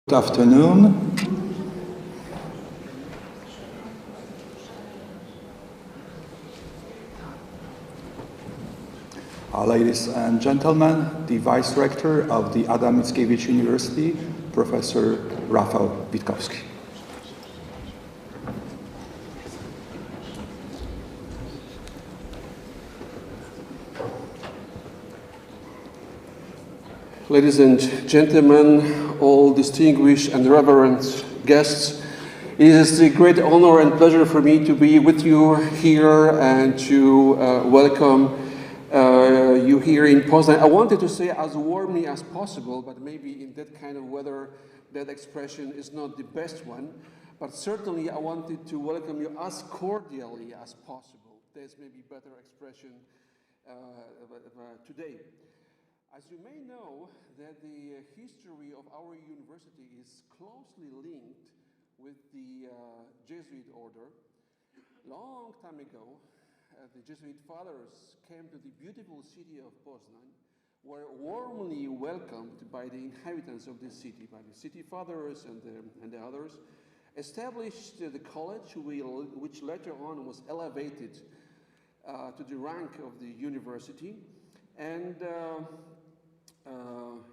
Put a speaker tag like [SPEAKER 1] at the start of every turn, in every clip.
[SPEAKER 1] Good afternoon. Ladies and gentlemen, the Vice-Rector of the Adam Mickiewicz University, Professor Rafał Witkowski.
[SPEAKER 2] Ladies and gentlemen, all distinguished and reverend guests, it is a great honor and pleasure for me to be with you here and to welcome you here in Poznan. I wanted to say as warmly as possible, but maybe in that kind of weather, that expression is not the best one. But certainly I wanted to welcome you as cordially as possible. There's maybe better expression today. As you may know, that the history of our university is closely linked with the Jesuit order. Long time ago, the Jesuit fathers came to the beautiful city of Poznan, were warmly welcomed by the inhabitants of this city, by the city fathers and the others, established the college, which later on was elevated to the rank of the university. And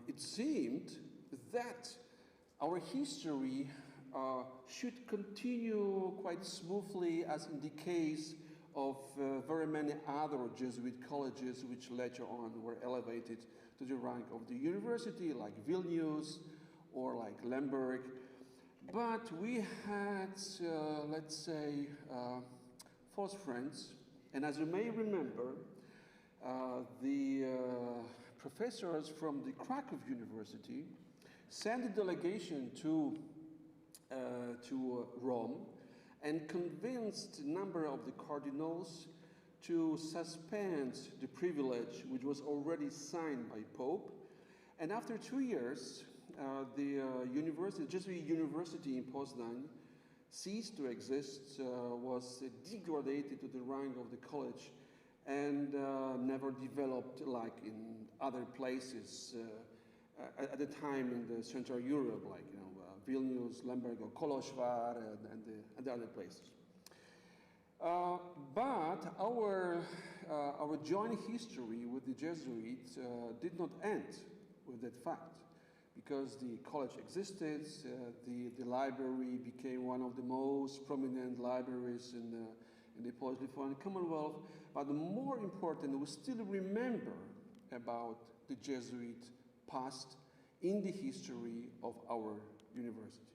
[SPEAKER 2] it seemed that our history should continue quite smoothly, as in the case of very many other Jesuit colleges which later on were elevated to the rank of the university, like Vilnius or like Lemberg. But we had, let's say, false friends, and as you may remember, the professors from the Krakow University sent a delegation to Rome and convinced a number of the cardinals to suspend the privilege which was already signed by Pope. And after 2 years, the Jesuit University in Poznan ceased to exist, was degraded to the rank of the college, and never developed like in other places at the time in the Central Europe, like Vilnius, Lemberg, or Kolozsvár, and the other places. But our joint history with the Jesuits did not end with that fact, because the college existed, the library became one of the most prominent libraries in the Polish-Lithuanian Commonwealth. But more important, we still remember about the Jesuit past in the history of our university.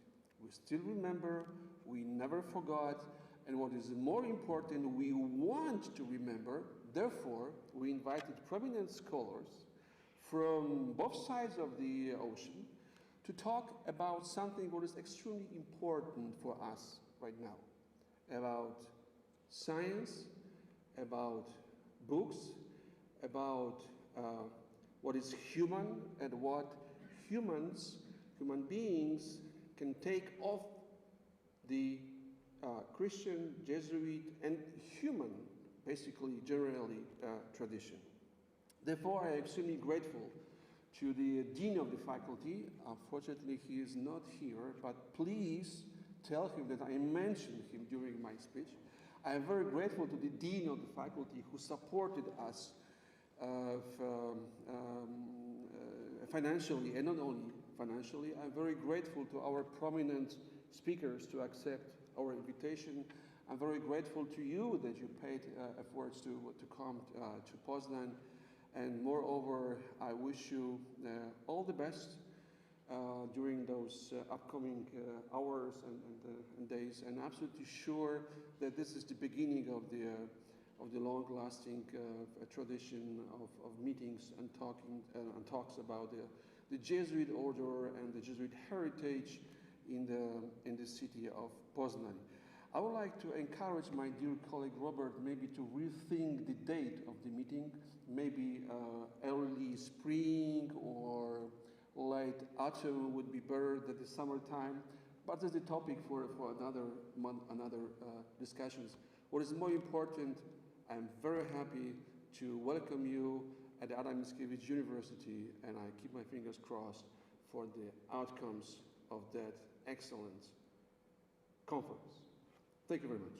[SPEAKER 2] We still remember, we never forgot, and what is more important, we want to remember. Therefore, we invited prominent scholars from both sides of the ocean to talk about something what is extremely important for us right now, about science, about books, about what is human and what human beings can take off the Christian, Jesuit, and human, basically, generally, tradition. Therefore, I am extremely grateful to the Dean of the faculty. Unfortunately, he is not here, but please tell him that I mentioned him during my speech. I am very grateful to the Dean of the faculty who supported us financially, and not only financially. I'm very grateful to our prominent speakers to accept our invitation. I'm very grateful to you that you paid efforts to come to Poznan. And moreover, I wish you all the best during those upcoming hours and days, and absolutely sure that this is the beginning of the long-lasting tradition of meetings and talks about the Jesuit order and the Jesuit heritage in the city of Poznan. I would like to encourage my dear colleague Robert maybe to rethink the date of the meeting, maybe early spring or late autumn would be better than the summertime, but that's the topic for another month, another discussions. What is more important, I'm very happy to welcome you at Adam Mickiewicz University, and I keep my fingers crossed for the outcomes of that excellent conference. Thank you very much.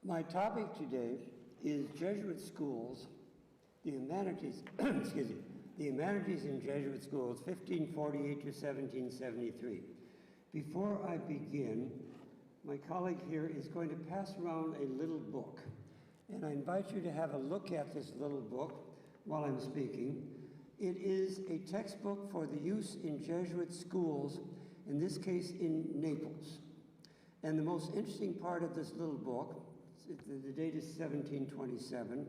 [SPEAKER 3] My topic today is Jesuit schools, the humanities, excuse me, the humanities in Jesuit schools, 1548 to 1773. Before I begin, my colleague here is going to pass around a little book, and I invite you to have a look at this little book while I'm speaking. It is a textbook for the use in Jesuit schools, in this case in Naples. And the most interesting part of this little book, the date is 1727,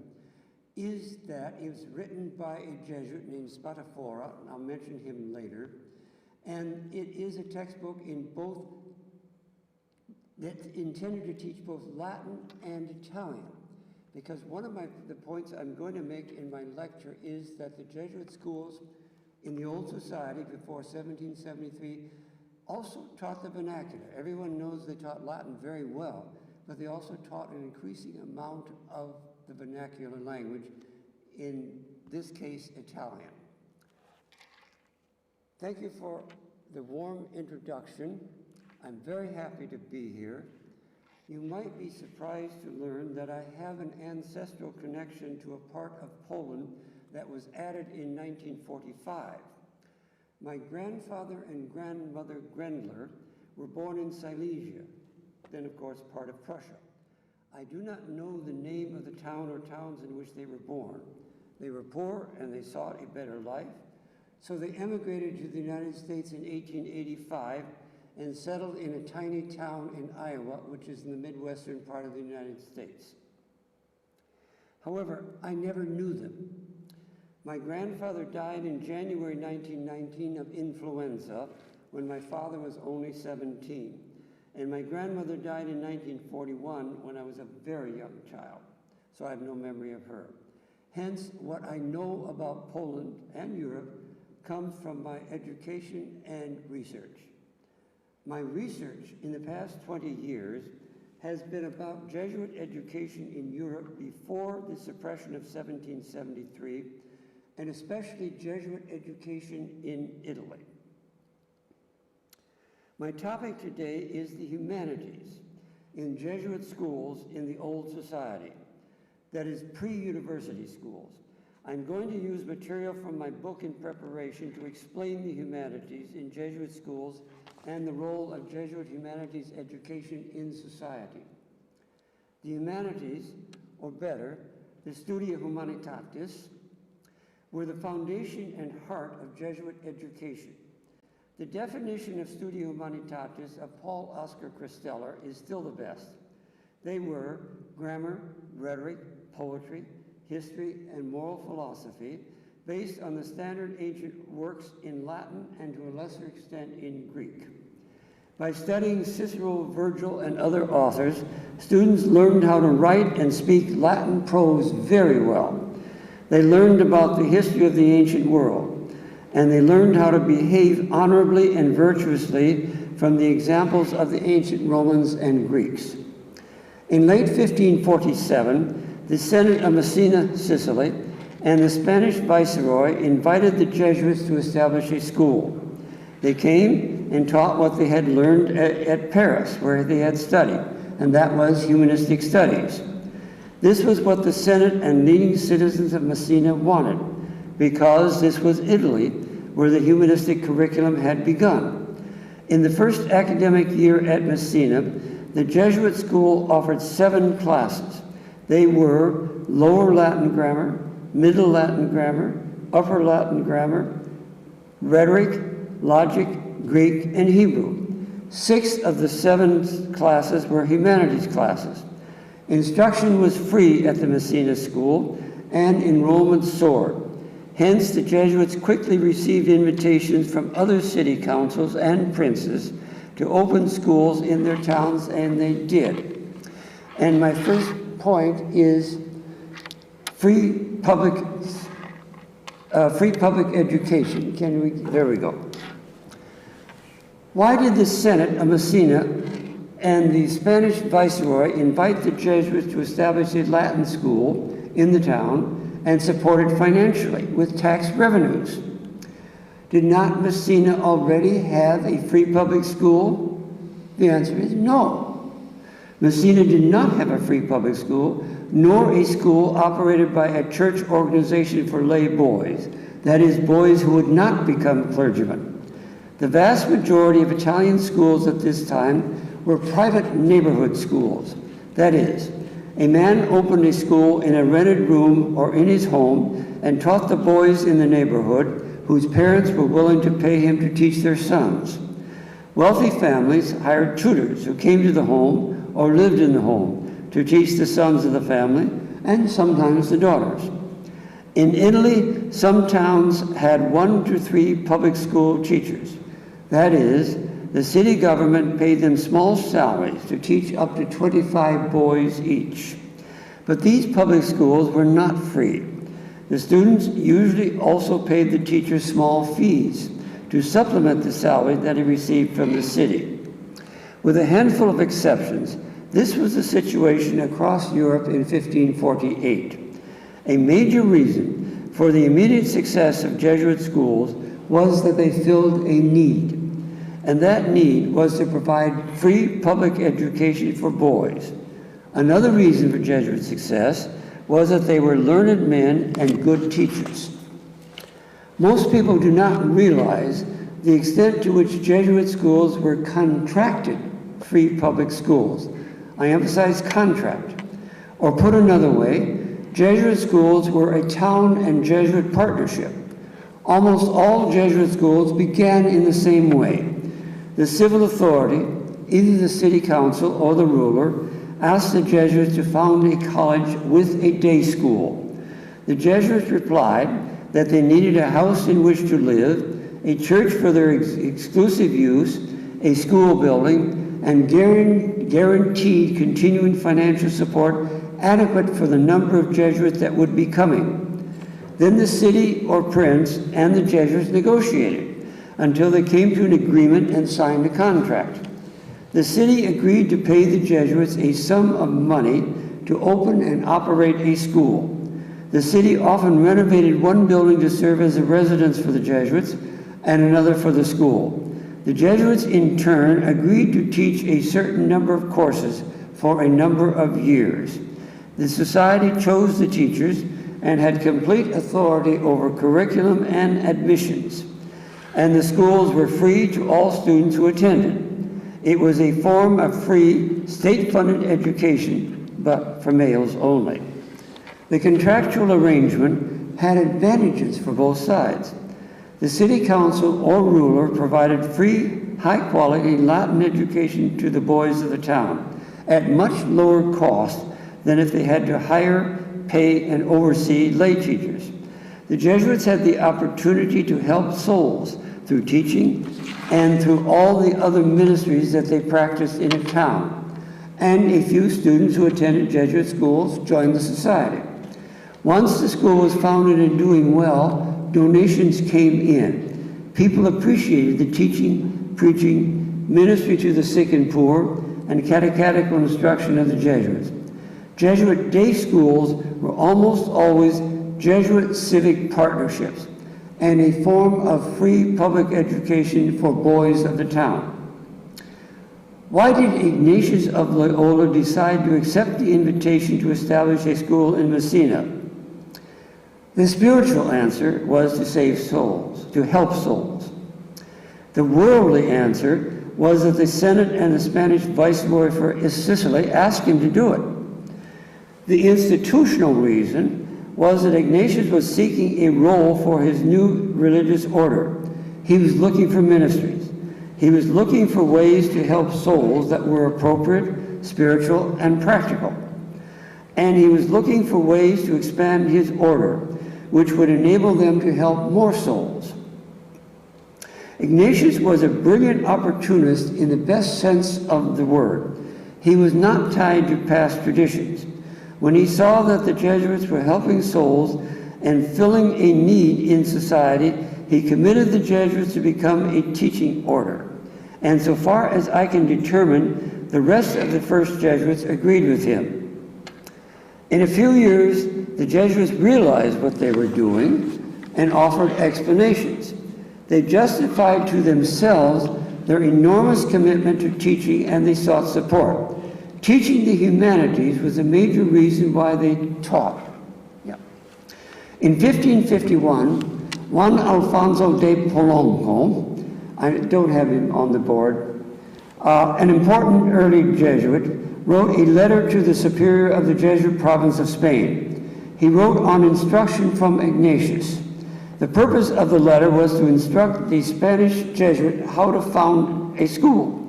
[SPEAKER 3] is that it was written by a Jesuit named Spatafora, and I'll mention him later, and it is a textbook in both, that's intended to teach both Latin and Italian, because one of the points I'm going to make in my lecture is that the Jesuit schools in the Old Society before 1773 also taught the vernacular. Everyone knows they taught Latin very well, but they also taught an increasing amount of the vernacular language, in this case, Italian. Thank you for the warm introduction. I'm very happy to be here. You might be surprised to learn that I have an ancestral connection to a part of Poland that was added in 1945. My grandfather and grandmother Grendler were born in Silesia, then of course part of Prussia. I do not know the name of the town or towns in which they were born. They were poor and they sought a better life, so they emigrated to the United States in 1885 and settled in a tiny town in Iowa, which is in the Midwestern part of the United States. However, I never knew them. My grandfather died in January 1919 of influenza when my father was only 17. And my grandmother died in 1941 when I was a very young child, so I have no memory of her. Hence, what I know about Poland and Europe comes from my education and research. My research in the past 20 years has been about Jesuit education in Europe before the suppression of 1773, and especially Jesuit education in Italy. My topic today is the humanities in Jesuit schools in the Old Society, that is pre-university schools. I'm going to use material from my book in preparation to explain the humanities in Jesuit schools and the role of Jesuit humanities education in society. The humanities, or better, the Studia Humanitatis, were the foundation and heart of Jesuit education. The definition of Studia Humanitatis of Paul Oscar Christeller is still the best. They were grammar, rhetoric, poetry, history, and moral philosophy based on the standard ancient works in Latin and to a lesser extent in Greek. By studying Cicero, Virgil, and other authors, students learned how to write and speak Latin prose very well. They learned about the history of the ancient world, and they learned how to behave honorably and virtuously from the examples of the ancient Romans and Greeks. In late 1547, the Senate of Messina, Sicily, and the Spanish Viceroy invited the Jesuits to establish a school. They came and taught what they had learned at Paris, where they had studied, and that was humanistic studies. This was what the Senate and leading citizens of Messina wanted, because this was Italy, where the humanistic curriculum had begun. In the first academic year at Messina, the Jesuit school offered 7 classes. They were Lower Latin Grammar, Middle Latin Grammar, Upper Latin Grammar, Rhetoric, Logic, Greek, and Hebrew. 6 of the 7 classes were humanities classes. Instruction was free at the Messina school, and enrollment soared. Hence, the Jesuits quickly received invitations from other city councils and princes to open schools in their towns, and they did. And my first point is free public free public education. There we go. Why did the Senate of Messina and the Spanish Viceroy invite the Jesuits to establish a Latin school in the town and support it financially with tax revenues? Did not Messina already have a free public school? The answer is no. Messina did not have a free public school, nor a school operated by a church organization for lay boys, that is, boys who would not become clergymen. The vast majority of Italian schools at this time were private neighborhood schools. That is, a man opened a school in a rented room or in his home and taught the boys in the neighborhood whose parents were willing to pay him to teach their sons. Wealthy families hired tutors who came to the home or lived in the home to teach the sons of the family and sometimes the daughters. In Italy, some towns had 1 to 3 public school teachers. That is, the city government paid them small salaries to teach up to 25 boys each. But these public schools were not free. The students usually also paid the teachers small fees to supplement the salary that he received from the city. With a handful of exceptions, this was the situation across Europe in 1548. A major reason for the immediate success of Jesuit schools was that they filled a need. And that need was to provide free public education for boys. Another reason for Jesuit success was that they were learned men and good teachers. Most people do not realize the extent to which Jesuit schools were contracted free public schools. I emphasize contract. Or put another way, Jesuit schools were a town and Jesuit partnership. Almost all Jesuit schools began in the same way. The civil authority, either the city council or the ruler, asked the Jesuits to found a college with a day school. The Jesuits replied that they needed a house in which to live, a church for their exclusive use, a school building, and guaranteed continuing financial support adequate for the number of Jesuits that would be coming. Then the city or prince and the Jesuits negotiated until they came to an agreement and signed a contract. The city agreed to pay the Jesuits a sum of money to open and operate a school. The city often renovated one building to serve as a residence for the Jesuits and another for the school. The Jesuits, in turn, agreed to teach a certain number of courses for a number of years. The society chose the teachers and had complete authority over curriculum and admissions. And the schools were free to all students who attended. It was a form of free, state-funded education, but for males only. The contractual arrangement had advantages for both sides. The city council or ruler provided free, high-quality Latin education to the boys of the town at much lower cost than if they had to hire, pay, and oversee lay teachers. The Jesuits had the opportunity to help souls through teaching and through all the other ministries that they practiced in a town. And a few students who attended Jesuit schools joined the society. Once the school was founded and doing well, donations came in. People appreciated the teaching, preaching, ministry to the sick and poor, and catechetical instruction of the Jesuits. Jesuit day schools were almost always Jesuit civic partnerships and a form of free public education for boys of the town. Why did Ignatius of Loyola decide to accept the invitation to establish a school in Messina? The spiritual answer was to save souls, to help souls. The worldly answer was that the Senate and the Spanish Viceroy for Sicily asked him to do it. The institutional reason was that Ignatius was seeking a role for his new religious order. He was looking for ministries. He was looking for ways to help souls that were appropriate, spiritual, and practical. And he was looking for ways to expand his order, which would enable them to help more souls. Ignatius was a brilliant opportunist in the best sense of the word. He was not tied to past traditions. When he saw that the Jesuits were helping souls and filling a need in society, he committed the Jesuits to become a teaching order. And so far as I can determine, the rest of the first Jesuits agreed with him. In a few years, the Jesuits realized what they were doing and offered explanations. They justified to themselves their enormous commitment to teaching, and they sought support. Teaching the humanities was a major reason why they taught. Yeah. In 1551, Juan Alfonso de Polanco, I don't have him on the board, an important early Jesuit, wrote a letter to the superior of the Jesuit province of Spain. He wrote on instruction from Ignatius. The purpose of the letter was to instruct the Spanish Jesuit how to found a school.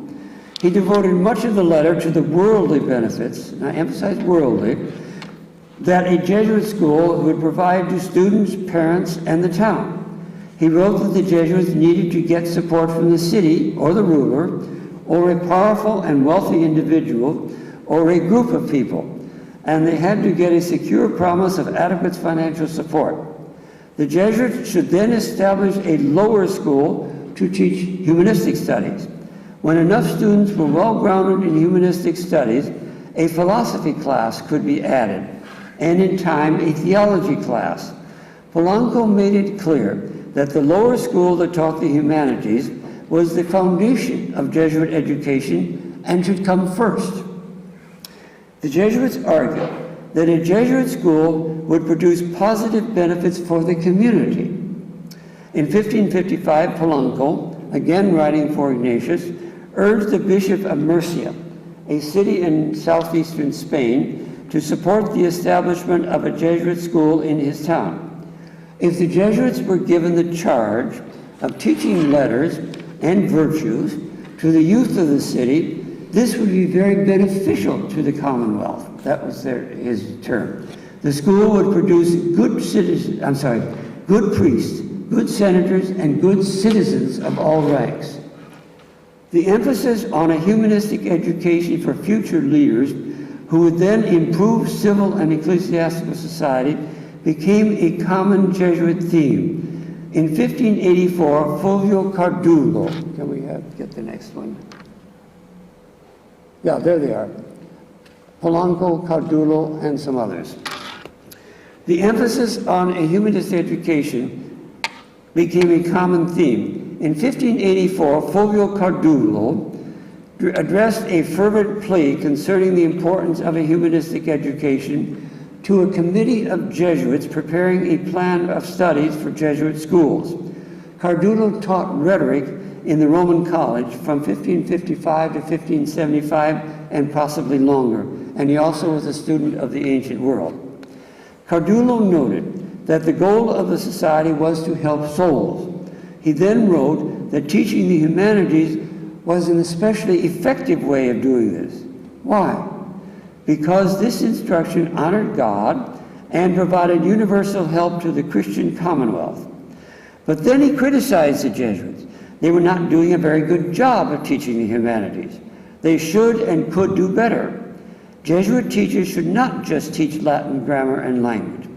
[SPEAKER 3] He devoted much of the letter to the worldly benefits, and I emphasize worldly, that a Jesuit school would provide to students, parents, and the town. He wrote that the Jesuits needed to get support from the city or the ruler, or a powerful and wealthy individual, or a group of people, and they had to get a secure promise of adequate financial support. The Jesuits should then establish a lower school to teach humanistic studies. When enough students were well grounded in humanistic studies, a philosophy class could be added, and in time, a theology class. Polanco made it clear that the lower school that taught the humanities was the foundation of Jesuit education and should come first. The Jesuits argued that a Jesuit school would produce positive benefits for the community. In 1555, Polanco, again writing for Ignatius, urged the Bishop of Murcia, a city in southeastern Spain, to support the establishment of a Jesuit school in his town. If the Jesuits were given the charge of teaching letters and virtues to the youth of the city, this would be very beneficial to the Commonwealth. That was his term. The school would produce good priests, good senators, and good citizens of all ranks. The emphasis on a humanistic education for future leaders who would then improve civil and ecclesiastical society became a common Jesuit theme. In 1584, Fulvio Cardulo, can we get the next one? Yeah, there they are. Polanco, Cardulo, and some others. The emphasis on a humanist education became a common theme. In 1584, Fulvio Cardulo addressed a fervent plea concerning the importance of a humanistic education to a committee of Jesuits preparing a plan of studies for Jesuit schools. Cardulo taught rhetoric in the Roman College from 1555 to 1575 and possibly longer, and he also was a student of the ancient world. Cardulo noted that the goal of the society was to help souls. He then wrote that teaching the humanities was an especially effective way of doing this. Why? Because this instruction honored God and provided universal help to the Christian Commonwealth. But then he criticized the Jesuits. They were not doing a very good job of teaching the humanities. They should and could do better. Jesuit teachers should not just teach Latin grammar and language.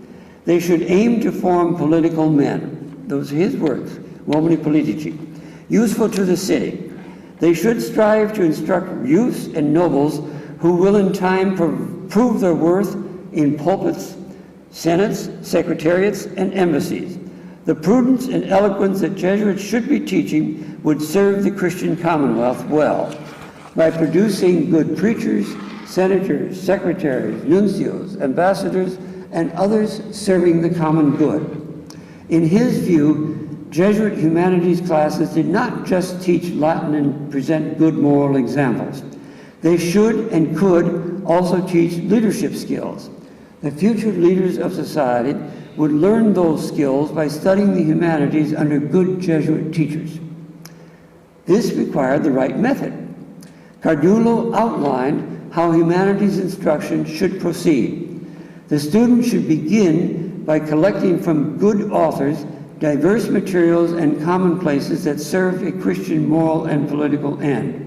[SPEAKER 3] They should aim to form political men. Those are his words, uomini politici, useful to the city. They should strive to instruct youths and nobles who will in time prove their worth in pulpits, senates, secretariats, and embassies. The prudence and eloquence that Jesuits should be teaching would serve the Christian Commonwealth well by producing good preachers, senators, secretaries, nuncios, ambassadors, and others serving the common good. In his view, Jesuit humanities classes did not just teach Latin and present good moral examples. They should and could also teach leadership skills. The future leaders of society would learn those skills by studying the humanities under good Jesuit teachers. This required the right method. Cardulo outlined how humanities instruction should proceed. The student should begin by collecting from good authors diverse materials and commonplaces that serve a Christian moral and political end.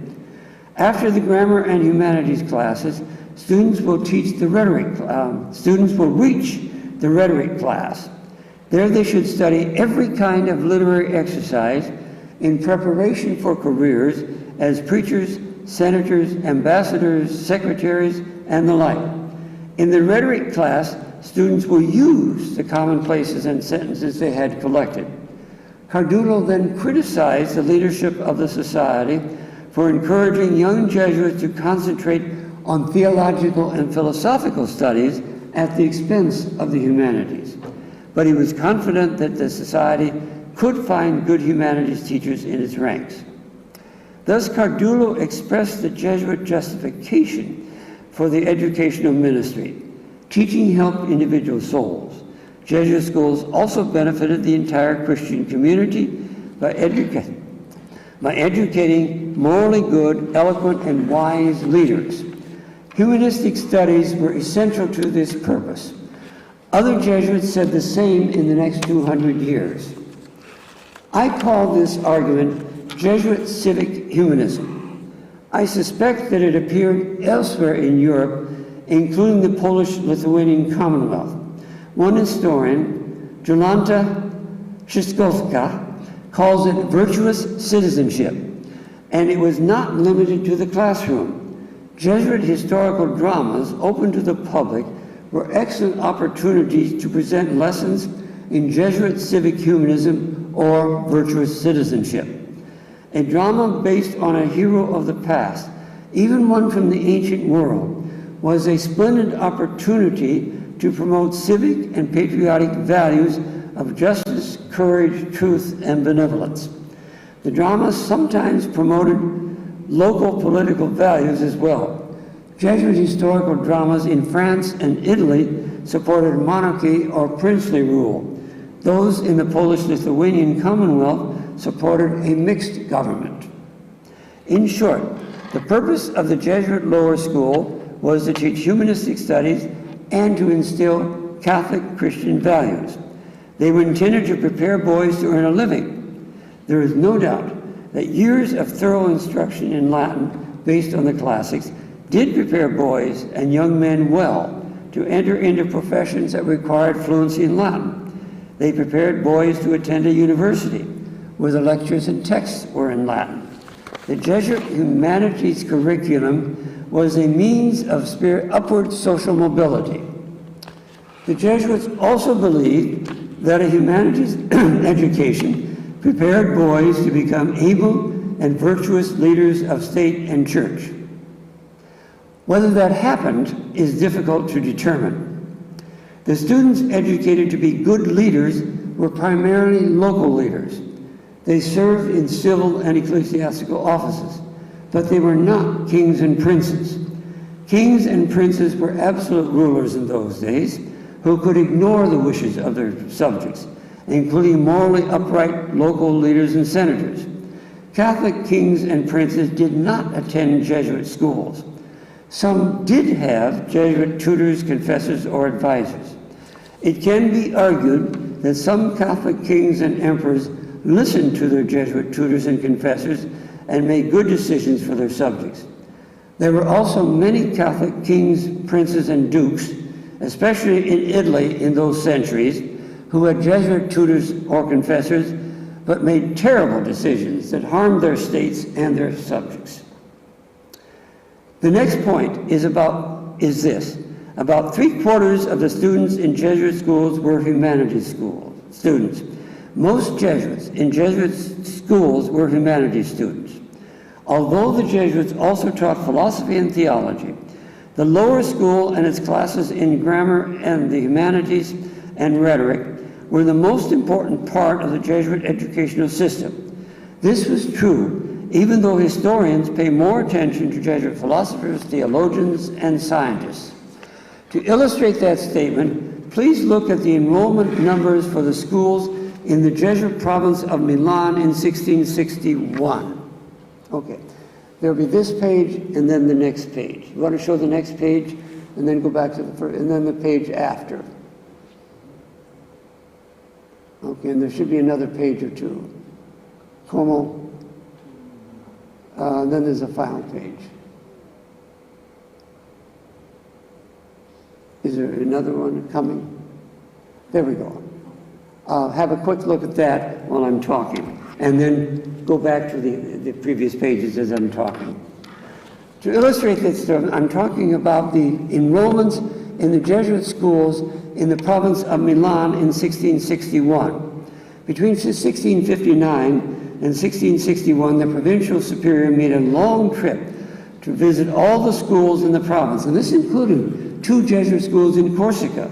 [SPEAKER 3] After the grammar and humanities classes, students will reach the rhetoric class. There they should study every kind of literary exercise in preparation for careers as preachers, senators, ambassadors, secretaries, and the like. In the rhetoric class, students will use the commonplaces and sentences they had collected. Cardulo then criticized the leadership of the society for encouraging young Jesuits to concentrate on theological and philosophical studies at the expense of the humanities. But he was confident that the society could find good humanities teachers in its ranks. Thus, Cardulo expressed the Jesuit justification for the educational ministry. Teaching helped individual souls. Jesuit schools also benefited the entire Christian community by educating morally good, eloquent, and wise leaders. Humanistic studies were essential to this purpose. Other Jesuits said the same in the next 200 years. I call this argument Jesuit civic humanism. I suspect that it appeared elsewhere in Europe, including the Polish-Lithuanian Commonwealth. One historian, Jolanta Szyszkowska, calls it virtuous citizenship, and it was not limited to the classroom. Jesuit historical dramas open to the public were excellent opportunities to present lessons in Jesuit civic humanism or virtuous citizenship. A drama based on a hero of the past, even one from the ancient world, was a splendid opportunity to promote civic and patriotic values of justice, courage, truth, and benevolence. The drama sometimes promoted local political values as well. Jesuit historical dramas in France and Italy supported monarchy or princely rule. Those in the Polish-Lithuanian Commonwealth supported a mixed government. In short, the purpose of the Jesuit lower school was to teach humanistic studies and to instill Catholic Christian values. They were intended to prepare boys to earn a living. There is no doubt that years of thorough instruction in Latin based on the classics did prepare boys and young men well to enter into professions that required fluency in Latin. They prepared boys to attend a university where the lectures and texts were in Latin. The Jesuit humanities curriculum was a means of upward social mobility. The Jesuits also believed that a humanities education prepared boys to become able and virtuous leaders of state and church. Whether that happened is difficult to determine. The students educated to be good leaders were primarily local leaders. They served in civil and ecclesiastical offices, but they were not kings and princes. Kings and princes were absolute rulers in those days who could ignore the wishes of their subjects, including morally upright local leaders and senators. Catholic kings and princes did not attend Jesuit schools. Some did have Jesuit tutors, confessors, or advisors. It can be argued that some Catholic kings and emperors listened to their Jesuit tutors and confessors and made good decisions for their subjects. There were also many Catholic kings, princes, and dukes, especially in Italy in those centuries, who had Jesuit tutors or confessors, but made terrible decisions that harmed their states and their subjects. The next point is this. About 3/4 of the students in Jesuit schools were humanities students. Most Jesuits in Jesuit schools were humanities students. Although the Jesuits also taught philosophy and theology, the lower school and its classes in grammar and the humanities and rhetoric were the most important part of the Jesuit educational system. This was true even though historians pay more attention to Jesuit philosophers, theologians, and scientists. To illustrate that statement, please look at the enrollment numbers for the schools in the Jesuit province of Milan in 1661. Okay, there'll be this page and then the next page. You want to show the next page and then go back to the first, and then the page after. Okay, and there should be another page or two. Como? And then there's a final page. Is there another one coming? There we go. have a quick look at that while I'm talking, and then go back to the previous pages as I'm talking. To illustrate this, I'm talking about the enrollments in the Jesuit schools in the province of Milan in 1661. Between 1659 and 1661, the provincial superior made a long trip to visit all the schools in the province, and this included 2 Jesuit schools in Corsica.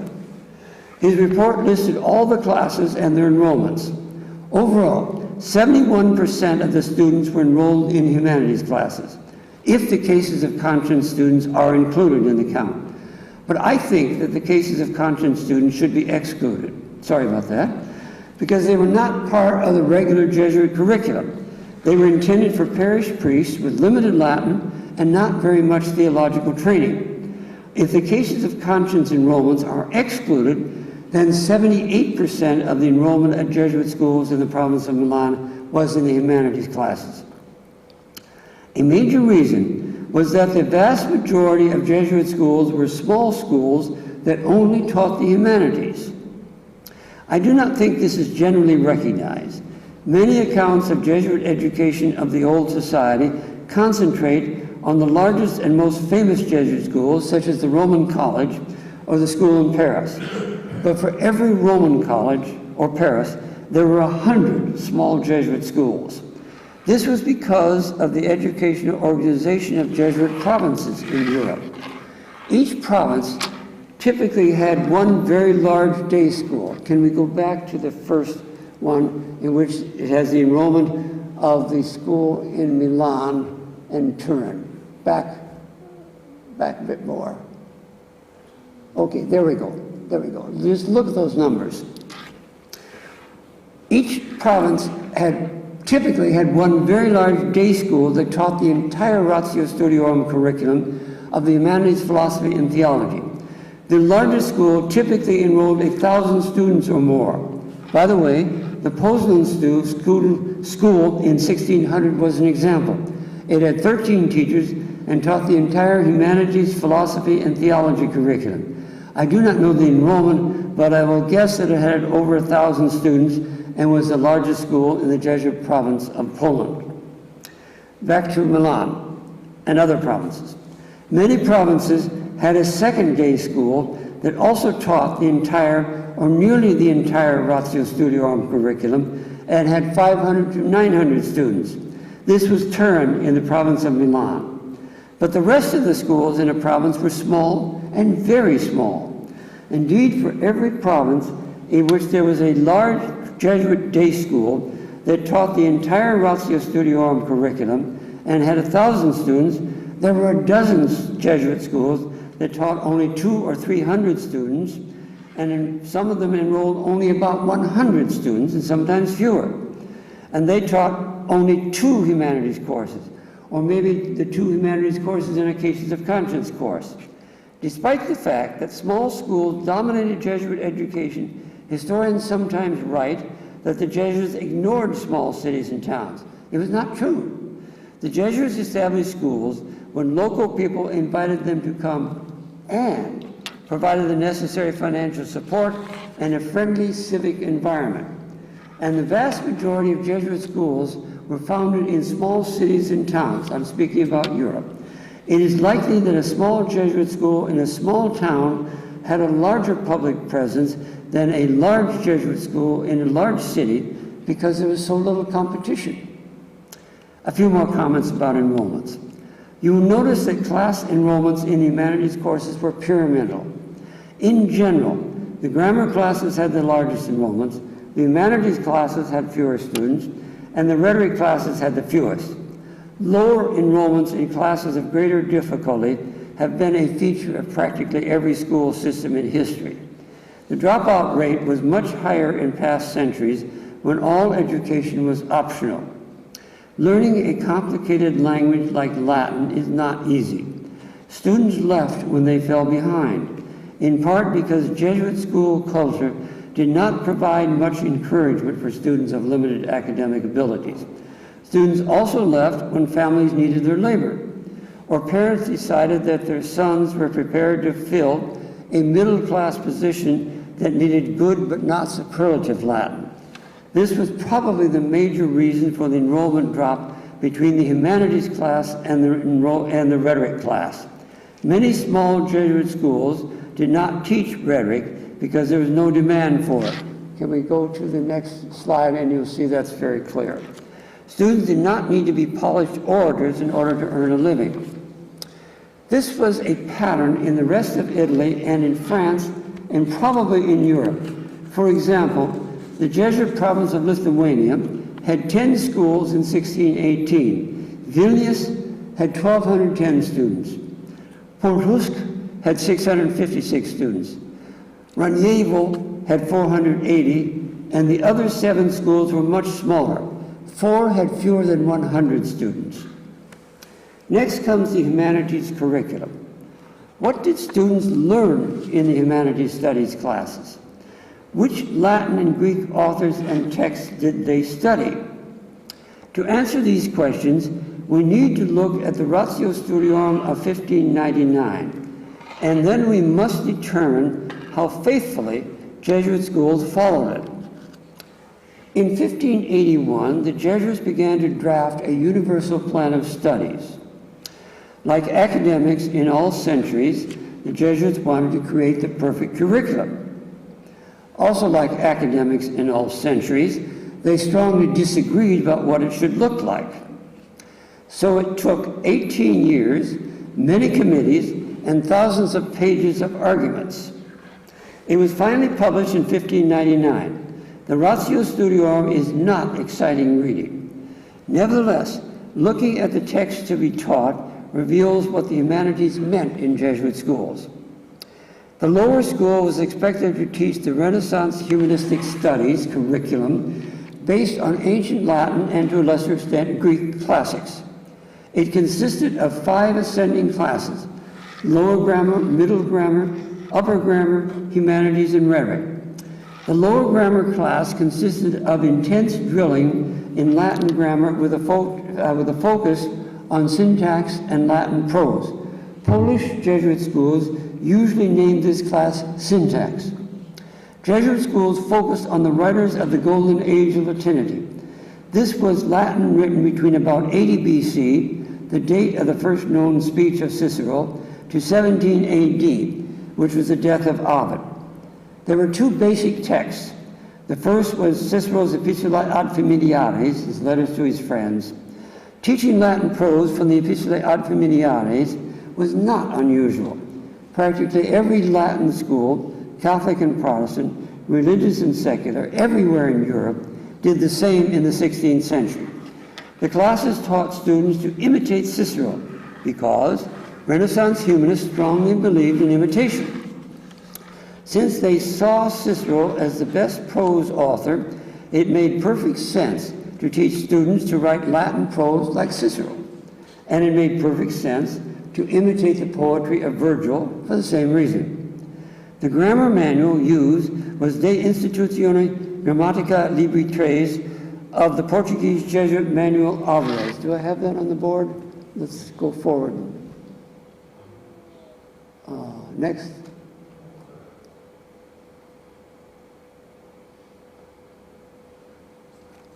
[SPEAKER 3] His report listed all the classes and their enrollments. Overall, 71% of the students were enrolled in humanities classes, if the cases of conscience students are included in the count. But I think that the cases of conscience students should be excluded. Sorry about that. Because they were not part of the regular Jesuit curriculum. They were intended for parish priests with limited Latin and not very much theological training. If the cases of conscience enrollments are excluded, then 78% of the enrollment at Jesuit schools in the province of Milan was in the humanities classes. A major reason was that the vast majority of Jesuit schools were small schools that only taught the humanities. I do not think this is generally recognized. Many accounts of Jesuit education of the old society concentrate on the largest and most famous Jesuit schools, such as the Roman College or the school in Paris. But for every Roman college or Paris, there were 100 small Jesuit schools. This was because of the educational organization of Jesuit provinces in Europe. Each province typically had one very large day school. Can we go back to the first one, in which it has the enrollment of the school in Milan and Turin? Back a bit more. Okay, there we go. Just look at those numbers. Each province typically had one very large day school that taught the entire Ratio Studiorum curriculum of the humanities, philosophy, and theology. The largest school typically enrolled 1,000 students or more. By the way, the Poznan school in 1600 was an example. It had 13 teachers and taught the entire humanities, philosophy, and theology curriculum. I do not know the enrollment, but I will guess that it had over 1,000 students and was the largest school in the Jesuit province of Poland. Back to Milan and other provinces. Many provinces had a second day school that also taught the entire or nearly the entire Ratio Studiorum curriculum and had 500 to 900 students. This was Turin in the province of Milan. But the rest of the schools in a province were small and very small. Indeed, for every province in which there was a large Jesuit day school that taught the entire Ratio Studiorum curriculum and had 1,000 students, there were a dozen Jesuit schools that taught only 200 or 300 students, and some of them enrolled only about 100 students, and sometimes fewer. And they taught only 2 humanities courses, or maybe the 2 humanities courses in a cases of conscience course. Despite the fact that small schools dominated Jesuit education, historians sometimes write that the Jesuits ignored small cities and towns. It was not true. The Jesuits established schools when local people invited them to come and provided the necessary financial support and a friendly civic environment. And the vast majority of Jesuit schools were founded in small cities and towns. I'm speaking about Europe. It is likely that a small Jesuit school in a small town had a larger public presence than a large Jesuit school in a large city because there was so little competition. A few more comments about enrollments. You will notice that class enrollments in humanities courses were pyramidal. In general, the grammar classes had the largest enrollments, the humanities classes had fewer students, and the rhetoric classes had the fewest. Lower enrollments in classes of greater difficulty have been a feature of practically every school system in history. The dropout rate was much higher in past centuries when all education was optional. Learning a complicated language like Latin is not easy. Students left when they fell behind, in part because Jesuit school culture did not provide much encouragement for students of limited academic abilities. Students also left when families needed their labor, or parents decided that their sons were prepared to fill a middle-class position that needed good but not superlative Latin. This was probably the major reason for the enrollment drop between the humanities class and the rhetoric class. Many small Jesuit schools did not teach rhetoric because there was no demand for it. Can we go to the next slide and you'll see that's very clear. Students did not need to be polished orators in order to earn a living. This was a pattern in the rest of Italy and in France and probably in Europe. For example, the Jesuit province of Lithuania had 10 schools in 1618. Vilnius had 1,210 students. Pontusk had 656 students. Ranievo had 480, and the other 7 schools were much smaller. 4 had fewer than 100 students. Next comes the humanities curriculum. What did students learn in the humanities studies classes? Which Latin and Greek authors and texts did they study? To answer these questions, we need to look at the Ratio Studiorum of 1599, and then we must determine how faithfully Jesuit schools followed it. In 1581, the Jesuits began to draft a universal plan of studies. Like academics in all centuries, the Jesuits wanted to create the perfect curriculum. Also, like academics in all centuries, they strongly disagreed about what it should look like. So it took 18 years, many committees, and thousands of pages of arguments. It was finally published in 1599. The Ratio Studiorum is not exciting reading. Nevertheless, looking at the text to be taught reveals what the humanities meant in Jesuit schools. The lower school was expected to teach the Renaissance humanistic studies curriculum based on ancient Latin and to a lesser extent Greek classics. It consisted of 5 ascending classes: lower grammar, middle grammar, upper grammar, humanities, and rhetoric. The lower grammar class consisted of intense drilling in Latin grammar with a focus on syntax and Latin prose. Polish Jesuit schools usually named this class syntax. Jesuit schools focused on the writers of the Golden Age of Latinity. This was Latin written between about 80 BC, the date of the first known speech of Cicero, to 17 AD, which was the death of Ovid. There were 2 basic texts. The first was Cicero's Epistolae ad Familiares, his letters to his friends. Teaching Latin prose from the Epistolae ad Familiares was not unusual. Practically every Latin school, Catholic and Protestant, religious and secular, everywhere in Europe, did the same in the 16th century. The classes taught students to imitate Cicero because Renaissance humanists strongly believed in imitation. Since they saw Cicero as the best prose author, it made perfect sense to teach students to write Latin prose like Cicero. And it made perfect sense to imitate the poetry of Virgil for the same reason. The grammar manual used was De Institutione Grammatica Libri 3 of the Portuguese Jesuit Manuel Alvarez. Do I have that on the board? Let's go forward. Next.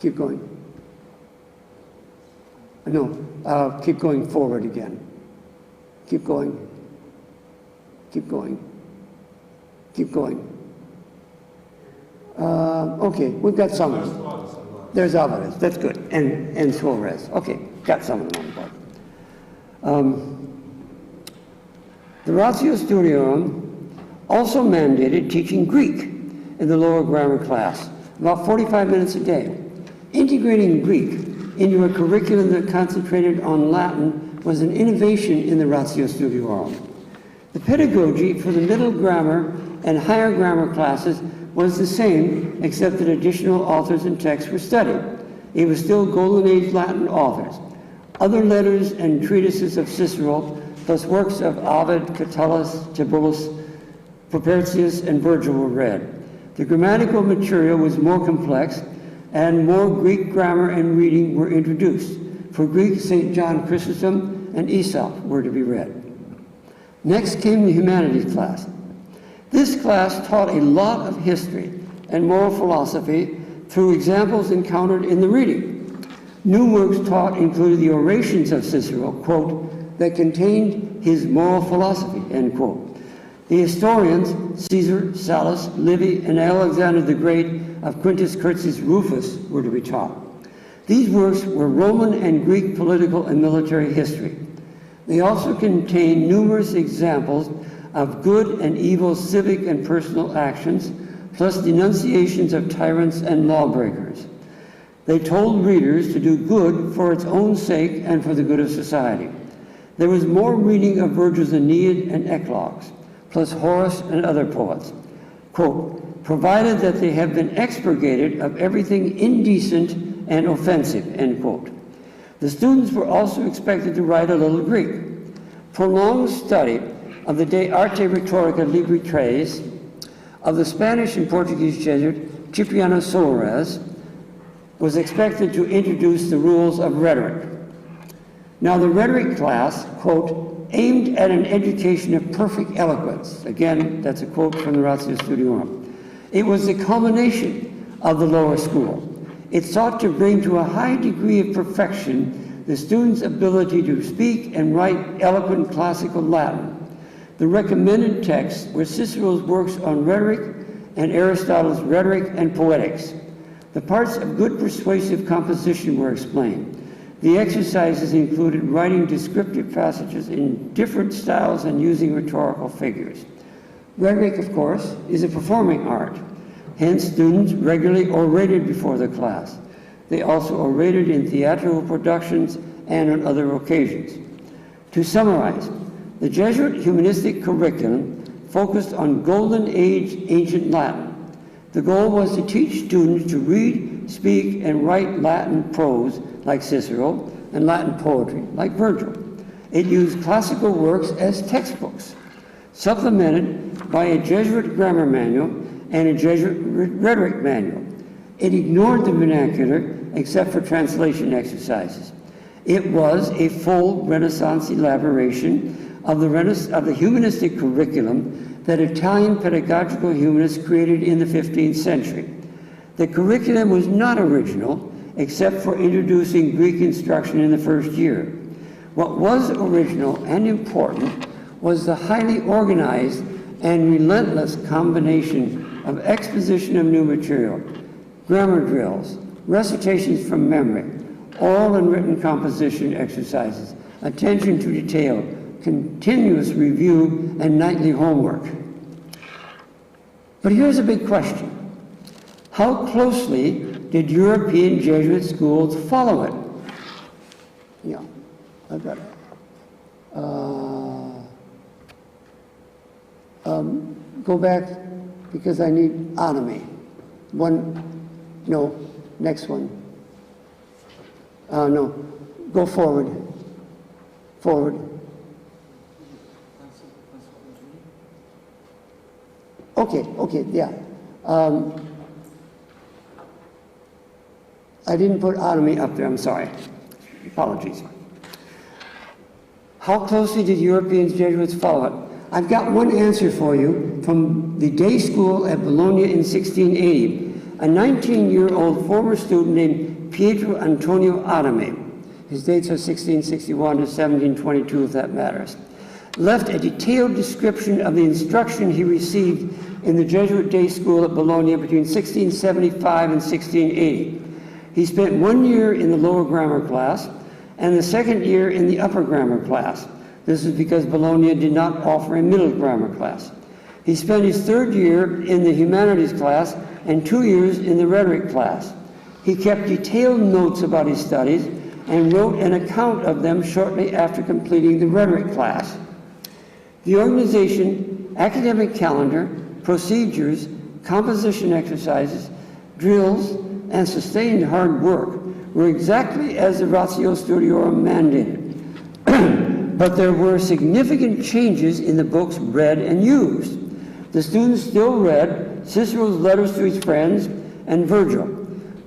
[SPEAKER 3] Keep going. No, keep going forward again. Keep going. Keep going. Keep going. Okay, we've got some of them. There's Alvarez, that's good. And Suarez. Okay, got some of them on the board. The Ratio Studiorum also mandated teaching Greek in the lower grammar class, about 45 minutes a day. Integrating Greek into a curriculum that concentrated on Latin was an innovation in the Ratio Studiorum. The pedagogy for the middle grammar and higher grammar classes was the same, except that additional authors and texts were studied. It was still Golden Age Latin authors. Other letters and treatises of Cicero, plus works of Ovid, Catullus, Tibullus, Propertius, and Virgil were read. The grammatical material was more complex, and more Greek grammar and reading were introduced. For Greek, St. John Chrysostom and Aesop were to be read. Next came the humanities class. This class taught a lot of history and moral philosophy through examples encountered in the reading. New works taught included the orations of Cicero, quote, that contained his moral philosophy, end quote. The historians, Caesar, Sallust, Livy, and Alexander the Great of Quintus Curtius Rufus were to be taught. These works were Roman and Greek political and military history. They also contain numerous examples of good and evil civic and personal actions, plus denunciations of tyrants and lawbreakers. They told readers to do good for its own sake and for the good of society. There was more reading of Virgil's Aeneid and Eclogues, plus Horace and other poets. Quote, provided that they have been expurgated of everything indecent and offensive, end quote. The students were also expected to write a little Greek. Prolonged study of the De Arte Rhetorica Libri Tres of the Spanish and Portuguese Jesuit Cipriano Soares was expected to introduce the rules of rhetoric. Now the rhetoric class, quote, aimed at an education of perfect eloquence. Again, that's a quote from the Ratio Studiorum. It was the culmination of the lower school. It sought to bring to a high degree of perfection the student's ability to speak and write eloquent classical Latin. The recommended texts were Cicero's works on rhetoric and Aristotle's Rhetoric and Poetics. The parts of good persuasive composition were explained. The exercises included writing descriptive passages in different styles and using rhetorical figures. Rhetoric, of course, is a performing art. Hence, students regularly orated before the class. They also orated in theatrical productions and on other occasions. To summarize, the Jesuit humanistic curriculum focused on Golden Age ancient Latin. The goal was to teach students to read, speak, and write Latin prose, like Cicero, and Latin poetry, like Virgil. It used classical works as textbooks, supplemented by a Jesuit grammar manual and a Jesuit rhetoric manual. It ignored the vernacular except for translation exercises. It was a full Renaissance elaboration of the humanistic curriculum that Italian pedagogical humanists created in the 15th century. The curriculum was not original, except for introducing Greek instruction in the first year. What was original and important was the highly organized and relentless combination of exposition of new material, grammar drills, recitations from memory, oral and written composition exercises, attention to detail, continuous review, and nightly homework. But here's a big question. How closely did European Jesuit schools follow it? Yeah, I've got it. Go back, because I need autonomy. Next one. No, go forward. Forward. Okay, yeah. I didn't put autonomy up there, I'm sorry. Apologies. How closely did European Jesuits follow it? I've got one answer for you from the day school at Bologna in 1680. A 19-year-old former student named Pietro Antonio Adame, his dates are 1661 to 1722 if that matters, left a detailed description of the instruction he received in the Jesuit day school at Bologna between 1675 and 1680. He spent 1 year in the lower grammar class and the second year in the upper grammar class. This is because Bologna did not offer a middle grammar class. He spent his third year in the Humanities class and 2 years in the Rhetoric class. He kept detailed notes about his studies and wrote an account of them shortly after completing the Rhetoric class. The organization, academic calendar, procedures, composition exercises, drills, and sustained hard work were exactly as the Ratio Studiorum mandated. But there were significant changes in the books read and used. The students still read Cicero's letters to his friends and Virgil.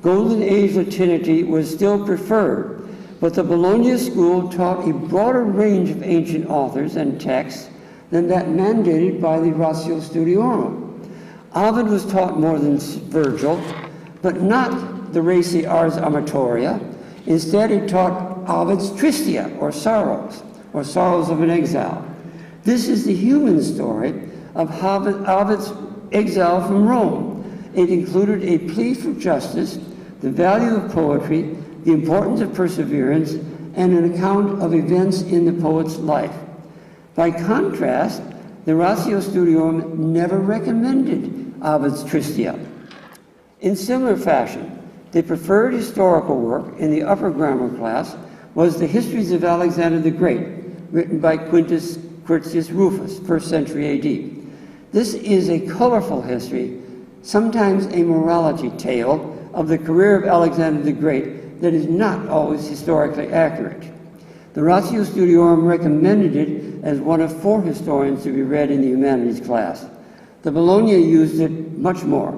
[SPEAKER 3] Golden Age Latinity was still preferred, but the Bologna school taught a broader range of ancient authors and texts than that mandated by the Ratio Studiorum. Ovid was taught more than Virgil, but not the Resi Ars Amatoria. Instead, he taught Ovid's Tristia, or sorrows of an exile. This is the human story of Ovid's exile from Rome. It included a plea for justice, the value of poetry, the importance of perseverance, and an account of events in the poet's life. By contrast, the Ratio Studiorum never recommended Ovid's Tristia. In similar fashion, the preferred historical work in the upper grammar class was the Histories of Alexander the Great, written by Quintus Curtius Rufus, 1st century AD. This is a colorful history, sometimes a morality tale, of the career of Alexander the Great that is not always historically accurate. The Ratio Studiorum recommended it as one of 4 historians to be read in the humanities class. The Bologna used it much more.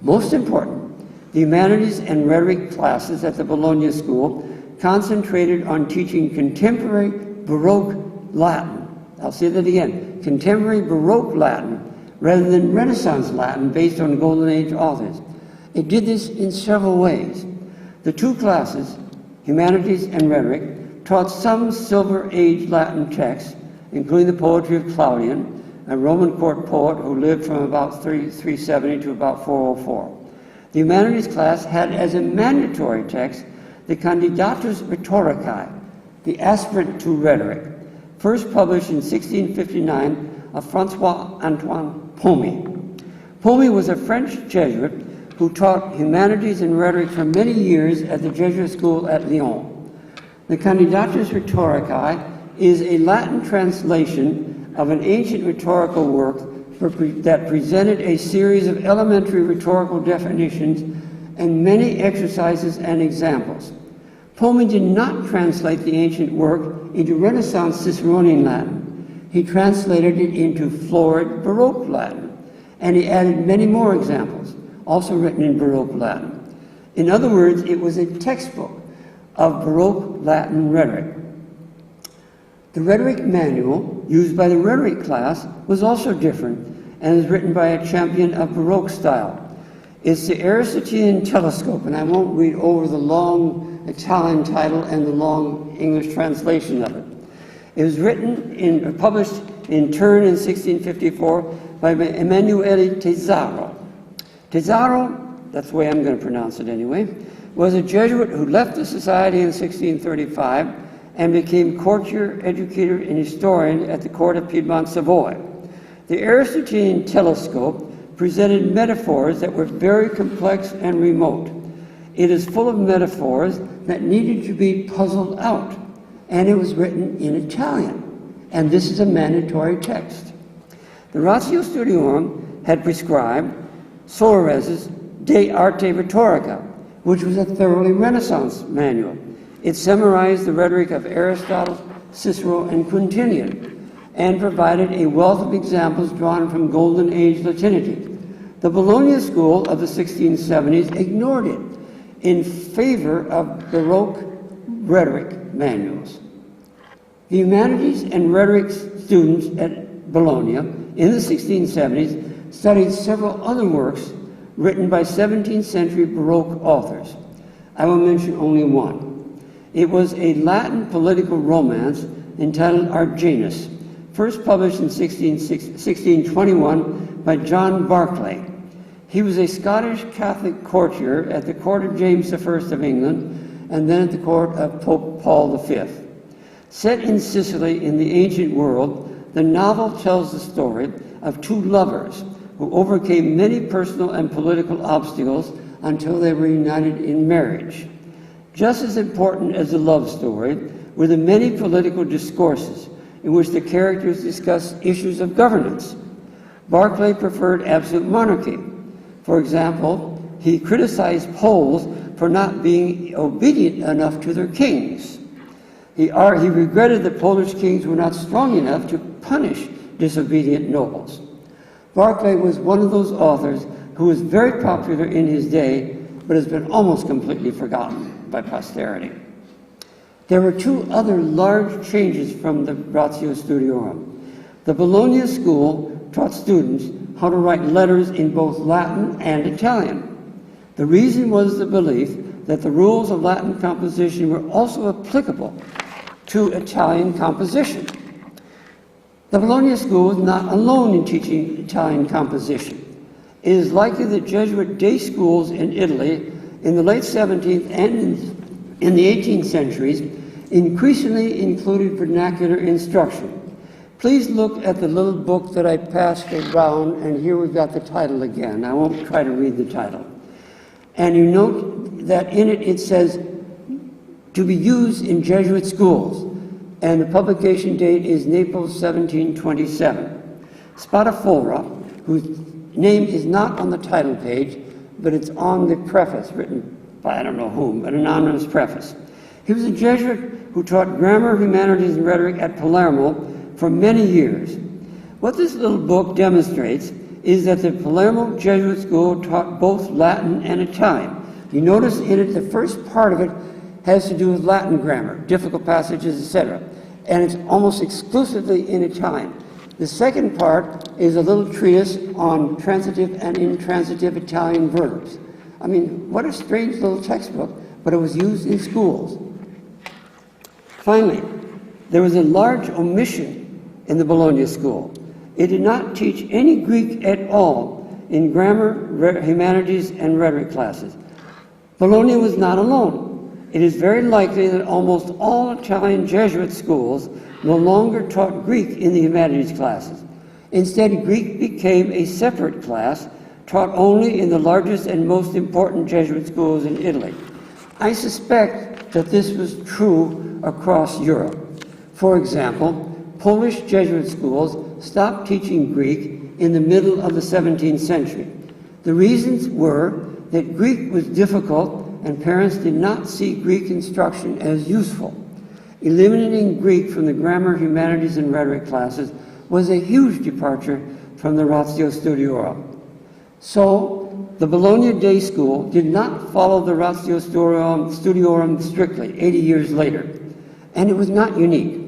[SPEAKER 3] Most important, the humanities and rhetoric classes at the Bologna School concentrated on teaching contemporary Baroque Latin. I'll say that again, contemporary Baroque Latin rather than Renaissance Latin based on Golden Age authors. It did this in several ways. The 2 classes, humanities and rhetoric, taught some Silver Age Latin texts, including the poetry of Claudian, a Roman court poet who lived from about 370 to about 404. The humanities class had as a mandatory text the Candidatus Rhetoricae, the aspirant to rhetoric, first published in 1659 of Francois-Antoine Pomey. Pomey was a French Jesuit who taught humanities and rhetoric for many years at the Jesuit school at Lyon. The Candidatus Rhetoricae is a Latin translation of an ancient rhetorical work that presented a series of elementary rhetorical definitions and many exercises and examples. Pomey did not translate the ancient work into Renaissance Ciceronian Latin. He translated it into florid Baroque Latin, and he added many more examples, also written in Baroque Latin. In other words, it was a textbook of Baroque Latin rhetoric. The rhetoric manual used by the rhetoric class was also different and is written by a champion of Baroque style. It's the Aristotelian Telescope, and I won't read over the long Italian title and the long English translation of it. It was published in Turin in 1654 by Emanuele Tesaro. Tesaro, that's the way I'm going to pronounce it anyway, was a Jesuit who left the society in 1635 and became courtier, educator, and historian at the court of Piedmont Savoy. The Aristotelian Telescope presented metaphors that were very complex and remote. It is full of metaphors that needed to be puzzled out, and it was written in Italian, and this is a mandatory text. The Ratio Studiorum had prescribed Solares's De Arte Rhetorica, which was a thoroughly Renaissance manual. It summarized the rhetoric of Aristotle, Cicero, and Quintilian, and provided a wealth of examples drawn from Golden Age Latinity. The Bologna school of the 1670s ignored it in favor of Baroque rhetoric manuals. The humanities and rhetoric students at Bologna in the 1670s studied several other works written by 17th century Baroque authors. I will mention only one. It was a Latin political romance entitled Argenus, first published in 1621 by John Barclay. He was a Scottish Catholic courtier at the court of James I of England and then at the court of Pope Paul V. Set in Sicily in the ancient world, the novel tells the story of 2 lovers who overcame many personal and political obstacles until they were united in marriage. Just as important as the love story were the many political discourses in which the characters discuss issues of governance. Barclay preferred absolute monarchy. For example, he criticized Poles for not being obedient enough to their kings. He regretted that Polish kings were not strong enough to punish disobedient nobles. Barclay was one of those authors who was very popular in his day, but has been almost completely forgotten by posterity. There were 2 other large changes from the Ratio Studiorum. The Bologna school taught students how to write letters in both Latin and Italian. The reason was the belief that the rules of Latin composition were also applicable to Italian composition. The Bologna school was not alone in teaching Italian composition. It is likely that Jesuit day schools in Italy in the late 17th and in the 18th centuries increasingly included vernacular instruction. Please look at the little book that I passed around, and here we've got the title again. I won't try to read the title. And you note that in it, it says, to be used in Jesuit schools, and the publication date is Naples 1727. Spatafora, whose name is not on the title page, but it's on the preface, written by I don't know whom, an anonymous preface. He was a Jesuit who taught grammar, humanities, and rhetoric at Palermo for many years. What this little book demonstrates is that the Palermo Jesuit school taught both Latin and Italian. You notice in it, the first part of it has to do with Latin grammar, difficult passages, etc. And it's almost exclusively in Italian. The second part is a little treatise on transitive and intransitive Italian verbs. I mean, what a strange little textbook, but it was used in schools. Finally, there was a large omission in the Bologna school. It did not teach any Greek at all in grammar, humanities, and rhetoric classes. Bologna was not alone. It is very likely that almost all Italian Jesuit schools no longer taught Greek in the humanities classes. Instead, Greek became a separate class, taught only in the largest and most important Jesuit schools in Italy. I suspect that this was true across Europe. For example, Polish Jesuit schools stopped teaching Greek in the middle of the 17th century. The reasons were that Greek was difficult and parents did not see Greek instruction as useful. Eliminating Greek from the grammar, humanities, and rhetoric classes was a huge departure from the Ratio Studiorum. So, the Bologna Day School did not follow the Ratio Studiorum strictly 80 years later, and it was not unique.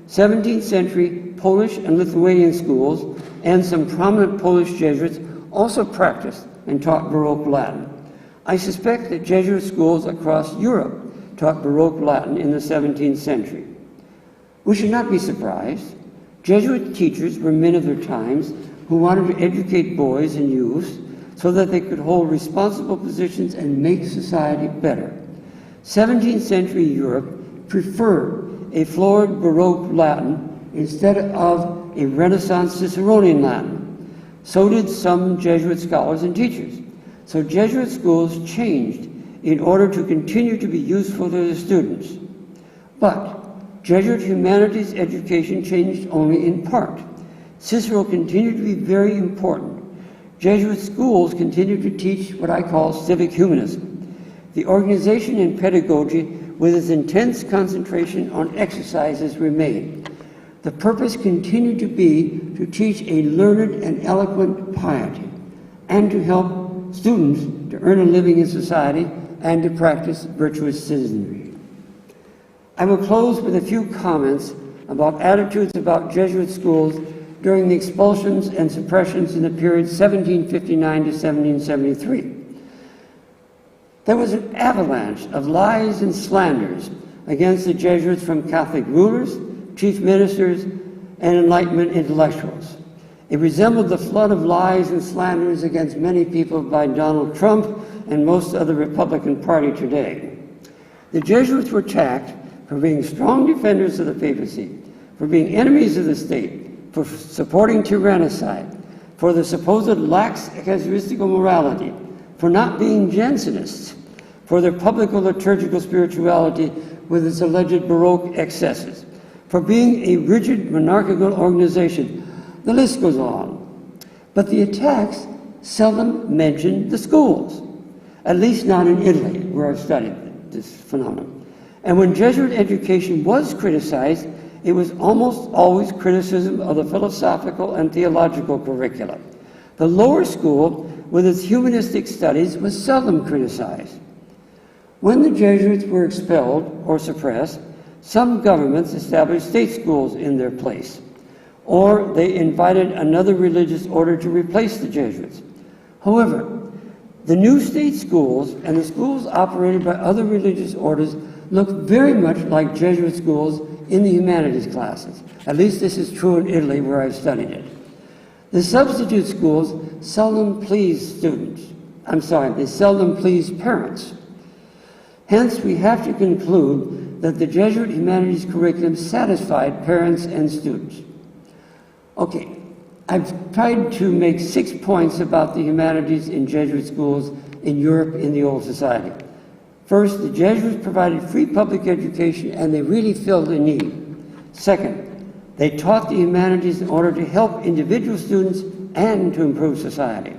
[SPEAKER 3] 17th century Polish and Lithuanian schools and some prominent Polish Jesuits also practiced and taught Baroque Latin. I suspect that Jesuit schools across Europe taught Baroque Latin in the 17th century. We should not be surprised. Jesuit teachers were men of their times who wanted to educate boys and youths so that they could hold responsible positions and make society better. 17th century Europe preferred a florid Baroque Latin instead of a Renaissance Ciceronian Latin. So did some Jesuit scholars and teachers. So Jesuit schools changed in order to continue to be useful to the students. But Jesuit humanities education changed only in part. Cicero continued to be very important. Jesuit schools continued to teach what I call civic humanism. The organization and pedagogy with its intense concentration on exercises remained. The purpose continued to be to teach a learned and eloquent piety and to help students to earn a living in society and to practice virtuous citizenry. I will close with a few comments about attitudes about Jesuit schools during the expulsions and suppressions in the period 1759 to 1773. There was an avalanche of lies and slanders against the Jesuits from Catholic rulers, chief ministers, and Enlightenment intellectuals. It resembled the flood of lies and slanders against many people by Donald Trump and most of the Republican Party today. The Jesuits were attacked for being strong defenders of the papacy, for being enemies of the state, for supporting tyrannicide, for the supposed lax casuistical morality, for not being Jansenists, for their public liturgical spirituality with its alleged Baroque excesses, for being a rigid monarchical organization. The list goes on. But the attacks seldom mentioned the schools, at least not in Italy, where I've studied this phenomenon. And when Jesuit education was criticized, it was almost always criticism of the philosophical and theological curricula. The lower school, with its humanistic studies, was seldom criticized. When the Jesuits were expelled or suppressed, some governments established state schools in their place. or they invited another religious order to replace the Jesuits. However, the new state schools and the schools operated by other religious orders look very much like Jesuit schools in the humanities classes. At least this is true in Italy, where I've studied it. The substitute schools seldom please students. They seldom please parents. Hence, we have to conclude that the Jesuit humanities curriculum satisfied parents and students. Okay, I've tried to make 6 points about the humanities in Jesuit schools in Europe in the Old Society. First, the Jesuits provided free public education and they really filled a need. Second, they taught the humanities in order to help individual students and to improve society.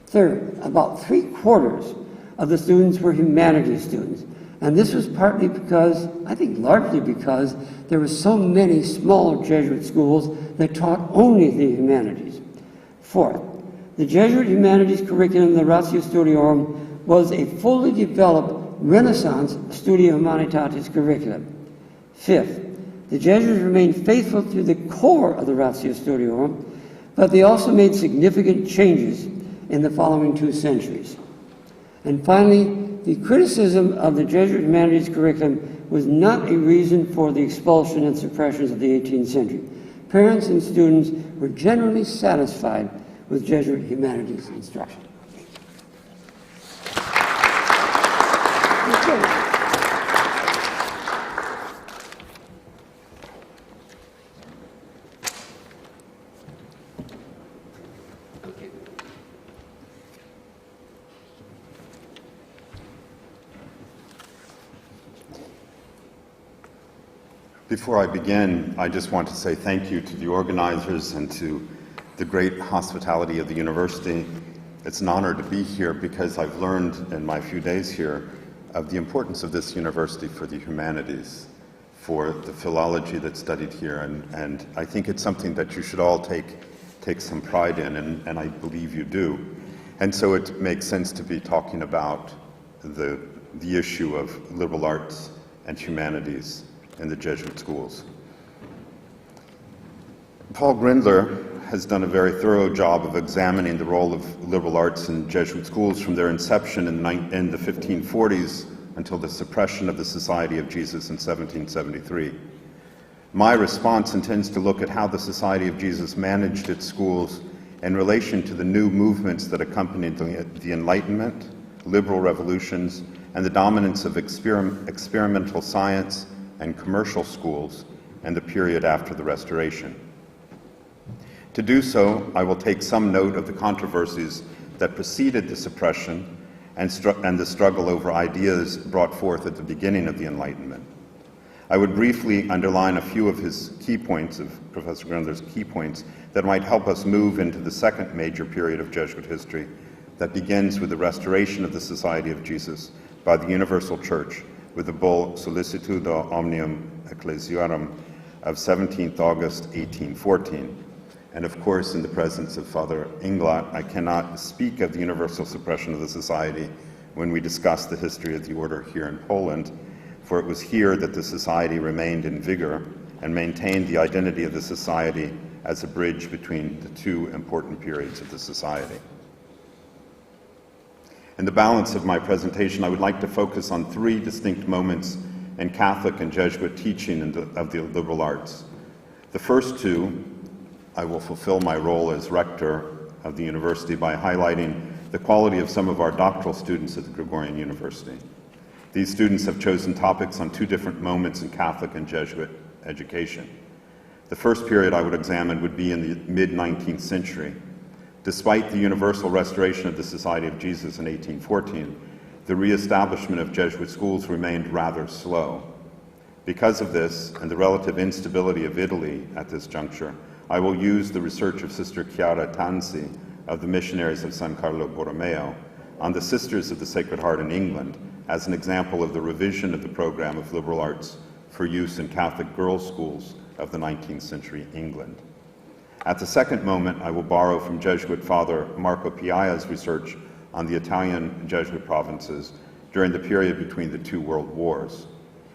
[SPEAKER 3] Third, about 3/4 of the students were humanities students. And this was partly because, I think largely because, there were so many small Jesuit schools that taught only the humanities. Fourth, the Jesuit humanities curriculum, the Ratio Studiorum, was a fully developed Renaissance Studia Humanitatis curriculum. Fifth, the Jesuits remained faithful to the core of the Ratio Studiorum, but they also made significant changes in the following 2 centuries. And finally, the criticism of the Jesuit humanities curriculum was not a reason for the expulsion and suppressions of the 18th century. Parents and students were generally satisfied with Jesuit humanities instruction.
[SPEAKER 4] Before I begin, I just want to say thank you to the organizers and to the great hospitality of the university. It's an honor to be here because I've learned in my few days here of the importance of this university for the humanities, for the philology that's studied here, and I think it's something that you should all take some pride in, and I believe you do. And so it makes sense to be talking about the issue of liberal arts and humanities in the Jesuit schools. Paul Grendler has done a very thorough job of examining the role of liberal arts in Jesuit schools from their inception in the 1540s until the suppression of the Society of Jesus in 1773. My response intends to look at how the Society of Jesus managed its schools in relation to the new movements that accompanied the Enlightenment, liberal revolutions, and the dominance of experimental science and commercial schools and the period after the Restoration. To do so, I will take some note of the controversies that preceded the suppression and the struggle over ideas brought forth at the beginning of the Enlightenment. I would briefly underline a few of his key points, of Professor Grendler's key points, that might help us move into the second major period of Jesuit history that begins with the restoration of the Society of Jesus by the Universal Church with the bull Sollicitudo Omnium Ecclesiarum of 17th August 1814. And of course, in the presence of Father Inglot, I cannot speak of the universal suppression of the Society when we discuss the history of the order here in Poland, for it was here that the Society remained in vigor and maintained the identity of the Society as a bridge between the two important periods of the Society. In the balance of my presentation, I would like to focus on 3 distinct moments in Catholic and Jesuit teaching of the liberal arts. The first 2, I will fulfill my role as rector of the university by highlighting the quality of some of our doctoral students at the Gregorian University. These students have chosen topics on 2 different moments in Catholic and Jesuit education. The first period I would examine would be in the mid-19th century. Despite the universal restoration of the Society of Jesus in 1814, the reestablishment of Jesuit schools remained rather slow. Because of this, and the relative instability of Italy at this juncture, I will use the research of Sister Chiara Tanzi of the Missionaries of San Carlo Borromeo on the Sisters of the Sacred Heart in England as an example of the revision of the program of liberal arts for use in Catholic girls' schools of the 19th century England. At the second moment, I will borrow from Jesuit Father Marco Pialla's research on the Italian Jesuit provinces during the period between the 2 world wars.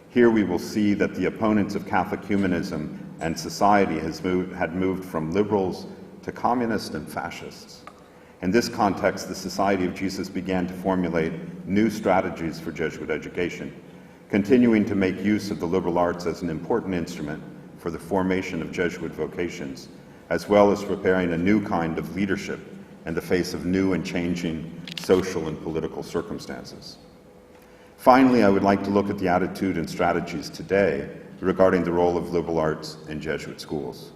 [SPEAKER 4] Here we will see that the opponents of Catholic humanism and society had moved from liberals to communists and fascists. In this context, the Society of Jesus began to formulate new strategies for Jesuit education, continuing to make use of the liberal arts as an important instrument for the formation of Jesuit vocations, as well as preparing a new kind of leadership in the face of new and changing social and political circumstances. Finally, I would like to look at the attitude and strategies today regarding the role of liberal arts in Jesuit schools.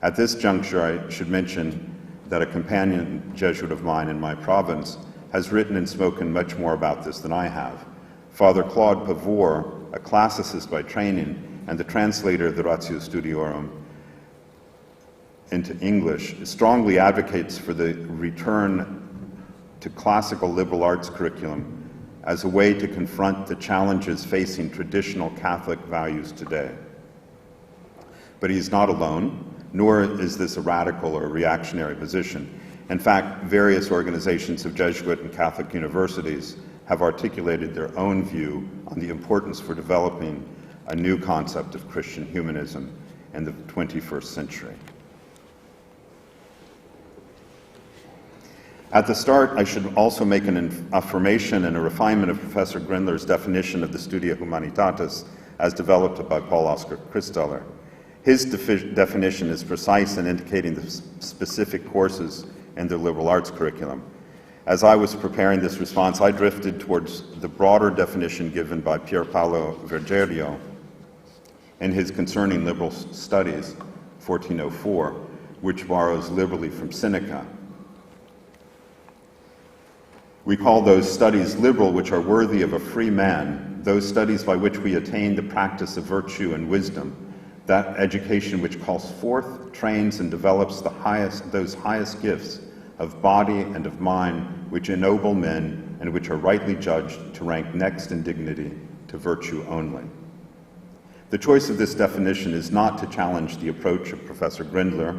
[SPEAKER 4] At this juncture, I should mention that a companion Jesuit of mine in my province has written and spoken much more about this than I have. Father Claude Pavor, a classicist by training and the translator of the Ratio Studiorum into English, strongly advocates for the return to classical liberal arts curriculum as a way to confront the challenges facing traditional Catholic values today. But he's not alone, nor is this a radical or reactionary position. In fact, various organizations of Jesuit and Catholic universities have articulated their own view on the importance for developing a new concept of Christian humanism in the 21st century. At the start, I should also make an affirmation and a refinement of Professor Grendler's definition of the Studia Humanitatis as developed by Paul Oscar Christeller. His definition is precise in indicating the specific courses in the liberal arts curriculum. As I was preparing this response, I drifted towards the broader definition given by Pier Paolo Vergerio in his Concerning Liberal Studies, 1404, which borrows liberally from Seneca. We call those studies liberal which are worthy of a free man, those studies by which we attain the practice of virtue and wisdom, that education which calls forth, trains, and develops those highest gifts of body and of mind which ennoble men and which are rightly judged to rank next in dignity to virtue only. The choice of this definition is not to challenge the approach of Professor Grendler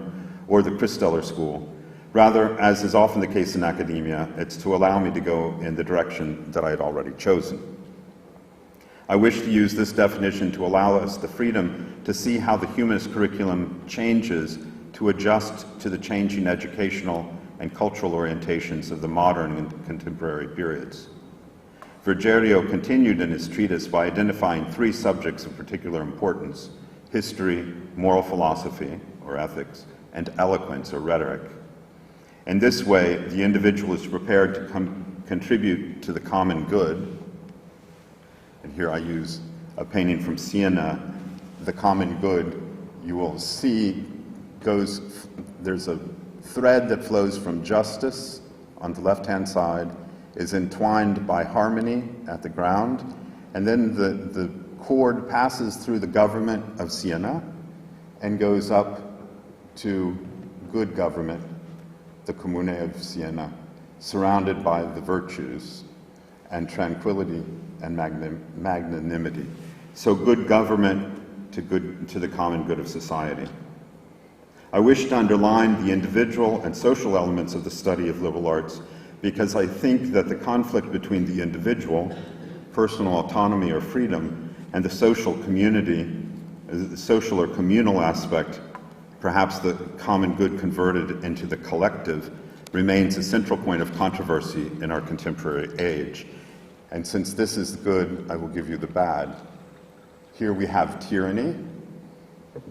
[SPEAKER 4] or the Christeller School. Rather, as is often the case in academia, it's to allow me to go in the direction that I had already chosen. I wish to use this definition to allow us the freedom to see how the humanist curriculum changes to adjust to the changing educational and cultural orientations of the modern and contemporary periods. Vergerio continued in his treatise by identifying three subjects of particular importance: history, moral philosophy, or ethics, and eloquence, or rhetoric. In this way, the individual is prepared to contribute to the common good. And here I use a painting from Siena. The common good, you will see, there's a thread that flows from justice on the left-hand side, is entwined by harmony at the ground, and then the cord passes through the government of Siena and goes up to good government, the Comune of Siena, surrounded by the virtues and tranquility and magnanimity. So good government to the common good of society. I wish to underline the individual and social elements of the study of liberal arts because I think that the conflict between the individual, personal autonomy or freedom, and the social community, the social or communal aspect, perhaps the common good converted into the collective, remains a central point of controversy in our contemporary age. And since this is the good, I will give you the bad. Here we have tyranny.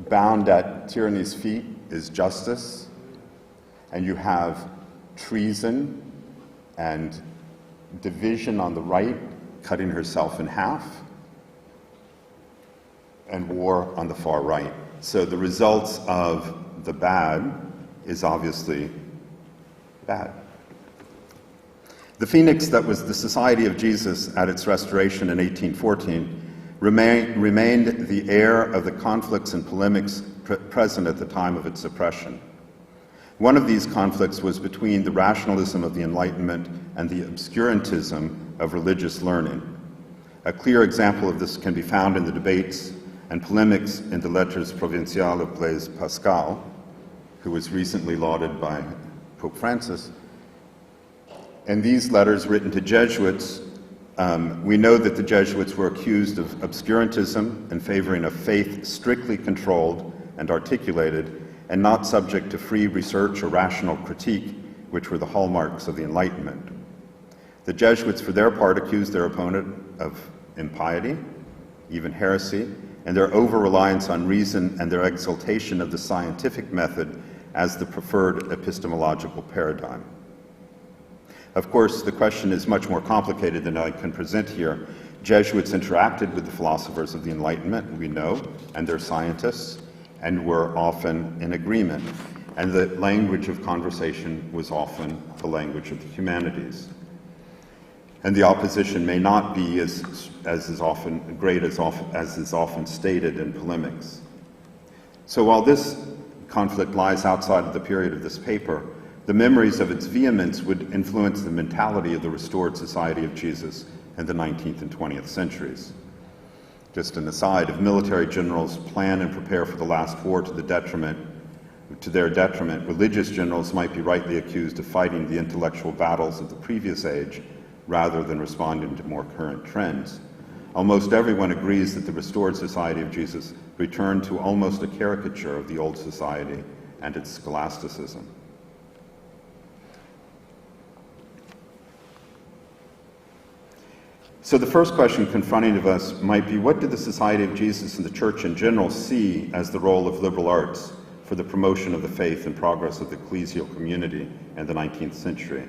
[SPEAKER 4] Bound at tyranny's feet is justice. And you have treason and division on the right, cutting herself in half, and war on the far right. So the results of the bad is obviously bad. The phoenix that was the Society of Jesus at its restoration in 1814 remained the heir of the conflicts and polemics present at the time of its suppression. One of these conflicts was between the rationalism of the Enlightenment and the obscurantism of religious learning. A clear example of this can be found in the debates and polemics in the Lettres Provinciales of Blaise Pascal, who was recently lauded by Pope Francis. In these letters written to Jesuits, we know that the Jesuits were accused of obscurantism and favoring a faith strictly controlled and articulated, and not subject to free research or rational critique, which were the hallmarks of the Enlightenment. The Jesuits, for their part, accused their opponent of impiety, even heresy, and their over-reliance on reason and their exaltation of the scientific method as the preferred epistemological paradigm. Of course, the question is much more complicated than I can present here. Jesuits interacted with the philosophers of the Enlightenment, we know, and their scientists, and were often in agreement. And the language of conversation was often the language of the humanities. And the opposition may not be as is often stated in polemics. So while this conflict lies outside of the period of this paper, the memories of its vehemence would influence the mentality of the restored Society of Jesus in the 19th and 20th centuries. Just an aside, if military generals plan and prepare for the last war to their detriment, religious generals might be rightly accused of fighting the intellectual battles of the previous age rather than responding to more current trends. Almost everyone agrees that the restored Society of Jesus returned to almost a caricature of the old society and its scholasticism. So the first question confronting of us might be, what did the Society of Jesus and the Church in general see as the role of liberal arts for the promotion of the faith and progress of the ecclesial community in the 19th century?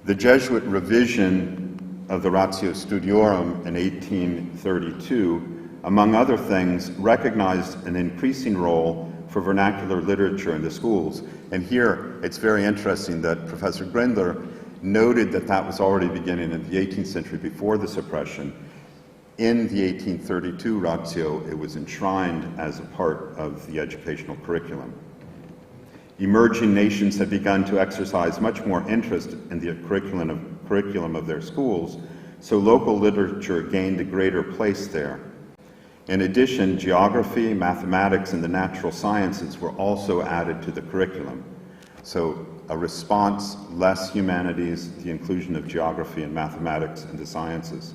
[SPEAKER 4] The Jesuit revision of the Ratio Studiorum in 1832, among other things, recognized an increasing role for vernacular literature in the schools. And here, it's very interesting that Professor Grendler noted that that was already beginning in the 18th century before the suppression. In the 1832 Ratio, it was enshrined as a part of the educational curriculum. Emerging nations had begun to exercise much more interest in the curriculum of their schools, so local literature gained a greater place there. In addition, geography, mathematics, and the natural sciences were also added to the curriculum. So a response, less humanities, the inclusion of geography and mathematics and the sciences.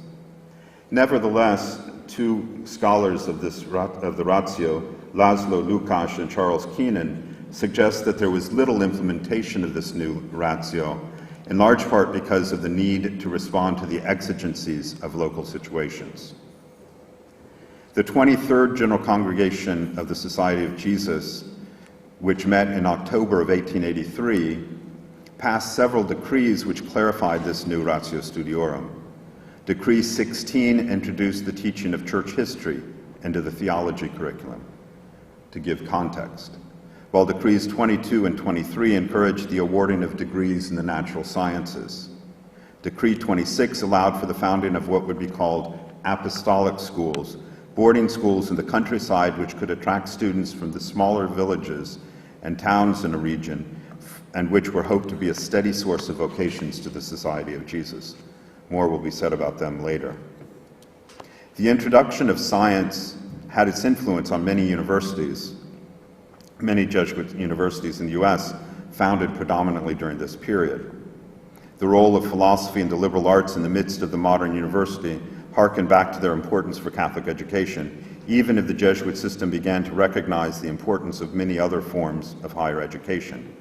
[SPEAKER 4] Nevertheless, two scholars of the Ratio, Laszlo Lukács and Charles Keenan, suggest that there was little implementation of this new Ratio, in large part because of the need to respond to the exigencies of local situations. The 23rd General Congregation of the Society of Jesus, which met in October of 1883, passed several decrees which clarified this new Ratio Studiorum. Decree 16 introduced the teaching of church history into the theology curriculum, to give context, while Decrees 22 and 23 encouraged the awarding of degrees in the natural sciences. Decree 26 allowed for the founding of what would be called apostolic schools, boarding schools in the countryside which could attract students from the smaller villages and towns in a region, and which were hoped to be a steady source of vocations to the Society of Jesus. More will be said about them later. The introduction of science had its influence on many universities. Many Jesuit universities in the US founded predominantly during this period. The role of philosophy and the liberal arts in the midst of the modern university harken back to their importance for Catholic education, even if the Jesuit system began to recognize the importance of many other forms of higher education.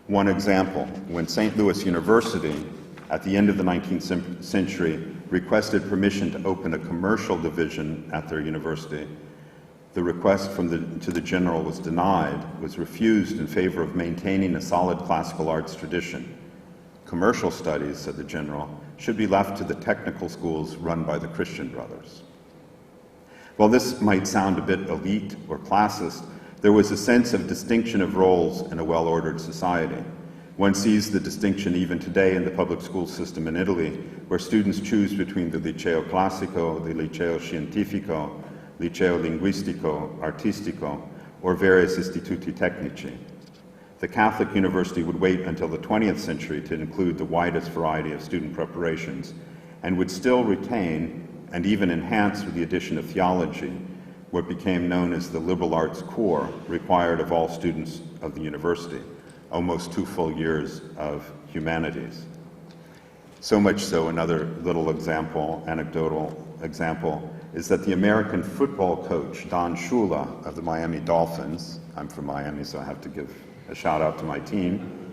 [SPEAKER 4] One example, when St. Louis University, at the end of the 19th century, requested permission to open a commercial division at their university, the request to the general was denied, was refused in favor of maintaining a solid classical arts tradition. Commercial studies, said the general, should be left to the technical schools run by the Christian Brothers. While this might sound a bit elite or classist, there was a sense of distinction of roles in a well-ordered society. One sees the distinction even today in the public school system in Italy, where students choose between the Liceo Classico, the Liceo Scientifico, Liceo Linguistico, Artistico, or various Istituti Tecnici. The Catholic University would wait until the 20th century to include the widest variety of student preparations, and would still retain and even enhance with the addition of theology what became known as the liberal arts core required of all students of the university, almost 2 full years of humanities. So much so, another little example, anecdotal example, is that the American football coach, Don Shula of the Miami Dolphins, I'm from Miami, so I have to give a shout out to my team,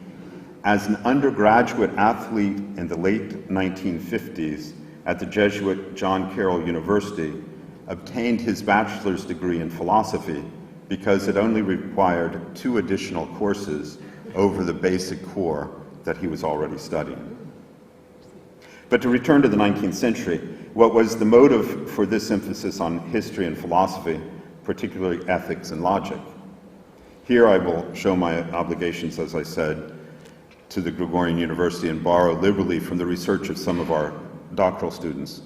[SPEAKER 4] as an undergraduate athlete in the late 1950s at the Jesuit John Carroll University, obtained his bachelor's degree in philosophy because it only required 2 additional courses over the basic core that he was already studying. But to return to the 19th century, what was the motive for this emphasis on history and philosophy, particularly ethics and logic? Here I will show my obligations, as I said, to the Gregorian University and borrow liberally from the research of some of our doctoral students.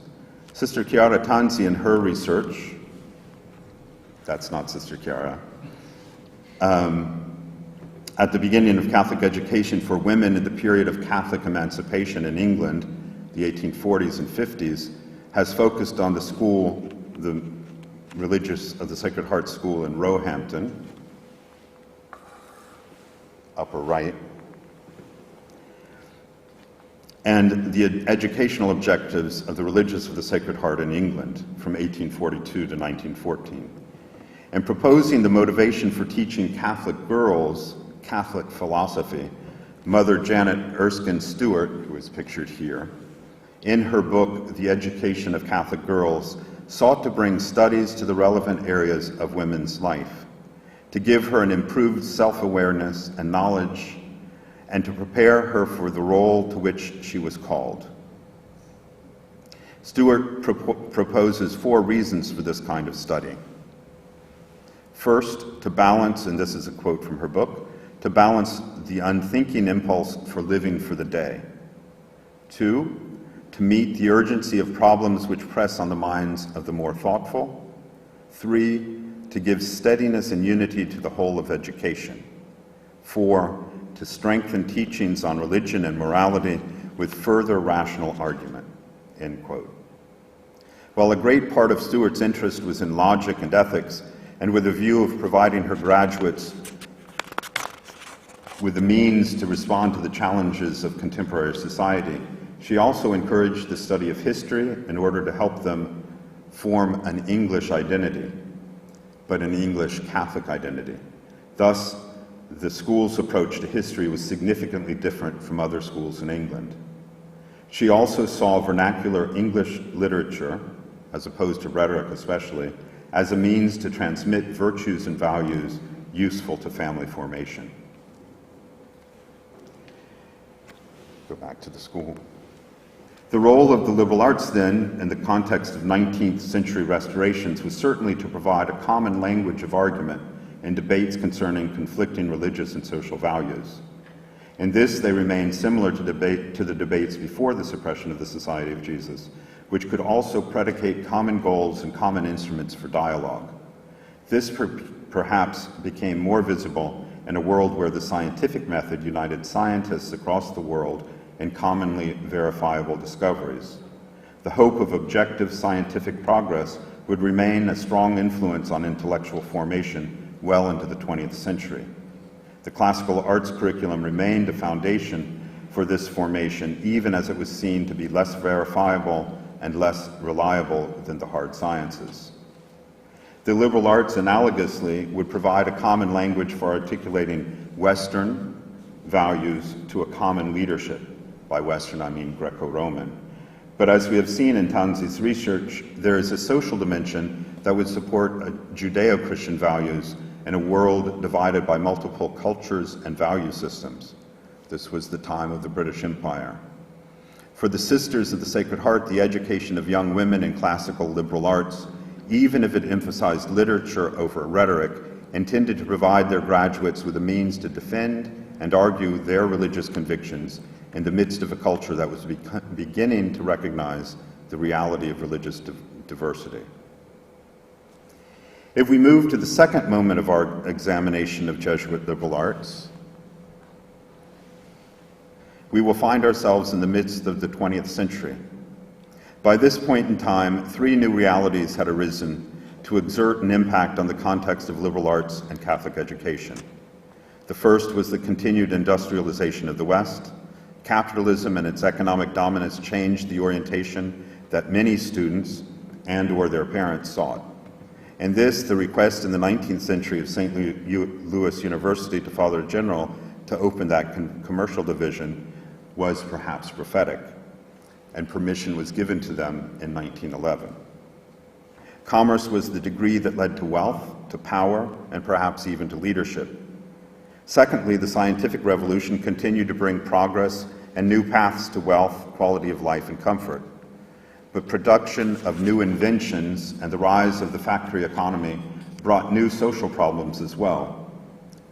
[SPEAKER 4] Sister Chiara Tanzi, in her research, that's not Sister Chiara, at the beginning of Catholic education for women in the period of Catholic emancipation in England, the 1840s and 50s, has focused on the school, the Religious of the Sacred Heart School in Roehampton, upper right, and the educational objectives of the Religious of the Sacred Heart in England from 1842 to 1914, and proposing the motivation for teaching Catholic girls Catholic philosophy. Mother Janet Erskine Stewart, who is pictured here, in her book, The Education of Catholic Girls, sought to bring studies to the relevant areas of women's life, to give her an improved self-awareness and knowledge, and to prepare her for the role to which she was called. Stewart proposes 4 reasons for this kind of study. First, to balance, and this is a quote from her book, to balance the unthinking impulse for living for the day. 2, to meet the urgency of problems which press on the minds of the more thoughtful. 3, to give steadiness and unity to the whole of education. 4, to strengthen teachings on religion and morality with further rational argument, end quote. While a great part of Stewart's interest was in logic and ethics, and with a view of providing her graduates with the means to respond to the challenges of contemporary society, she also encouraged the study of history in order to help them form an English identity, but an English Catholic identity. Thus, the school's approach to history was significantly different from other schools in England. She also saw vernacular English literature, as opposed to rhetoric especially, as a means to transmit virtues and values useful to family formation. Go back to the school. The role of the liberal arts then, in the context of 19th century restorations, was certainly to provide a common language of argument in debates concerning conflicting religious and social values. In this, they remain similar to the debates before the suppression of the Society of Jesus, which could also predicate common goals and common instruments for dialogue. This perhaps became more visible in a world where the scientific method united scientists across the world in commonly verifiable discoveries. The hope of objective scientific progress would remain a strong influence on intellectual formation well into the 20th century. The classical arts curriculum remained a foundation for this formation, even as it was seen to be less verifiable and less reliable than the hard sciences. The liberal arts, analogously, would provide a common language for articulating Western values to a common leadership. By Western, I mean Greco-Roman. But as we have seen in Tanzi's research, there is a social dimension that would support Judeo-Christian values in a world divided by multiple cultures and value systems. This was the time of the British Empire. For the Sisters of the Sacred Heart, the education of young women in classical liberal arts, even if it emphasized literature over rhetoric, intended to provide their graduates with a means to defend and argue their religious convictions in the midst of a culture that was beginning to recognize the reality of religious diversity. If we move to the second moment of our examination of Jesuit liberal arts, we will find ourselves in the midst of the 20th century. By this point in time, 3 new realities had arisen to exert an impact on the context of liberal arts and Catholic education. The first was the continued industrialization of the West, Capitalism and its economic dominance changed the orientation that many students and/or their parents sought. And this, the request in the 19th century of St. Louis University to Father General to open that commercial division, was perhaps prophetic, and permission was given to them in 1911. Commerce was the degree that led to wealth, to power, and perhaps even to leadership. Secondly, the scientific revolution continued to bring progress and new paths to wealth, quality of life, and comfort. But production of new inventions and the rise of the factory economy brought new social problems as well.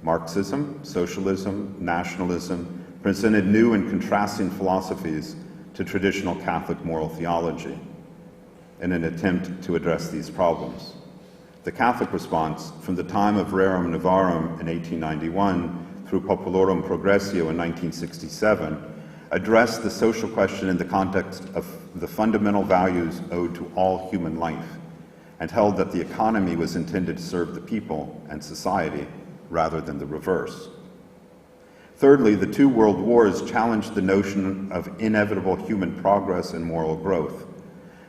[SPEAKER 4] Marxism, socialism, nationalism presented new and contrasting philosophies to traditional Catholic moral theology in an attempt to address these problems. The Catholic response, from the time of Rerum Novarum in 1891 through Populorum Progressio in 1967, addressed the social question in the context of the fundamental values owed to all human life, and held that the economy was intended to serve the people and society rather than the reverse. Thirdly, the two world wars challenged the notion of inevitable human progress and moral growth.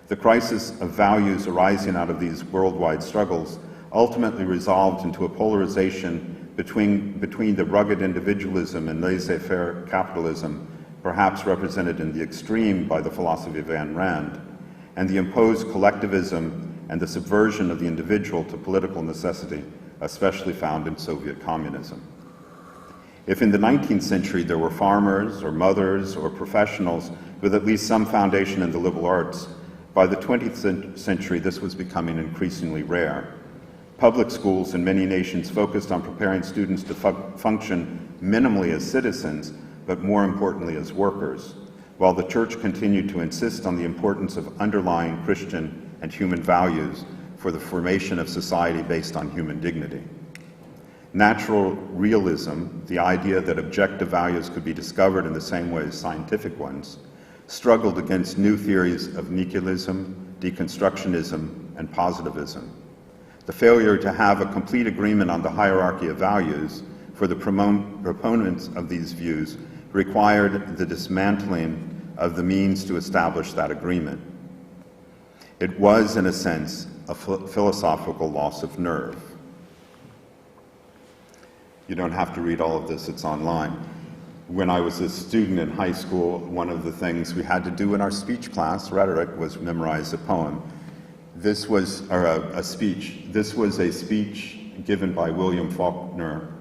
[SPEAKER 4] The crisis of values arising out of these worldwide struggles ultimately resolved into a polarization between the rugged individualism and laissez-faire capitalism, perhaps represented in the extreme by the philosophy of Ayn Rand, and the imposed collectivism and the subversion of the individual to political necessity, especially found in Soviet communism. If in the 19th century there were farmers or mothers or professionals with at least some foundation in the liberal arts, by the 20th century this was becoming increasingly rare. Public schools in many nations focused on preparing students to function minimally as citizens, but more importantly as workers, while the Church continued to insist on the importance of underlying Christian and human values for the formation of society based on human dignity. Natural realism, the idea that objective values could be discovered in the same way as scientific ones, struggled against new theories of nihilism, deconstructionism, and positivism. The failure to have a complete agreement on the hierarchy of values for the proponents of these views required the dismantling of the means to establish that agreement. It was, in a sense, a philosophical loss of nerve. You don't have to read all of this, it's online. When I was a student in high school, one of the things we had to do in our speech class, rhetoric, was memorize a poem. This was a speech. This was a speech given by William Faulkner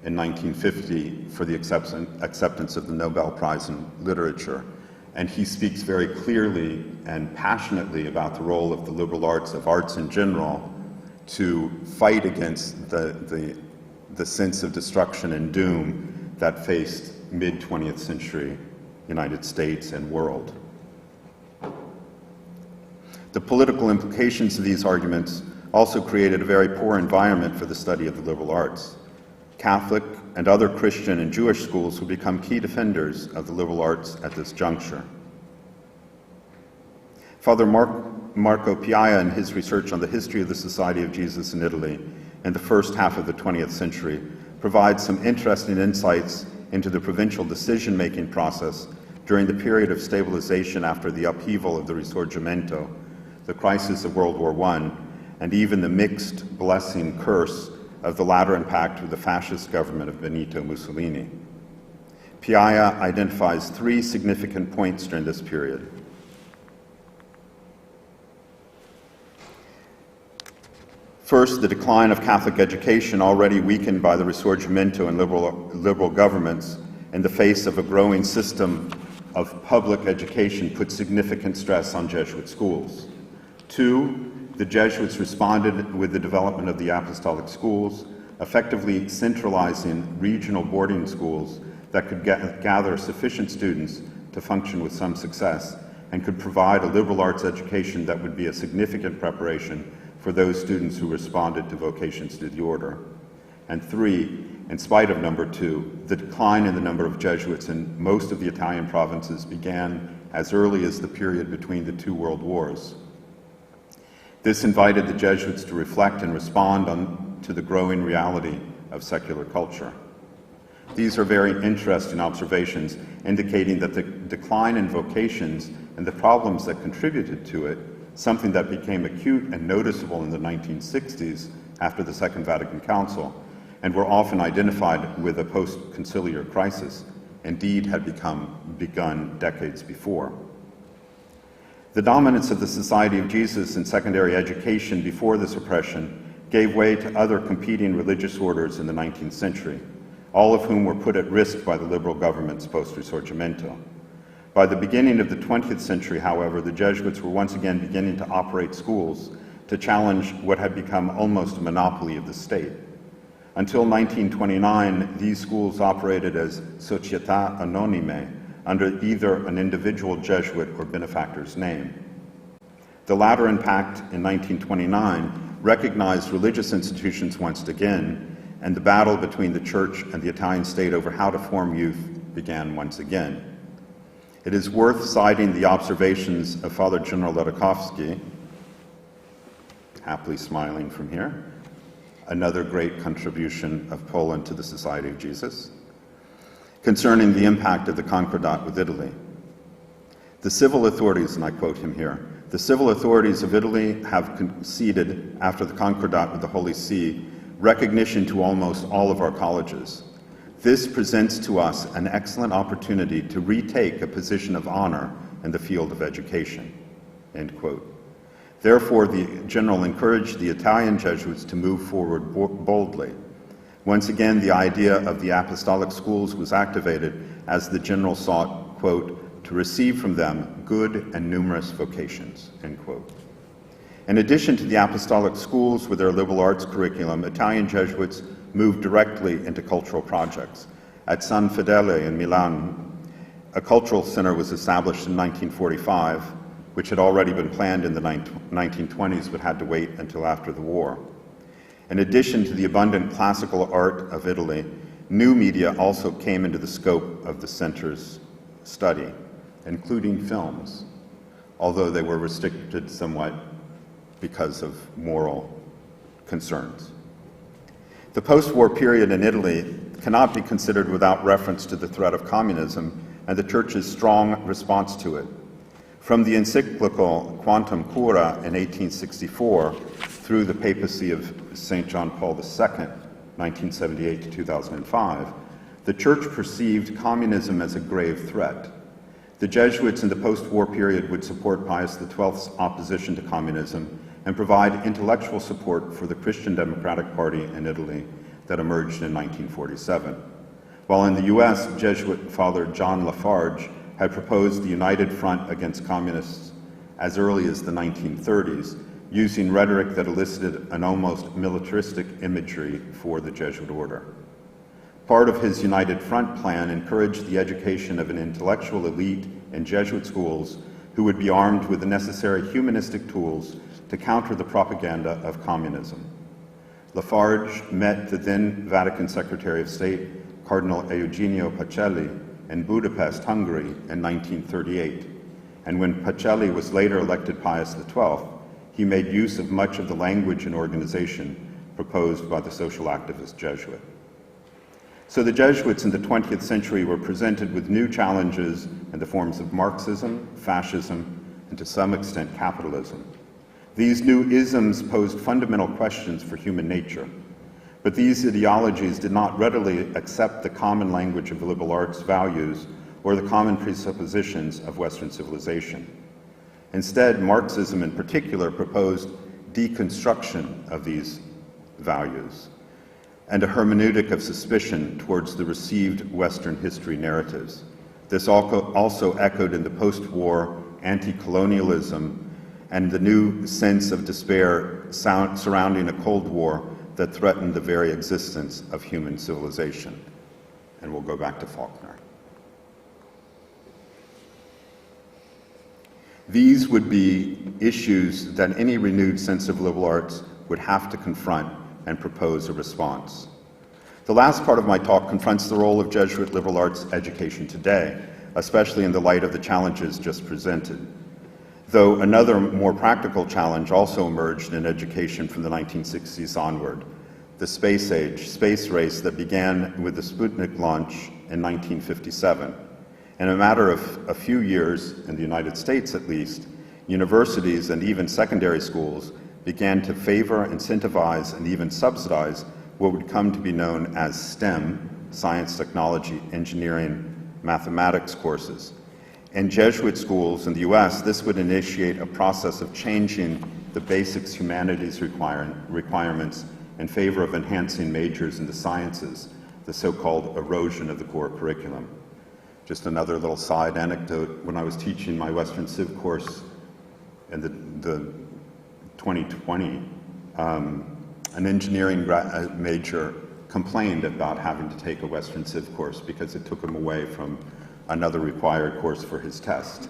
[SPEAKER 4] in 1950 for the acceptance of the Nobel Prize in Literature. And he speaks very clearly and passionately about the role of the liberal arts, of arts in general, to fight against the sense of destruction and doom that faced mid-20th century United States and world. The political implications of these arguments also created a very poor environment for the study of the liberal arts. Catholic and other Christian and Jewish schools would become key defenders of the liberal arts at this juncture. Father Marco Piaia, in his research on the history of the Society of Jesus in Italy in the first half of the 20th century, provides some interesting insights into the provincial decision-making process during the period of stabilization after the upheaval of the Risorgimento, the crisis of World War I, and even the mixed blessing-curse of the Lateran Pact with the fascist government of Benito Mussolini. Piaia identifies three significant points during this period. First, the decline of Catholic education, already weakened by the Risorgimento and liberal governments in the face of a growing system of public education, put significant stress on Jesuit schools. Two, the Jesuits responded with the development of the apostolic schools, effectively centralizing regional boarding schools that could gather sufficient students to function with some success and could provide a liberal arts education that would be a significant preparation for those students who responded to vocations to the order. And three, in spite of number two, the decline in the number of Jesuits in most of the Italian provinces began as early as the period between the two world wars. This invited the Jesuits to reflect and respond to the growing reality of secular culture. These are very interesting observations, indicating that the decline in vocations and the problems that contributed to it, something that became acute and noticeable in the 1960s after the Second Vatican Council, and were often identified with a post-conciliar crisis, indeed had begun decades before. The dominance of the Society of Jesus in secondary education before the suppression gave way to other competing religious orders in the 19th century, all of whom were put at risk by the liberal government's post-Risorgimento. By the beginning of the 20th century, however, the Jesuits were once again beginning to operate schools to challenge what had become almost a monopoly of the state. Until 1929, these schools operated as società anonime, under either an individual Jesuit or benefactor's name. The Lateran Pact in 1929 recognized religious institutions once again, and the battle between the Church and the Italian state over how to form youth began once again. It is worth citing the observations of Father General Ledokowski, happily smiling from here, another great contribution of Poland to the Society of Jesus, concerning the impact of the Concordat with Italy. The civil authorities, and I quote him here, the civil authorities of Italy have conceded, after the Concordat with the Holy See, recognition to almost all of our colleges. This presents to us an excellent opportunity to retake a position of honor in the field of education, end quote. Therefore, the General encouraged the Italian Jesuits to move forward boldly. Once again, the idea of the apostolic schools was activated as the General sought, quote, to receive from them good and numerous vocations, end quote. In addition to the apostolic schools with their liberal arts curriculum, Italian Jesuits moved directly into cultural projects. At San Fedele in Milan, a cultural center was established in 1945, which had already been planned in the 1920s but had to wait until after the war. In addition to the abundant classical art of Italy, new media also came into the scope of the center's study, including films, although they were restricted somewhat because of moral concerns. The post-war period in Italy cannot be considered without reference to the threat of communism and the Church's strong response to it. From the encyclical Quantum Cura in 1864 through the papacy of St. John Paul II, 1978 to 2005, the Church perceived communism as a grave threat. The Jesuits in the post-war period would support Pius XII's opposition to communism and provide intellectual support for the Christian Democratic Party in Italy that emerged in 1947. While in the US, Jesuit Father John Lafarge had proposed the United Front against Communists as early as the 1930s, using rhetoric that elicited an almost militaristic imagery for the Jesuit order. Part of his United Front plan encouraged the education of an intellectual elite in Jesuit schools who would be armed with the necessary humanistic tools to counter the propaganda of communism. Lafarge met the then Vatican Secretary of State, Cardinal Eugenio Pacelli, in Budapest, Hungary in 1938, and when Pacelli was later elected Pius XII, he made use of much of the language and organization proposed by the social activist Jesuit. So the Jesuits in the 20th century were presented with new challenges in the forms of Marxism, fascism, and to some extent capitalism. These new isms posed fundamental questions for human nature, but these ideologies did not readily accept the common language of liberal arts values or the common presuppositions of Western civilization. Instead, Marxism in particular proposed deconstruction of these values and a hermeneutic of suspicion towards the received Western history narratives. This also echoed in the post-war anti-colonialism and the new sense of despair surrounding a Cold War that threatened the very existence of human civilization. And we'll go back to Faulkner. These would be issues that any renewed sense of liberal arts would have to confront and propose a response. The last part of my talk confronts the role of Jesuit liberal arts education today, especially in the light of the challenges just presented. Though another more practical challenge also emerged in education from the 1960s onward, the space age, space race that began with the Sputnik launch in 1957. In a matter of a few years, in the United States at least, universities and even secondary schools began to favor, incentivize, and even subsidize what would come to be known as STEM, science, technology, engineering, mathematics courses. In Jesuit schools in the US, this would initiate a process of changing the basics humanities requirements in favor of enhancing majors in the sciences, the so-called erosion of the core curriculum. Just another little side anecdote, when I was teaching my Western Civ course in the 2020, an engineering major complained about having to take a Western Civ course because it took him away from another required course for his test.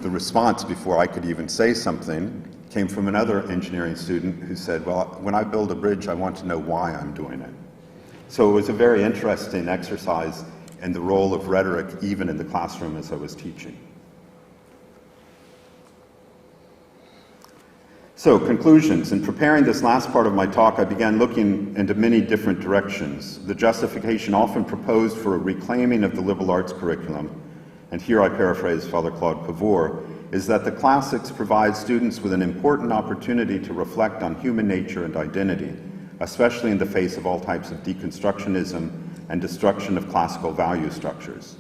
[SPEAKER 4] The response, before I could even say something, came from another engineering student who said, well, when I build a bridge, I want to know why I'm doing it. So it was a very interesting exercise in the role of rhetoric, even in the classroom as I was teaching. So, conclusions. In preparing this last part of my talk, I began looking into many different directions. The justification often proposed for a reclaiming of the liberal arts curriculum, and here I paraphrase Father Claude Cavour, is that the classics provide students with an important opportunity to reflect on human nature and identity, especially in the face of all types of deconstructionism and destruction of classical value structures.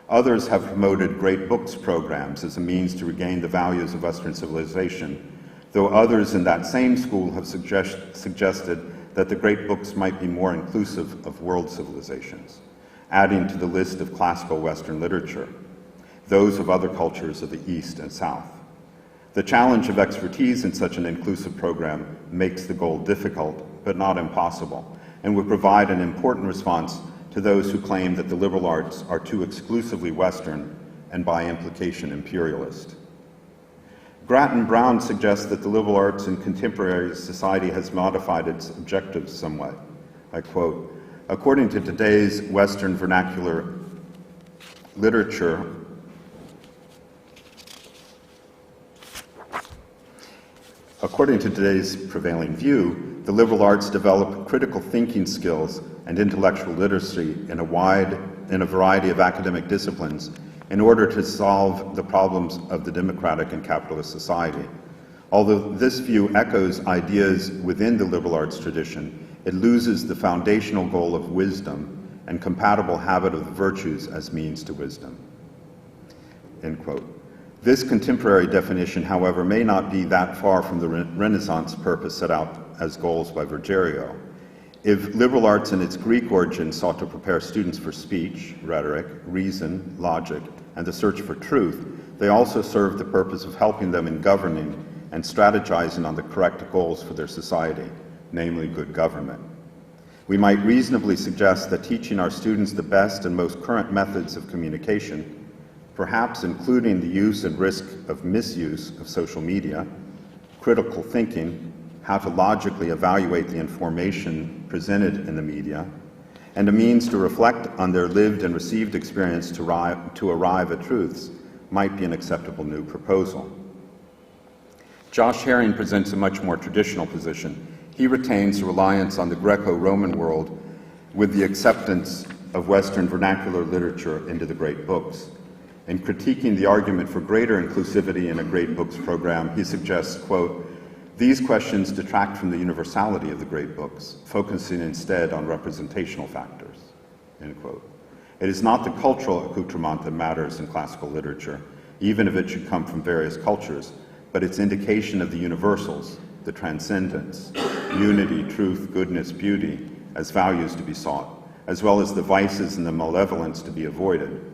[SPEAKER 4] Others have promoted great books programs as a means to regain the values of Western civilization, though others in that same school have suggested that the great books might be more inclusive of world civilizations, adding to the list of classical Western literature, those of other cultures of the East and South. The challenge of expertise in such an inclusive program makes the goal difficult, but not impossible, and would provide an important response to those who claim that the liberal arts are too exclusively Western and by implication imperialist. Grattan Brown suggests that the liberal arts in contemporary society has modified its objectives somewhat. I quote, according to today's Western vernacular literature, according to today's prevailing view, the liberal arts develop critical thinking skills and intellectual literacy in a variety of academic disciplines in order to solve the problems of the democratic and capitalist society. Although this view echoes ideas within the liberal arts tradition, it loses the foundational goal of wisdom and compatible habit of the virtues as means to wisdom. End quote. This contemporary definition, however, may not be that far from the Renaissance purpose set out as goals by Virgilio. If liberal arts in its Greek origin sought to prepare students for speech, rhetoric, reason, logic, and the search for truth, they also served the purpose of helping them in governing and strategizing on the correct goals for their society, namely good government. We might reasonably suggest that teaching our students the best and most current methods of communication, perhaps including the use and risk of misuse of social media, critical thinking, how to logically evaluate the information presented in the media, and a means to reflect on their lived and received experience to arrive at truths might be an acceptable new proposal. Josh Herring presents a much more traditional position. He retains reliance on the Greco-Roman world with the acceptance of Western vernacular literature into the great books. In critiquing the argument for greater inclusivity in a great books program, he suggests, quote, these questions detract from the universality of the great books, focusing instead on representational factors, end quote. It is not the cultural accoutrement that matters in classical literature, even if it should come from various cultures, but its indication of the universals, the transcendence, unity, truth, goodness, beauty, as values to be sought, as well as the vices and the malevolence to be avoided.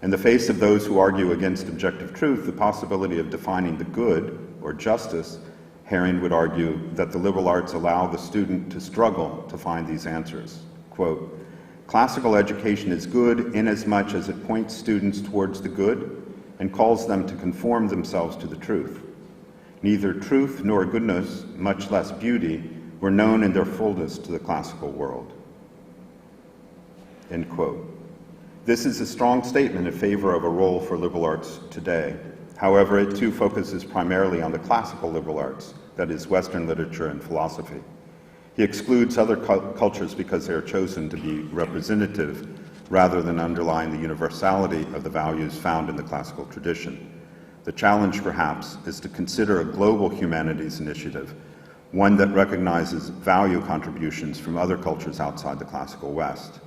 [SPEAKER 4] In the face of those who argue against objective truth, the possibility of defining the good, or justice, Herring would argue that the liberal arts allow the student to struggle to find these answers. Quote, classical education is good inasmuch as it points students towards the good and calls them to conform themselves to the truth. Neither truth nor goodness, much less beauty, were known in their fullness to the classical world. End quote. This is a strong statement in favor of a role for liberal arts today. However, it too focuses primarily on the classical liberal arts, that is, Western literature and philosophy. He excludes other cultures because they are chosen to be representative rather than underlying the universality of the values found in the classical tradition. The challenge, perhaps, is to consider a global humanities initiative, one that recognizes value contributions from other cultures outside the classical West.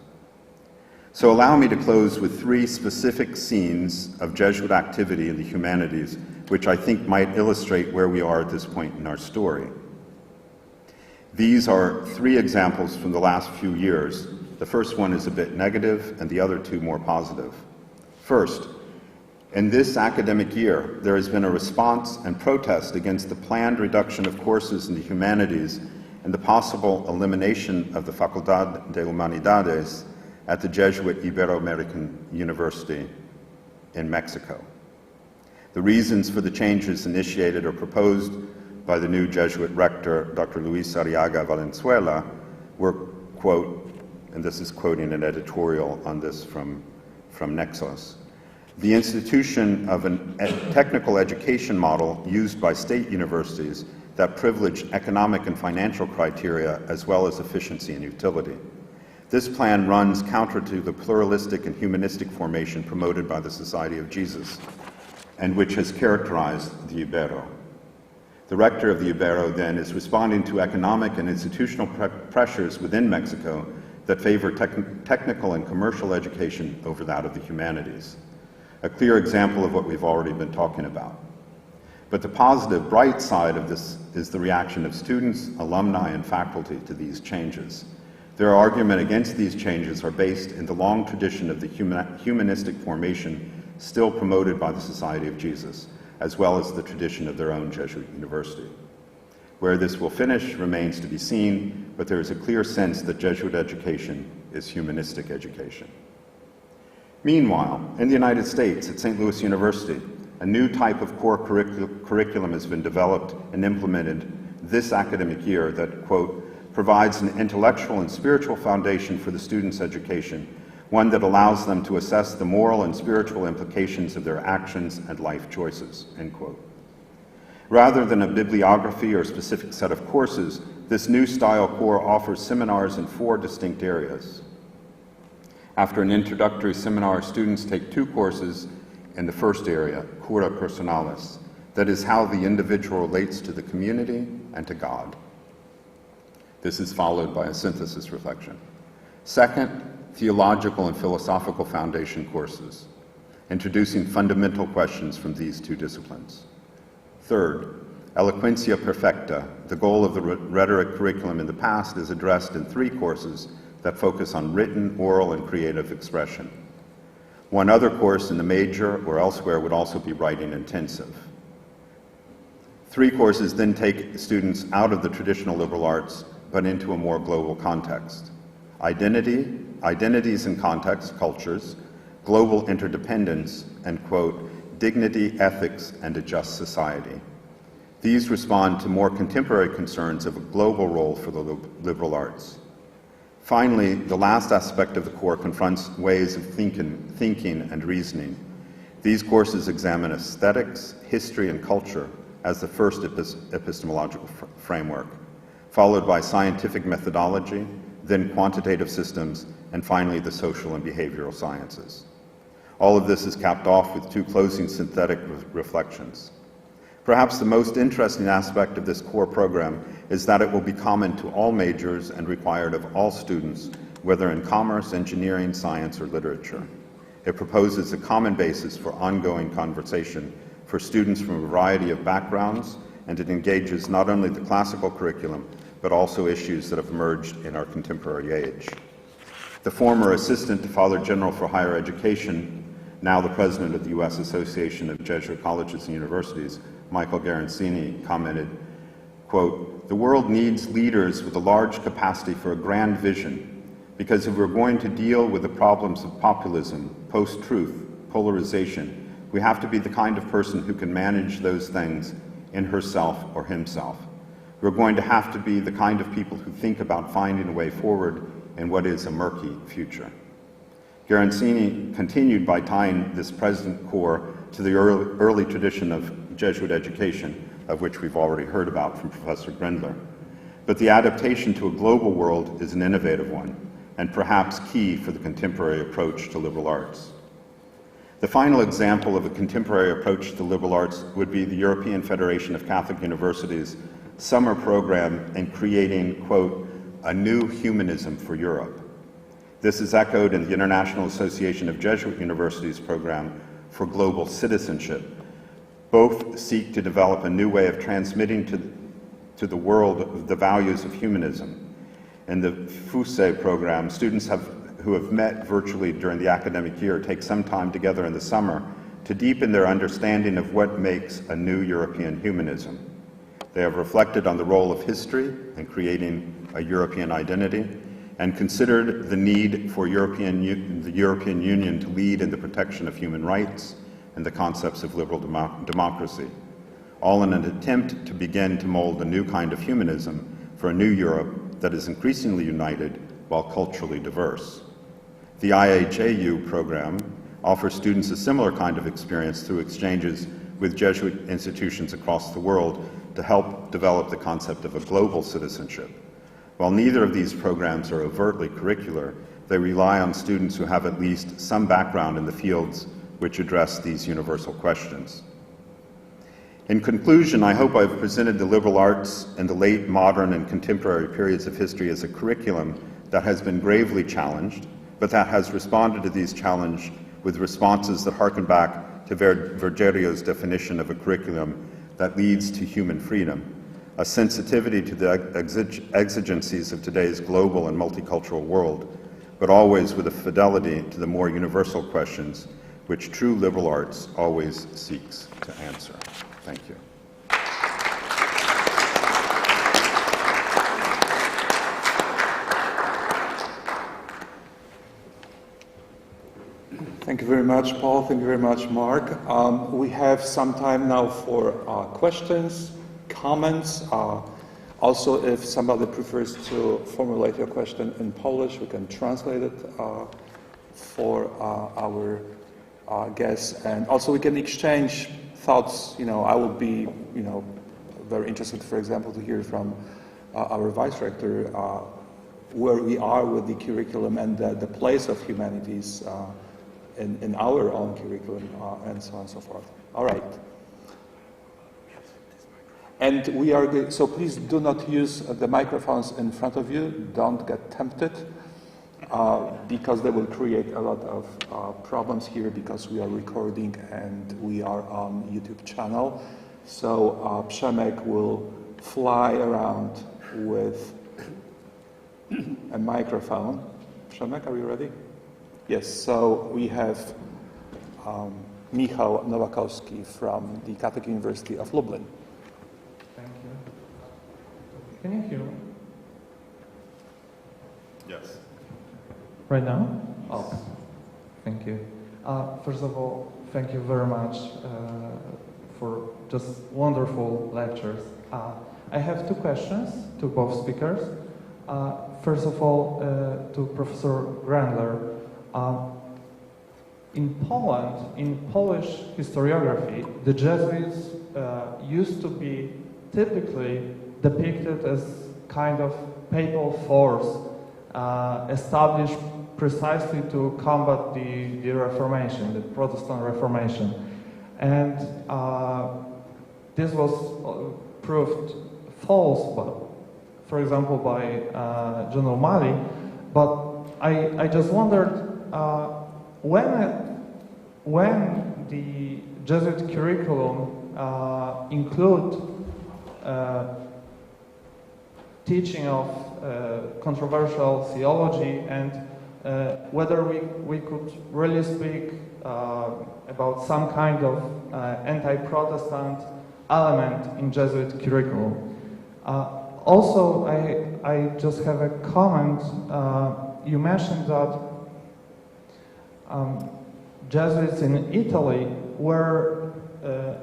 [SPEAKER 4] So allow me to close with 3 specific scenes of Jesuit activity in the humanities, which I think might illustrate where we are at this point in our story. These are 3 examples from the last few years. The first one is a bit negative, and the other 2 more positive. First, in this academic year, there has been a response and protest against the planned reduction of courses in the humanities and the possible elimination of the Facultad de Humanidades at the Jesuit Ibero-American University in Mexico. The reasons for the changes initiated or proposed by the new Jesuit rector, Dr. Luis Arriaga Valenzuela, were, quote, and this is quoting an editorial on this from Nexos, the institution of a technical education model used by state universities that privileged economic and financial criteria as well as efficiency and utility. This plan runs counter to the pluralistic and humanistic formation promoted by the Society of Jesus, and which has characterized the Ibero. The rector of the Ibero then is responding to economic and institutional pressures within Mexico that favor technical and commercial education over that of the humanities. A clear example of what we've already been talking about. But the positive, bright side of this is the reaction of students, alumni, and faculty to these changes. Their argument against these changes are based in the long tradition of the humanistic formation still promoted by the Society of Jesus, as well as the tradition of their own Jesuit university. Where this will finish remains to be seen, but there is a clear sense that Jesuit education is humanistic education. Meanwhile, in the United States, at St. Louis University, a new type of core curriculum has been developed and implemented this academic year that, quote, provides an intellectual and spiritual foundation for the students' education, one that allows them to assess the moral and spiritual implications of their actions and life choices, end quote. Rather than a bibliography or specific set of courses, this new style core offers seminars in 4 distinct areas. After an introductory seminar, students take 2 courses in the first area, Cura Personalis, that is how the individual relates to the community and to God. This is followed by a synthesis reflection. Second, theological and philosophical foundation courses, introducing fundamental questions from these 2 disciplines. Third, Eloquentia Perfecta, the goal of the rhetoric curriculum in the past, is addressed in 3 courses that focus on written, oral, and creative expression. One other course in the major or elsewhere would also be writing intensive. 3 courses then take students out of the traditional liberal arts, but into a more global context. Identities and context, cultures, global interdependence, and, quote, dignity, ethics, and a just society. These respond to more contemporary concerns of a global role for the liberal arts. Finally, the last aspect of the core confronts ways of thinking and reasoning. These courses examine aesthetics, history, and culture as the first epistemological framework, followed by scientific methodology, then quantitative systems, and finally the social and behavioral sciences. All of this is capped off with 2 closing synthetic reflections. Perhaps the most interesting aspect of this core program is that it will be common to all majors and required of all students, whether in commerce, engineering, science, or literature. It proposes a common basis for ongoing conversation for students from a variety of backgrounds, and it engages not only the classical curriculum, but also issues that have emerged in our contemporary age. The former Assistant to Father General for Higher Education, now the President of the U.S. Association of Jesuit Colleges and Universities, Michael Garanzini, commented, quote, the world needs leaders with a large capacity for a grand vision, because if we're going to deal with the problems of populism, post-truth, polarization, we have to be the kind of person who can manage those things in herself or himself. We're going to have to be the kind of people who think about finding a way forward in what is a murky future. Garanzini continued by tying this present core to the early tradition of Jesuit education, of which we've already heard about from Professor Grendler. but the adaptation to a global world is an innovative one, and perhaps key for the contemporary approach to liberal arts. The final example of a contemporary approach to liberal arts would be the European Federation of Catholic Universities summer program in creating, quote, a new humanism for Europe. This is echoed in the International Association of Jesuit Universities program for global citizenship. Both seek to develop a new way of transmitting to the world the values of humanism. In the FUSE program, students who have met virtually during the academic year take some time together in the summer to deepen their understanding of what makes a new European humanism. They have reflected on the role of history in creating a European identity and considered the need for the European Union to lead in the protection of human rights and the concepts of liberal democracy, all in an attempt to begin to mold a new kind of humanism for a new Europe that is increasingly united while culturally diverse. The IAJU program offers students a similar kind of experience through exchanges with Jesuit institutions across the world to help develop the concept of a global citizenship. While neither of these programs are overtly curricular, they rely on students who have at least some background in the fields which address these universal questions. In conclusion, I hope I've presented the liberal arts in the late modern and contemporary periods of history as a curriculum that has been gravely challenged, but that has responded to these challenges with responses that harken back to Vergerio's definition of a curriculum that leads to human freedom, a sensitivity to the exigencies of today's global and multicultural world, but always with a fidelity to the more universal questions which true liberal arts always seeks to answer. Thank you.
[SPEAKER 1] Thank you very much, Paul. Thank you very much, Mark. We have some time now for questions, comments. Also, if somebody prefers to formulate your question in Polish, we can translate it for our guests. And also, we can exchange thoughts. I would be, very interested, for example, to hear from our Vice-Rector where we are with the curriculum and the place of humanities in our own curriculum, and so on and so forth. All right. And we are, so please do not use the microphones in front of you. Don't get tempted, because they will create a lot of problems here because we are recording and we are on YouTube channel. So Przemek will fly around with a microphone. Przemek, are you ready? Yes, so we have Michał Nowakowski from the Catholic University of Lublin.
[SPEAKER 5] Thank you. Can you hear me?
[SPEAKER 4] Yes.
[SPEAKER 5] Right now? Oh, thank you. First of all, thank you very much for just wonderful lectures. I have two questions to both speakers. First of all, to Professor Grendler. In Poland, in Polish historiography, the Jesuits used to be typically depicted as kind of papal force established precisely to combat the Reformation, the Protestant Reformation. And this was proved false, but, for example, by John O'Malley. But I just wondered, when the Jesuit curriculum include teaching of controversial theology, and whether we could really speak about some kind of anti-Protestant element in Jesuit curriculum. Also, I just have a comment. You mentioned that Jesuits in Italy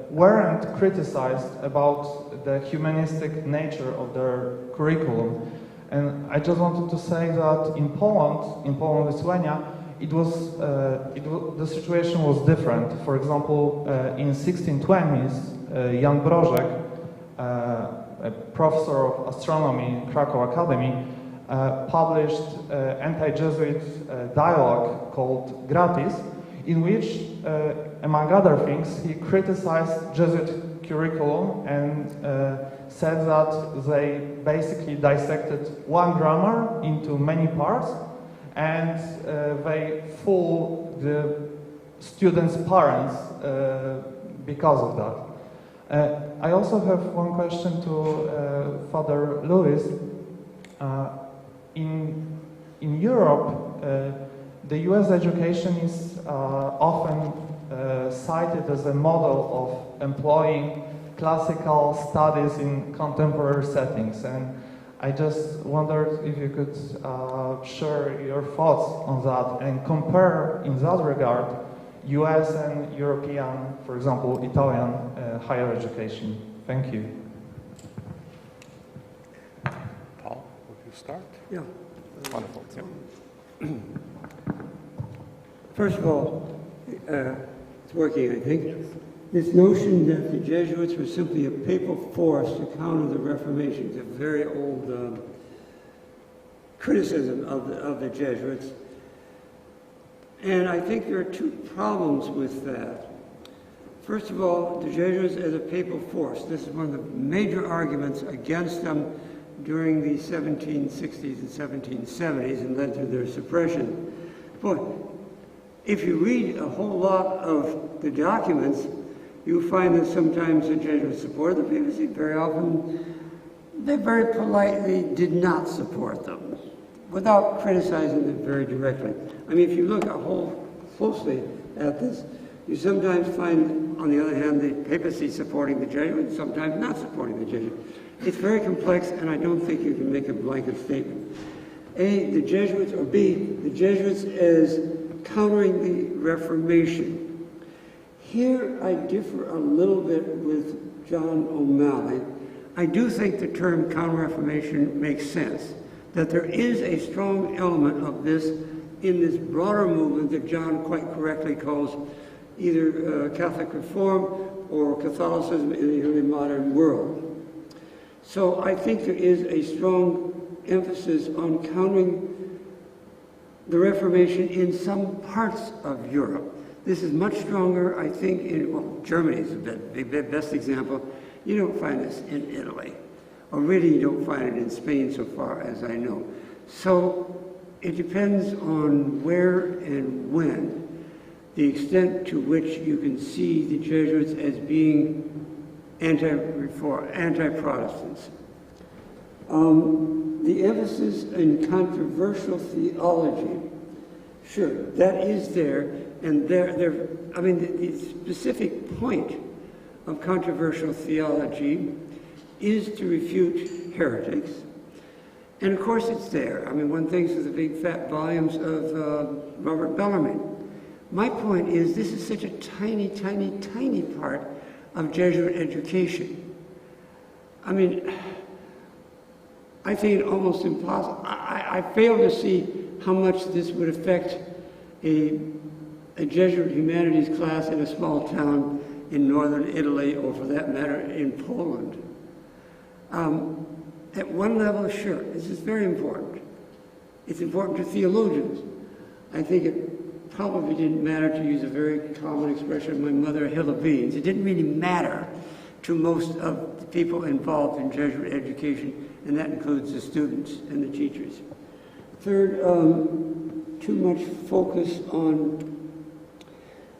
[SPEAKER 5] weren't criticized about the humanistic nature of their curriculum, and I just wanted to say that in Poland, Lithuania, the situation was different. For example, in 1620s, Jan Brożek, a professor of astronomy in Krakow Academy, published anti-Jesuit dialogue called Gratis, in which, among other things, he criticized Jesuit curriculum and said that they basically dissected one grammar into many parts, and they fool the students' parents because of that. I also have one question to Father Louis. In Europe, the US education is often cited as a model of employing classical studies in contemporary settings, and I just wondered if you could share your thoughts on that and compare in that regard US and European, for example, Italian higher education. Thank you.
[SPEAKER 1] Paul, would you start?
[SPEAKER 3] Yeah.
[SPEAKER 1] Wonderful. Yeah.
[SPEAKER 3] First of all, it's working, I think. This notion that the Jesuits were simply a papal force to counter the Reformation is a very old criticism of the Jesuits. And I think there are two problems with that. First of all, the Jesuits as a papal force. This is one of the major arguments against them during the 1760s and 1770s and led to their suppression. But if you read a whole lot of the documents, you'll find that sometimes the Jesuits supported the papacy. Very often, they very politely did not support them, without criticizing them very directly. I mean, if you look closely at this, you sometimes find, on the other hand, the papacy supporting the Jesuits, sometimes not supporting the Jesuits. It's very complex, and I don't think you can make a blanket statement. A, the Jesuits, or B, the Jesuits as countering the Reformation. Here I differ a little bit with John O'Malley. I do think the term counter-Reformation makes sense, that there is a strong element of this in this broader movement that John quite correctly calls either Catholic Reform or Catholicism in the early modern world. So I think there is a strong emphasis on countering the Reformation in some parts of Europe. This is much stronger, I think, in, well, Germany is the best example. You don't find this in Italy. Or really, you don't find it in Spain so far as I know. So it depends on where and when, the extent to which you can see the Jesuits as being anti-reform, anti-Protestants. The emphasis in controversial theology, sure, that is there, and I mean, the specific point of controversial theology is to refute heretics, and of course it's there. I mean, one thinks of the big fat volumes of Robert Bellarmine. My point is, this is such a tiny, tiny, tiny part of Jesuit education. I mean, I think it almost impossible. I fail to see how much this would affect a Jesuit humanities class in a small town in northern Italy, or for that matter, in Poland. At one level, sure, this is very important. It's important to theologians. I think it probably didn't matter, to use a very common expression of my mother, a hill of beans. It didn't really matter to most of the people involved in Jesuit education, and that includes the students and the teachers. Third, too much focus on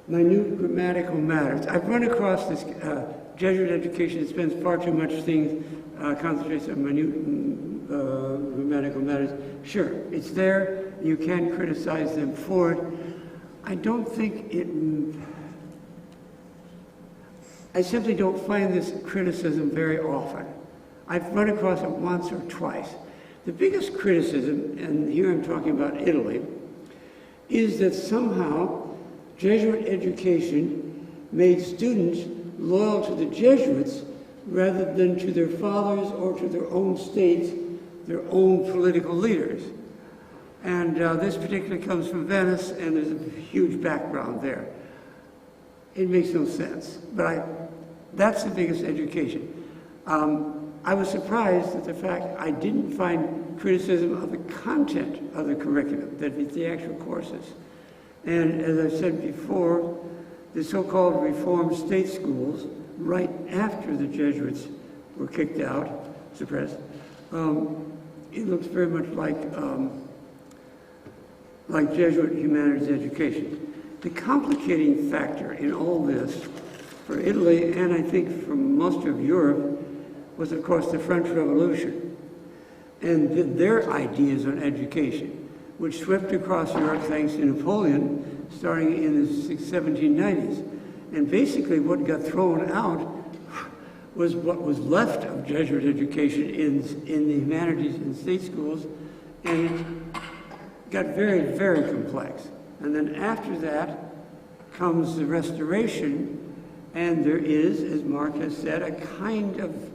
[SPEAKER 3] minute grammatical matters. I've run across this Jesuit education that spends far too much concentrates on minute grammatical matters. Sure, it's there. You can criticize them for it. I don't think I simply don't find this criticism very often. I've run across it once or twice. The biggest criticism, and here I'm talking about Italy, is that somehow Jesuit education made students loyal to the Jesuits rather than to their fathers or to their own states, their own political leaders. And this particularly comes from Venice, and there's a huge background there. It makes no sense, but that's the biggest education. I was surprised at the fact I didn't find criticism of the content of the curriculum, that is the actual courses. And as I said before, the so-called reformed state schools, right after the Jesuits were kicked out, suppressed, it looks very much like Jesuit humanities education. The complicating factor in all this, for Italy and I think for most of Europe, was of course the French Revolution and their ideas on education, which swept across Europe thanks to Napoleon, starting in the 1790s. And basically what got thrown out was what was left of Jesuit education in the humanities and state schools, and it got very, very complex. And then after that comes the Restoration, and there is, as Mark has said, a kind of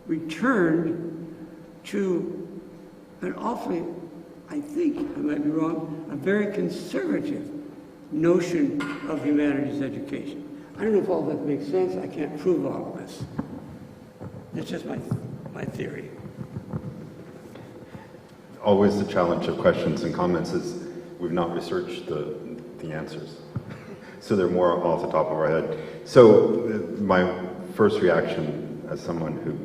[SPEAKER 3] return to an awfully, I think, I might be wrong, a very conservative notion of humanities education. I don't know if all that makes sense. I can't prove all of this. It's just my theory.
[SPEAKER 4] Always the challenge of questions and comments is we've not researched the answers. So they're more off the top of our head. So my first reaction as someone who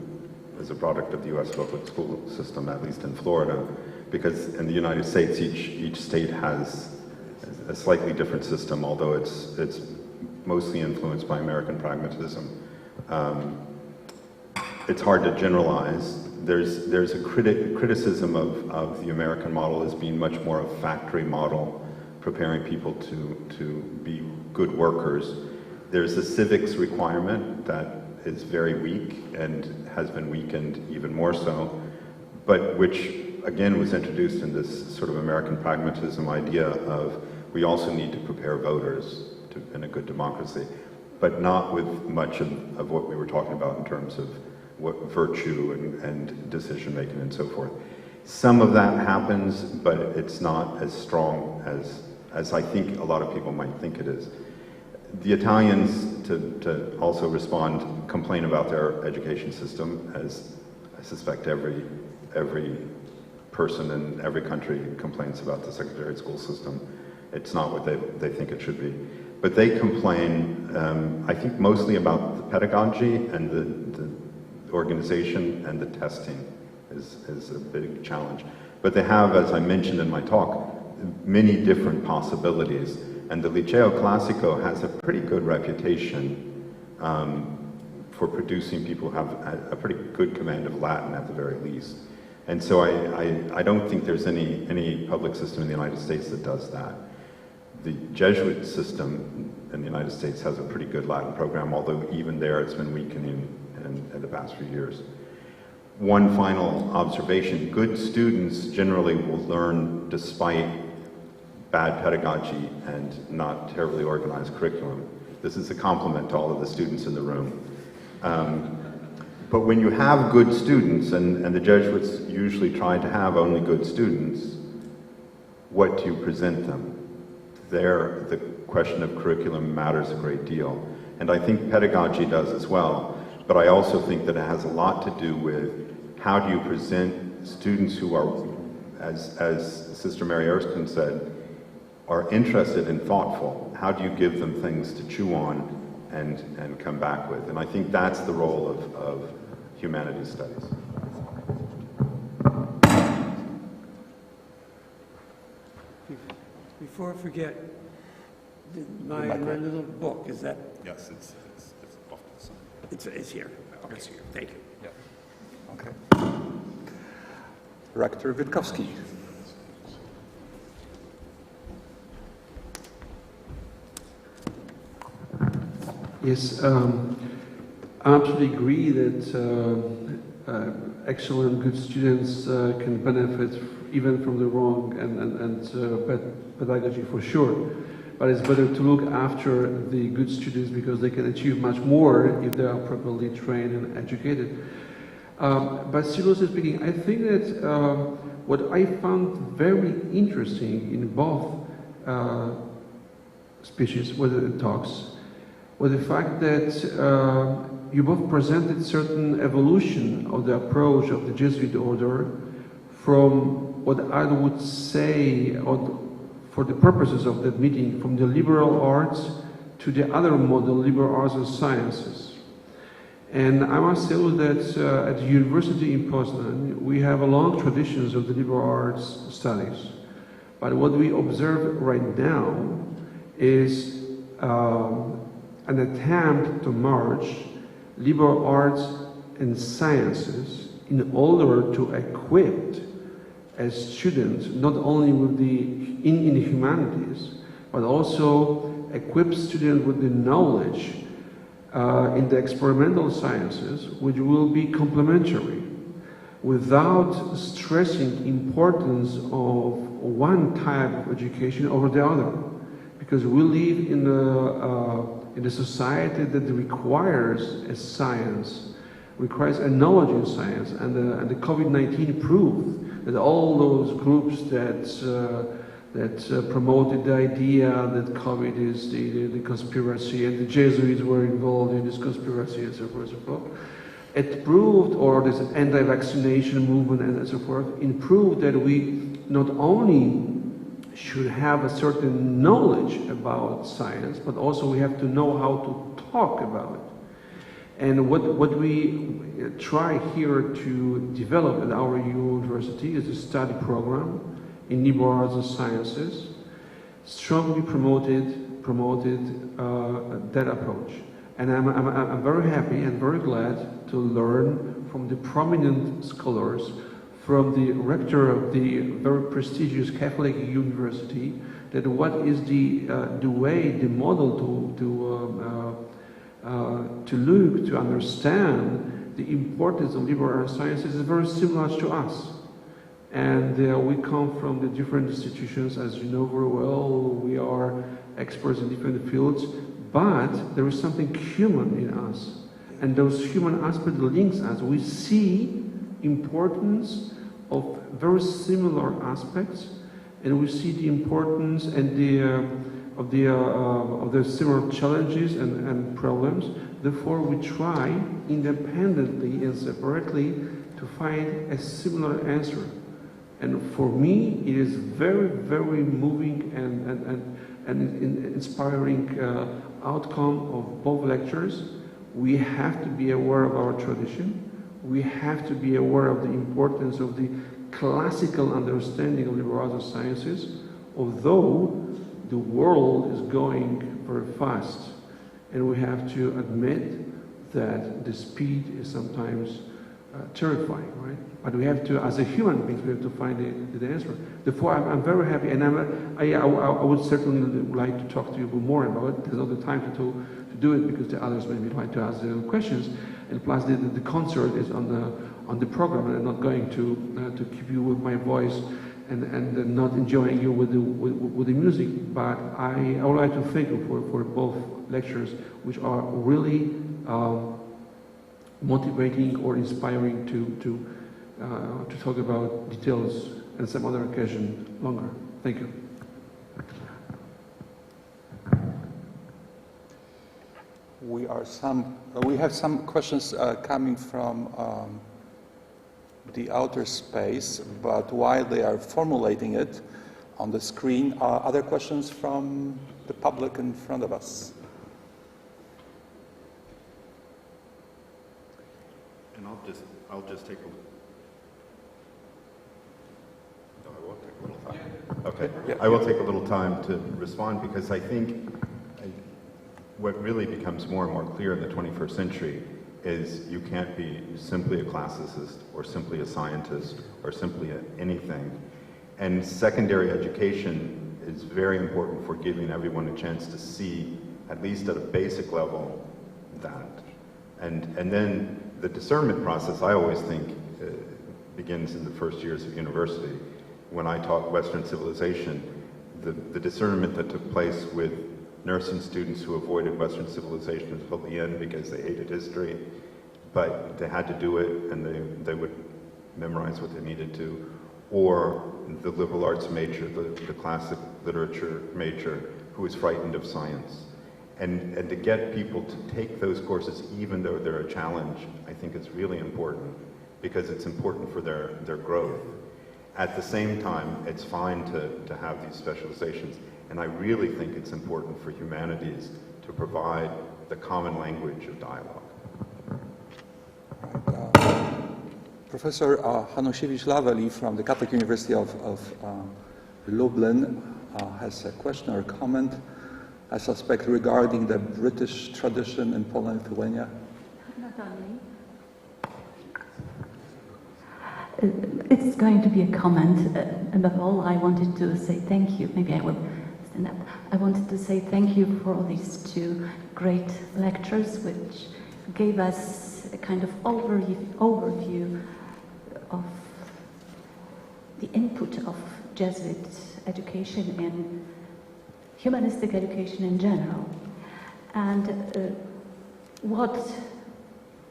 [SPEAKER 4] is a product of the U.S. public school system, at least in Florida, because in the United States, each state has a slightly different system, although it's mostly influenced by American pragmatism. It's hard to generalize. There's a criticism of the American model as being much more a factory model, preparing people to be good workers. There's a civics requirement that is very weak and has been weakened even more so, but which again was introduced in this sort of American pragmatism idea of we also need to prepare voters in a good democracy, but not with much of what we were talking about in terms of what virtue and decision making and so forth. Some of that happens, but it's not as strong as I think a lot of people might think it is. The Italians, to also respond, complain about their education system, as I suspect every person in every country complains about the secondary school system. It's not what they think it should be. But they complain, I think, mostly about the pedagogy and the organization, and the testing is a big challenge. But they have, as I mentioned in my talk, many different possibilities. And the Liceo Classico has a pretty good reputation for producing people who have a pretty good command of Latin at the very least. And so I don't think there's any public system in the United States that does that. The Jesuit system in the United States has a pretty good Latin program, although even there it's been weakening in the past few years. One final observation, good students generally will learn despite bad pedagogy and not terribly organized curriculum. This is a compliment to all of the students in the room. But when you have good students, and the Jesuits usually try to have only good students, what do you present them? There, the question of curriculum matters a great deal. And I think pedagogy does as well. But I also think that it has a lot to do with how do you present students who are, as Sister Mary Erskine said, are interested and thoughtful. How do you give them things to chew on and come back with? And I think that's the role of humanities studies.
[SPEAKER 3] Before I forget, my little book, is that?
[SPEAKER 4] Yes, it's off to the side.
[SPEAKER 3] It's here. Okay.
[SPEAKER 1] It's here.
[SPEAKER 3] Thank you.
[SPEAKER 1] Yeah. Okay. Rector Witkowski.
[SPEAKER 2] Yes, I absolutely agree that excellent, good students can benefit even from the wrong and bad pedagogy for sure. But it's better to look after the good students because they can achieve much more if they are properly trained and educated. But seriously speaking, I think that what I found very interesting in both speeches, whether the talks, was the fact that you both presented certain evolution of the approach of the Jesuit order from what I would say, for the purposes of that meeting, from the liberal arts to the other model, liberal arts and sciences. And I must say that at the university in Poznan, we have a long traditions of the liberal arts studies. But what we observe right now is an attempt to merge liberal arts and sciences in order to equip as students not only with in the humanities, but also equip students with the knowledge in the experimental sciences, which will be complementary, without stressing importance of one type of education over the other, because we live in a society that requires a science, requires a knowledge in science, and the COVID-19 proved that all those groups that promoted the idea that COVID is the conspiracy, and the Jesuits were involved in this conspiracy, and so forth and so forth. It proved, or this anti-vaccination movement and so forth, it proved that we not only should have a certain knowledge about science, but also we have to know how to talk about it. And what we try here to develop at our university is a study program in liberal arts and sciences, strongly promoted that approach. And I'm very happy and very glad to learn from the prominent scholars, from the rector of the very prestigious Catholic University, that what is the way, the model to look, to understand the importance of liberal arts sciences is very similar to us. And we come from the different institutions, as you know very well. We are experts in different fields, but there is something human in us. And those human aspects links us. We see importance of very similar aspects, and we see the importance and of the similar challenges and problems. Therefore, we try independently and separately to find a similar answer. And for me, it is very, very moving and inspiring outcome of both lectures. We have to be aware of our tradition. We have to be aware of the importance of the classical understanding of liberal arts and sciences, although the world is going very fast, and we have to admit that the speed is sometimes terrifying, right? But we have to, as a human being, we have to find the answer. Therefore, I'm very happy, and I would certainly like to talk to you more about it. There's not the time to do it because the others maybe like to ask questions, and plus the concert is on the program, and I'm not going to keep you with my voice and not enjoying you with the music. But I would like to thank you for both lectures, which are really motivating or inspiring to talk about details and some other occasion longer. Thank you.
[SPEAKER 1] We have some questions coming from the outer space, but while they are formulating it on the screen, other questions from the public in front of us?
[SPEAKER 4] And I'll just take a. No, I won't take a little time. Okay, yeah. I will take a little time to respond, because I think what really becomes more and more clear in the 21st century is you can't be simply a classicist or simply a scientist or simply anything. And secondary education is very important for giving everyone a chance to see, at least at a basic level, that. And then the discernment process, I always think, begins in the first years of university. When I taught Western civilization, the discernment that took place with nursing students who avoided Western civilization until the end because they hated history, but they had to do it, and they would memorize what they needed to, or the liberal arts major, the classic literature major, who was frightened of science. And to get people to take those courses, even though they're a challenge, I think is really important, because it's important for their growth. At the same time, it's fine to have these specializations, and I really think it's important for humanities to provide the common language of dialogue.
[SPEAKER 1] Professor Hanosiewicz-Laweli from the Catholic University of Lublin has a question or comment, I suspect, regarding the British tradition in Poland and Lithuania.
[SPEAKER 6] Not only. It's going to be a comment. Above all, I wanted to say thank you. Maybe I will stand up. I wanted to say thank you for all these two great lectures, which gave us a kind of overview of the input of Jesuit education in humanistic education in general. And what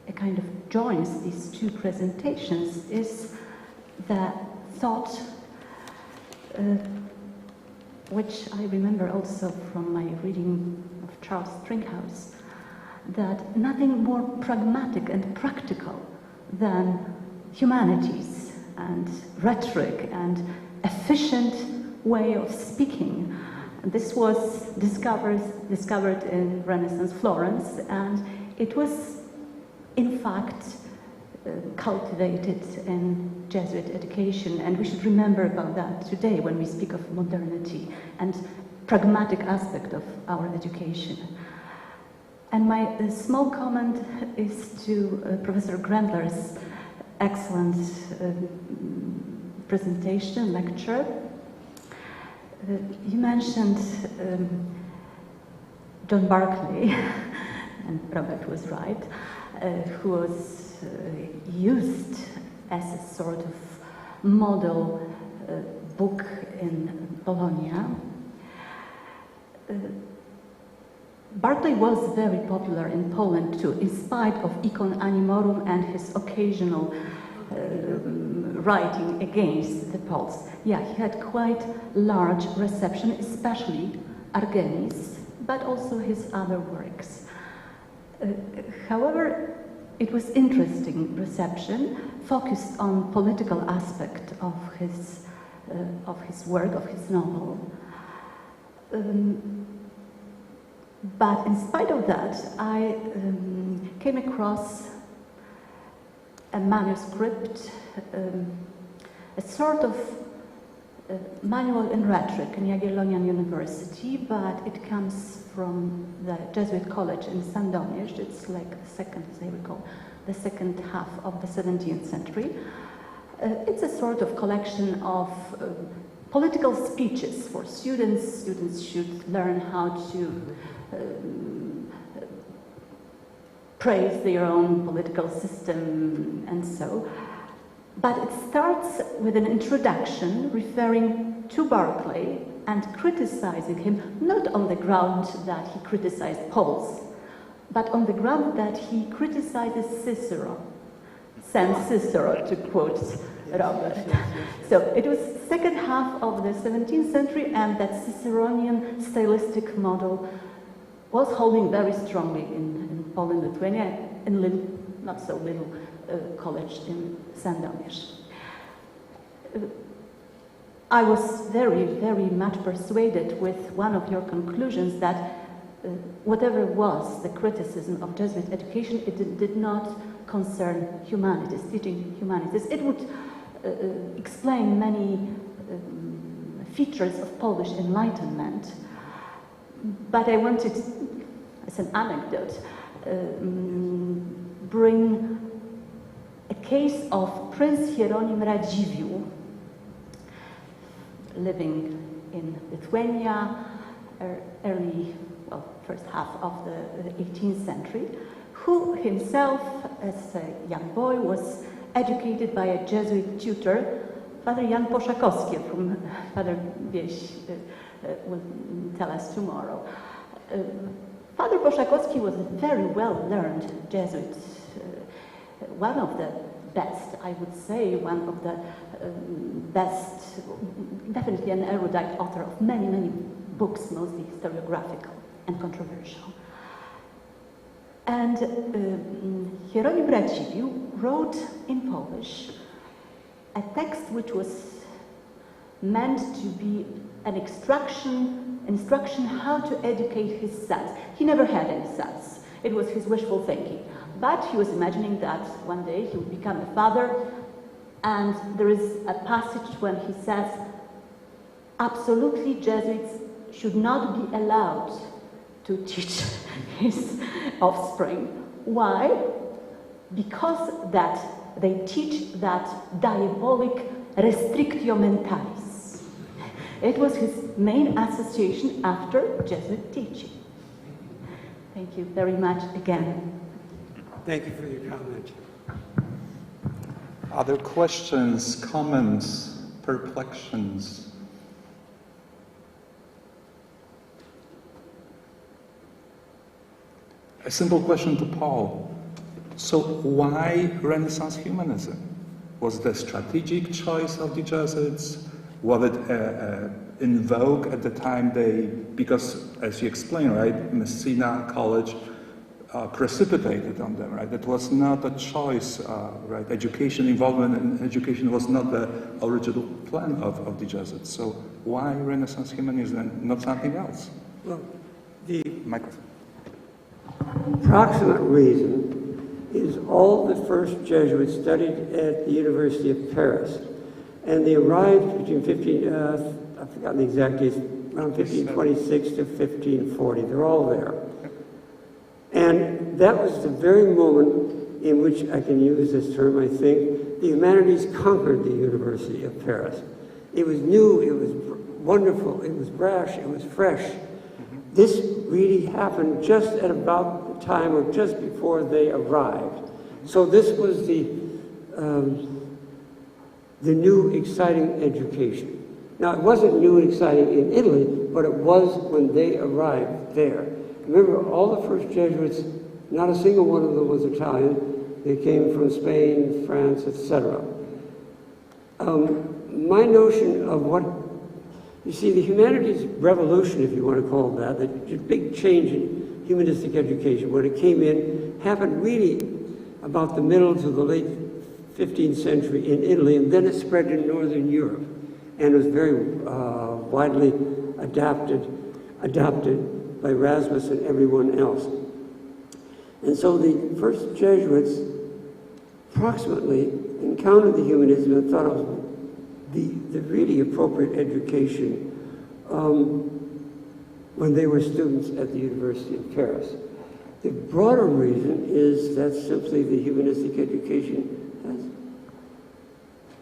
[SPEAKER 6] a kind of joins these two presentations is the thought, which I remember also from my reading of Charles Stringhouse, that nothing more pragmatic and practical than humanities and rhetoric and efficient way of speaking. This was discovered in Renaissance Florence, and it was in fact cultivated in Jesuit education, and we should remember about that today when we speak of modernity and pragmatic aspect of our education. And my small comment is to Professor Grendler's excellent presentation, lecture. You mentioned John Barclay, and Robert was right, who was used as a sort of model book in Bologna. Barclay was very popular in Poland too, in spite of Icon Animorum and his occasional writing against the Poles. Yeah, he had quite large reception, especially Argenis, but also his other works. However, it was interesting reception, focused on political aspect of his work, of his novel. But in spite of that, I came across a manuscript, a sort of manual in rhetoric in Jagiellonian University, but it comes from the Jesuit College in Sandomierz. It's like the second, as I recall, the second half of the 17th century. It's a sort of collection of political speeches for students. Students should learn how to praise their own political system and so. But it starts with an introduction referring to Barclay and criticizing him, not on the ground that he criticized Poles, but on the ground that he criticizes Cicero, Saint Cicero, to quote Robert. So it was second half of the 17th century, and that Ciceronian stylistic model was holding very strongly in Poland, Lithuania, in not so little college in Sandomierz. I was very, very much persuaded with one of your conclusions that whatever was the criticism of Jesuit education, it did not concern humanities, teaching humanities. It would explain many features of Polish Enlightenment, but I wanted, as an anecdote, bring a case of Prince Hieronim Radziwiłł, living in Lithuania, early, well, first half of the 18th century, who himself, as a young boy, was educated by a Jesuit tutor, Father Jan Poszakowski, whom Father Wieś will tell us tomorrow. Father Poszakowski was a very well-learned Jesuit, one of the best, I would say, one of the best, definitely an erudite author of many, many books, mostly historiographical. and controversial. And Hieronym Radziwiłł wrote in Polish a text which was meant to be an instruction how to educate his sons. He never had any sons. It was his wishful thinking. But he was imagining that one day he would become a father, and there is a passage when he says, absolutely Jesuits should not be allowed to teach his offspring. Why? Because that they teach that diabolic restrictio mentalis. It was his main association after Jesuit teaching. Thank you very much again.
[SPEAKER 3] Thank you for your comment.
[SPEAKER 1] Other questions, comments, perplexions? A simple question to Paul. So why Renaissance humanism? Was it a strategic choice of the Jesuits? Was it in vogue at the time because as you explained, right, Messina College precipitated on them, right? It was not a choice, right? Involvement in education was not the original plan of the Jesuits. So why Renaissance humanism and not something else?
[SPEAKER 3] Well, the
[SPEAKER 1] Microphone.
[SPEAKER 3] approximate reason is all the first Jesuits studied at the University of Paris. And they arrived between I've forgotten the exact dates, around 1526 to 1540. They're all there. And that was the very moment in which, I can use this term, I think, the humanities conquered the University of Paris. It was new, it was wonderful, it was brash, it was fresh. This really happened just at about the time or just before they arrived. So this was the new exciting education. Now, it wasn't new and exciting in Italy, but it was when they arrived there. Remember, all the first Jesuits, not a single one of them was Italian. They came from Spain, France, etc. My notion of what, you see, the humanities revolution, if you want to call it that, the big change in humanistic education, when it came in, happened really about the middle to the late 15th century in Italy, and then it spread in Northern Europe, and was very widely adopted by Erasmus and everyone else. And so the first Jesuits approximately encountered the humanism and thought it was the really appropriate education when they were students at the University of Paris. The broader reason is that simply the humanistic education has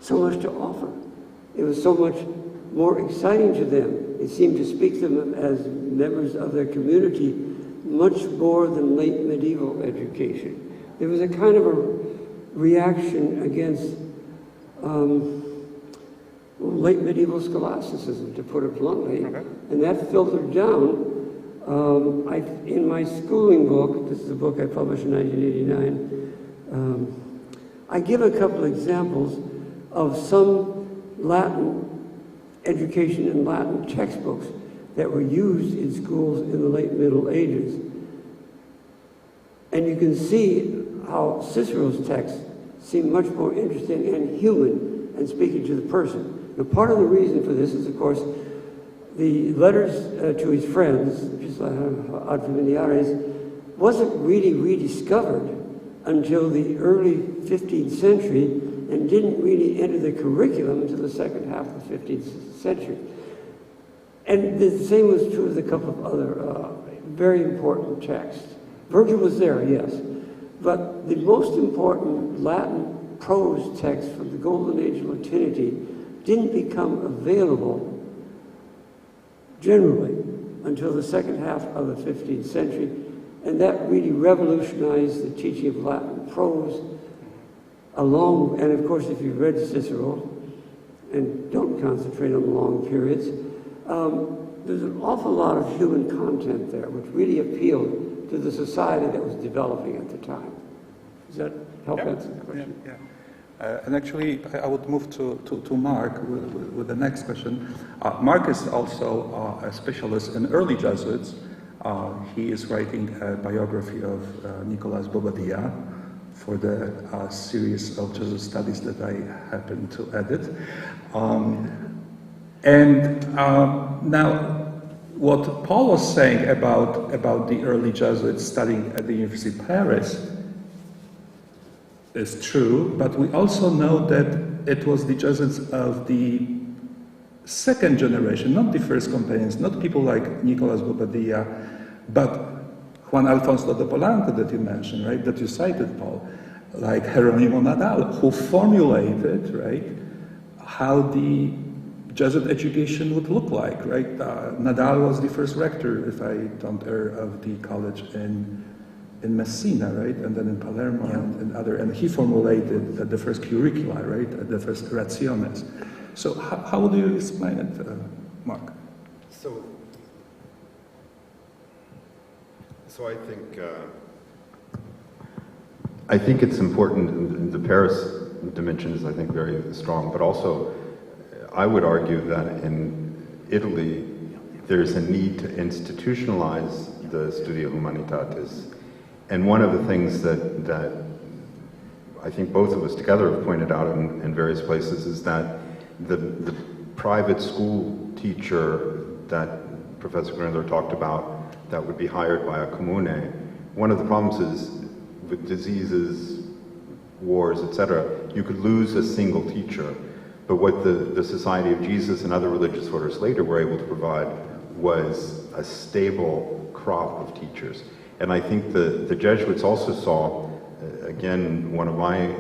[SPEAKER 3] so much to offer. It was so much more exciting to them. It seemed to speak to them as members of their community much more than late medieval education. There was a kind of a reaction against late medieval scholasticism, to put it bluntly, and that filtered down. In my schooling book, this is a book I published in 1989, I give a couple examples of some Latin education and Latin textbooks that were used in schools in the late Middle Ages. And you can see how Cicero's texts seem much more interesting and human and speaking to the person. Now, part of the reason for this is, of course, the letters to his friends, just like Ad Familiares, wasn't really rediscovered until the early 15th century and didn't really enter the curriculum until the second half of the 15th century. And the same was true of a couple of other very important texts. Virgil was there, yes, but the most important Latin prose text from the Golden Age of Latinity didn't become available generally until the second half of the 15th century, and that really revolutionized the teaching of Latin prose along, and of course if you've read Cicero, and don't concentrate on the long periods, there's an awful lot of human content there which really appealed to the society that was developing at the time. Does that help answer the question?
[SPEAKER 1] Yeah. And actually, I would move to Mark with the next question. Mark is also a specialist in early Jesuits. he is writing a biography of Nicolas Bobadilla for the series of Jesuit studies that I happen to edit. Now, what Paul was saying about the early Jesuits studying at the University of Paris is true, but we also know that it was the Jesuits of the second generation, not the first companions, not people like Nicolas Bobadilla, but Juan Alfonso de Polanco that you mentioned, right, that you cited, Paul, like Jeronimo Nadal, who formulated, right, how the Jesuit education would look like, right? Nadal was the first rector, if I don't err, of the college in Messina, right, and then in Palermo and he formulated the first curricula, right, the first rationes. So how would you explain it, Mark?
[SPEAKER 4] So I think it's important. The Paris dimension is, I think, very strong, but also I would argue that in Italy there's a need to institutionalize the Studia Humanitatis. And one of the things that I think both of us together have pointed out in various places is that the private school teacher that Professor Grendler talked about that would be hired by a comune, one of the problems is with diseases, wars, etc., you could lose a single teacher. But what the Society of Jesus and other religious orders later were able to provide was a stable crop of teachers. And I think the Jesuits also saw, again, one of my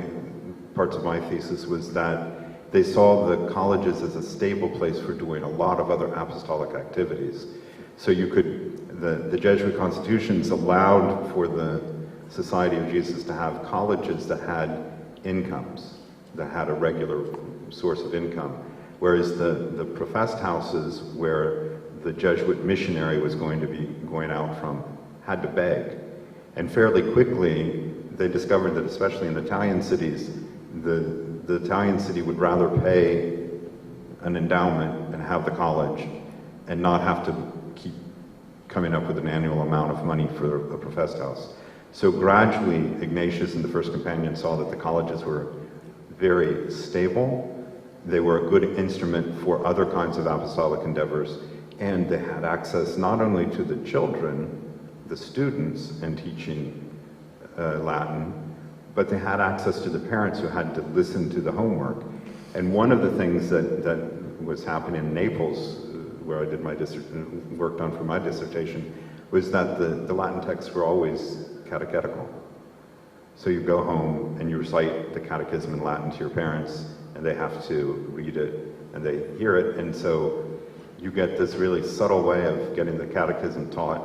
[SPEAKER 4] parts of my thesis was that they saw the colleges as a stable place for doing a lot of other apostolic activities. So you could, the Jesuit constitutions allowed for the Society of Jesus to have colleges that had incomes, that had a regular source of income, whereas the professed houses where the Jesuit missionary was going to be going out from had to beg. And fairly quickly, they discovered that especially in Italian cities, the Italian city would rather pay an endowment and have the college and not have to keep coming up with an annual amount of money for a professed house. So gradually, Ignatius and the First Companion saw that the colleges were very stable. They were a good instrument for other kinds of apostolic endeavors, and they had access not only to the children, the students, and teaching Latin, but they had access to the parents who had to listen to the homework. And one of the things that was happening in Naples, where I did my worked on for my dissertation, was that the Latin texts were always catechetical. So you go home and you recite the catechism in Latin to your parents, and they have to read it and they hear it, and so you get this really subtle way of getting the catechism taught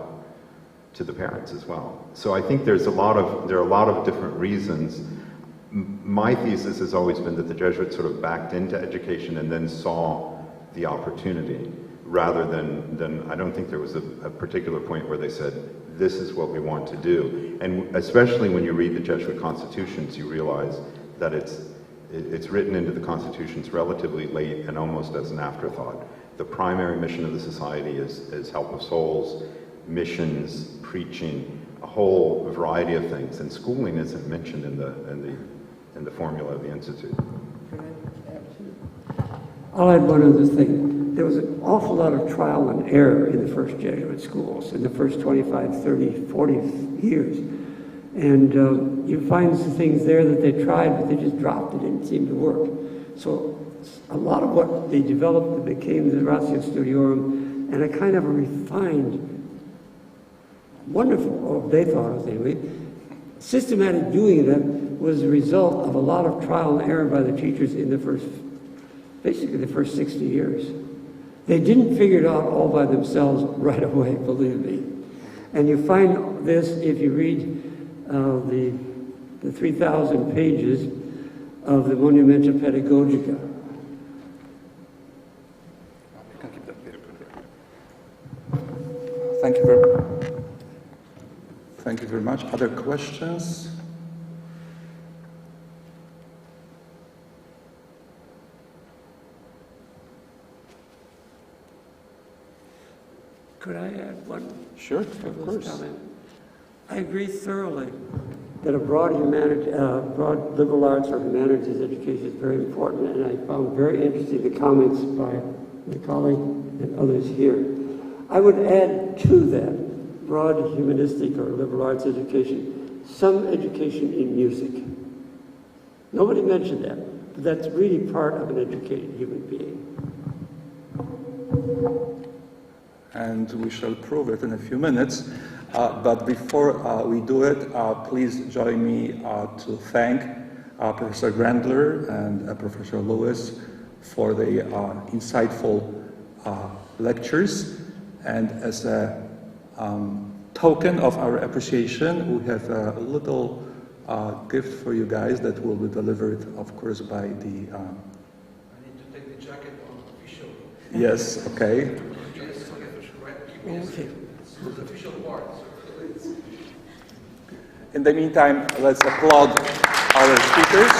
[SPEAKER 4] to the parents as well. So I think there are a lot of different reasons. My thesis has always been that the Jesuits sort of backed into education and then saw the opportunity, rather than I don't think there was a particular point where they said, this is what we want to do. And especially when you read the Jesuit constitutions, you realize that it's written into the constitutions relatively late and almost as an afterthought. The primary mission of the society is help of souls, missions, preaching, a whole variety of things, and schooling isn't mentioned in the formula of the Institute.
[SPEAKER 3] I'll add one other thing. There was an awful lot of trial and error in the first Jesuit schools in the first 25, 30, 40 years. And you find some things there that they tried, but they just dropped. It didn't seem to work. So a lot of what they developed became the Ratio Studiorum, and a kind of a refined, wonderful, or they thought it was anyway, systematic doing of them was the result of a lot of trial and error by the teachers in basically the first 60 years. They didn't figure it out all by themselves right away, believe me. And you find this if you read the 3,000 pages of the Monumenta Pedagogica.
[SPEAKER 1] Thank you very much. Other questions?
[SPEAKER 3] Could I add one?
[SPEAKER 1] Sure, of course.
[SPEAKER 3] Comment. I agree thoroughly that a broad liberal arts or humanities education is very important, and I found very interesting the comments by my colleague and others here. I would add to that broad humanistic or liberal arts education some education in music. Nobody mentioned that, but that's really part of an educated human being.
[SPEAKER 1] And we shall prove it in a few minutes. But before we do it, please join me to thank Professor Grendler and Professor Lewis for the insightful lectures. And as a token of our appreciation, we have a little gift for you guys that will be delivered, of course, by the...
[SPEAKER 2] I need to take the jacket on official.
[SPEAKER 1] Yes, okay.
[SPEAKER 3] Okay.
[SPEAKER 2] It's the official part.
[SPEAKER 1] In the meantime, let's applaud our speakers.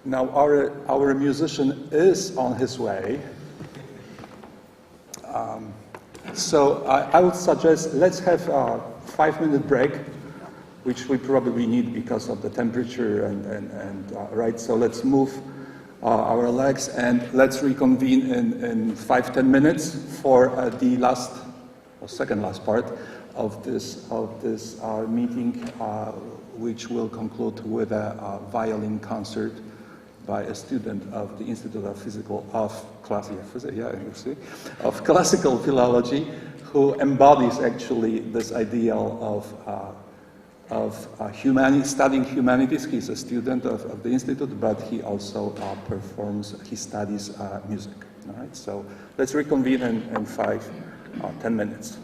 [SPEAKER 1] Now our musician is on his way. So I would suggest let's have a 5-minute break, which we probably need because of the temperature and right. So let's move our legs and let's reconvene in 5-10 minutes for the last or second last part of this meeting, which will conclude with a violin concert by a student of the Institute of Classical Philology, who embodies actually this ideal of studying humanities. He's a student of the Institute, but he also he studies music. All right, so let's reconvene in 5-10 minutes.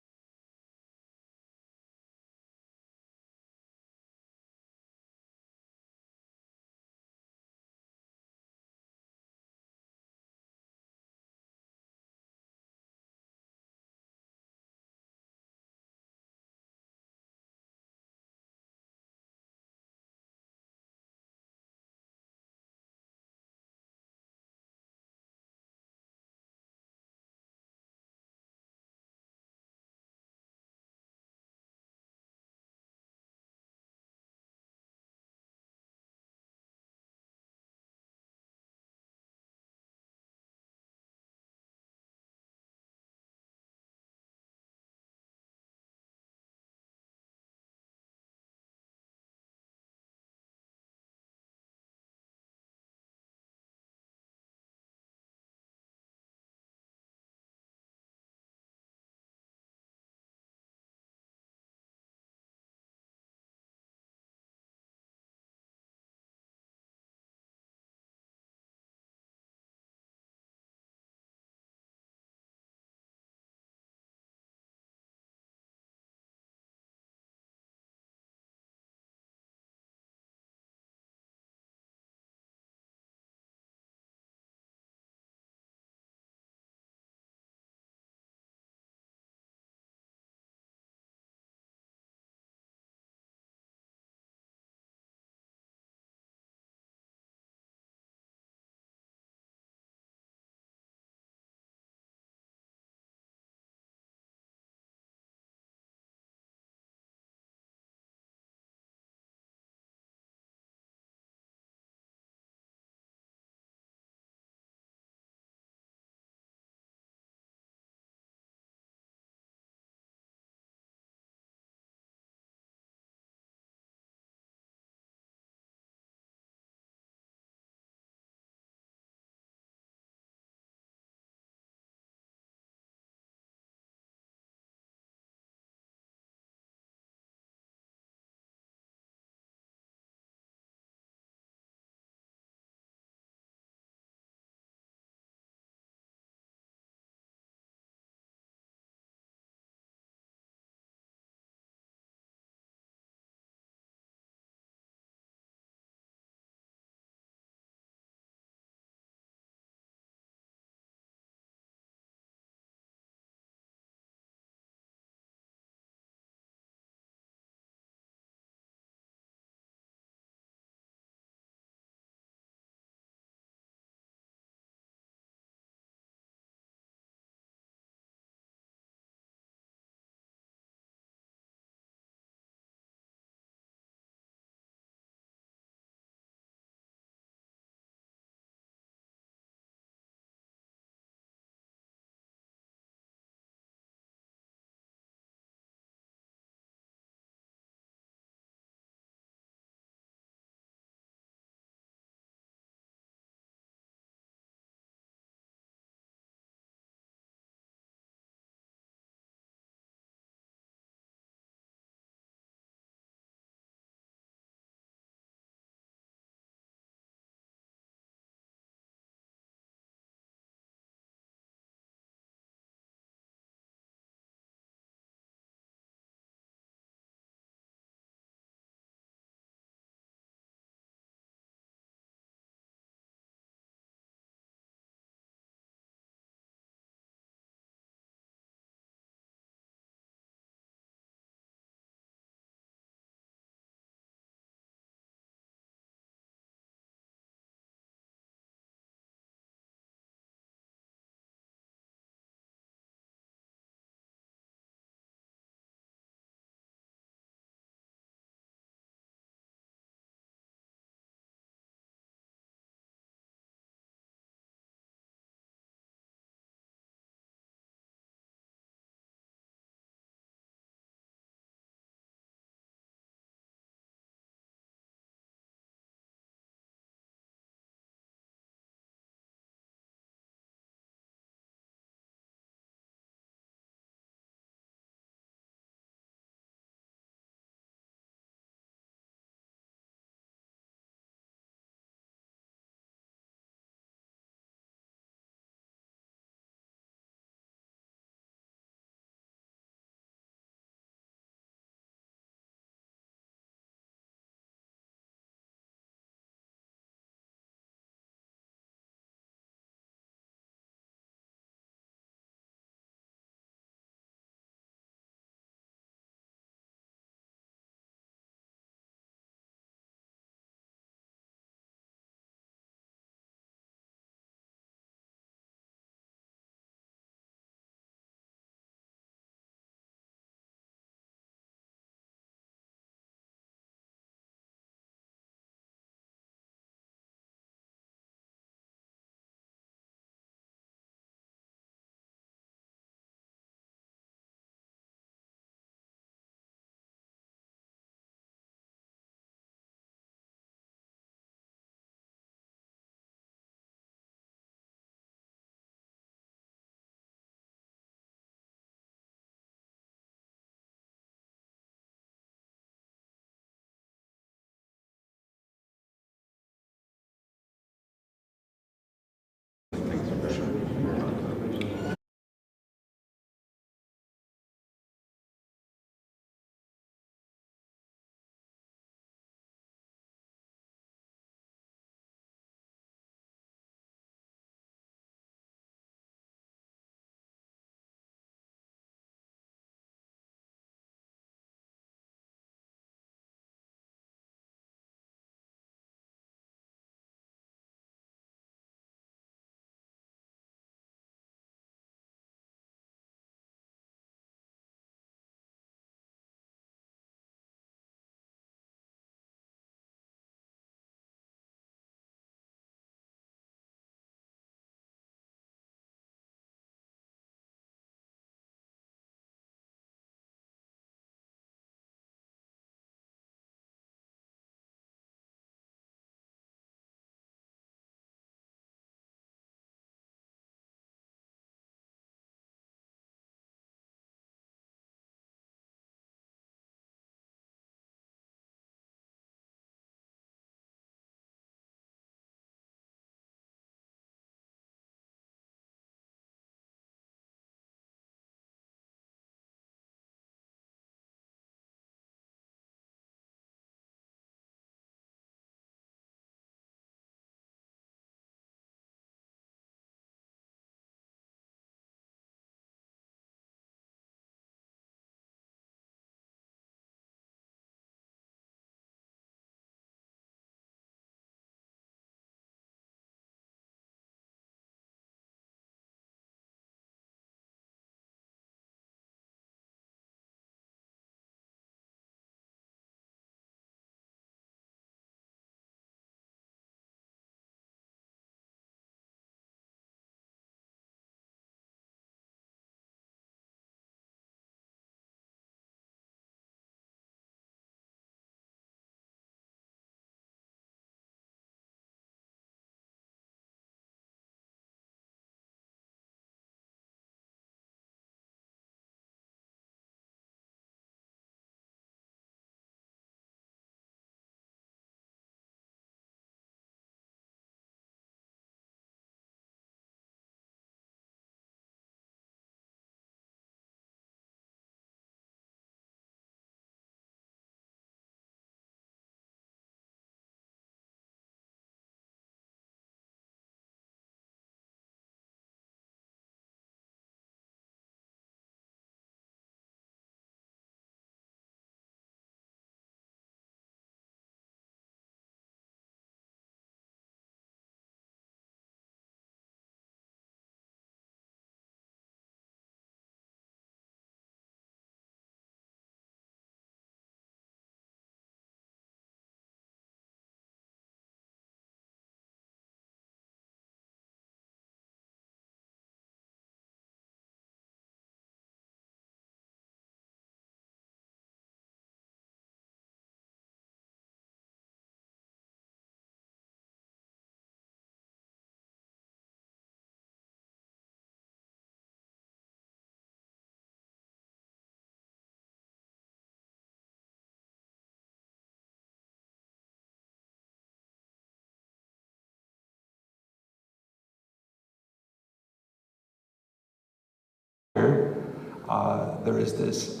[SPEAKER 1] There is this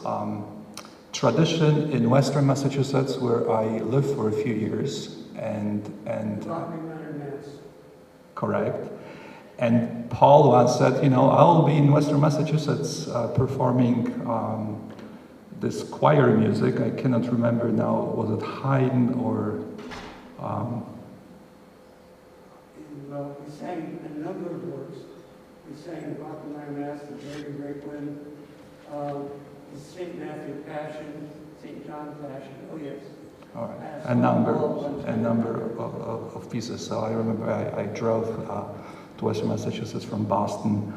[SPEAKER 1] tradition in Western Massachusetts where I lived for a few years, and correct. And Paul once said, you know, I'll be in Western Massachusetts performing this choir music. I cannot remember now, was it Haydn or...
[SPEAKER 3] Well, we sang a number of works. We sang Rock and My Mass, The Very Great Wind, the St. Matthew Passion, St. John Passion, oh yes.
[SPEAKER 1] All right, a number of pieces. So I remember I drove to Western Massachusetts from Boston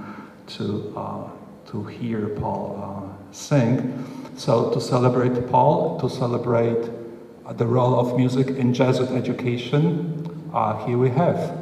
[SPEAKER 1] to hear Paul sing. So to celebrate Paul, to celebrate the role of music in Jesuit education, here we have.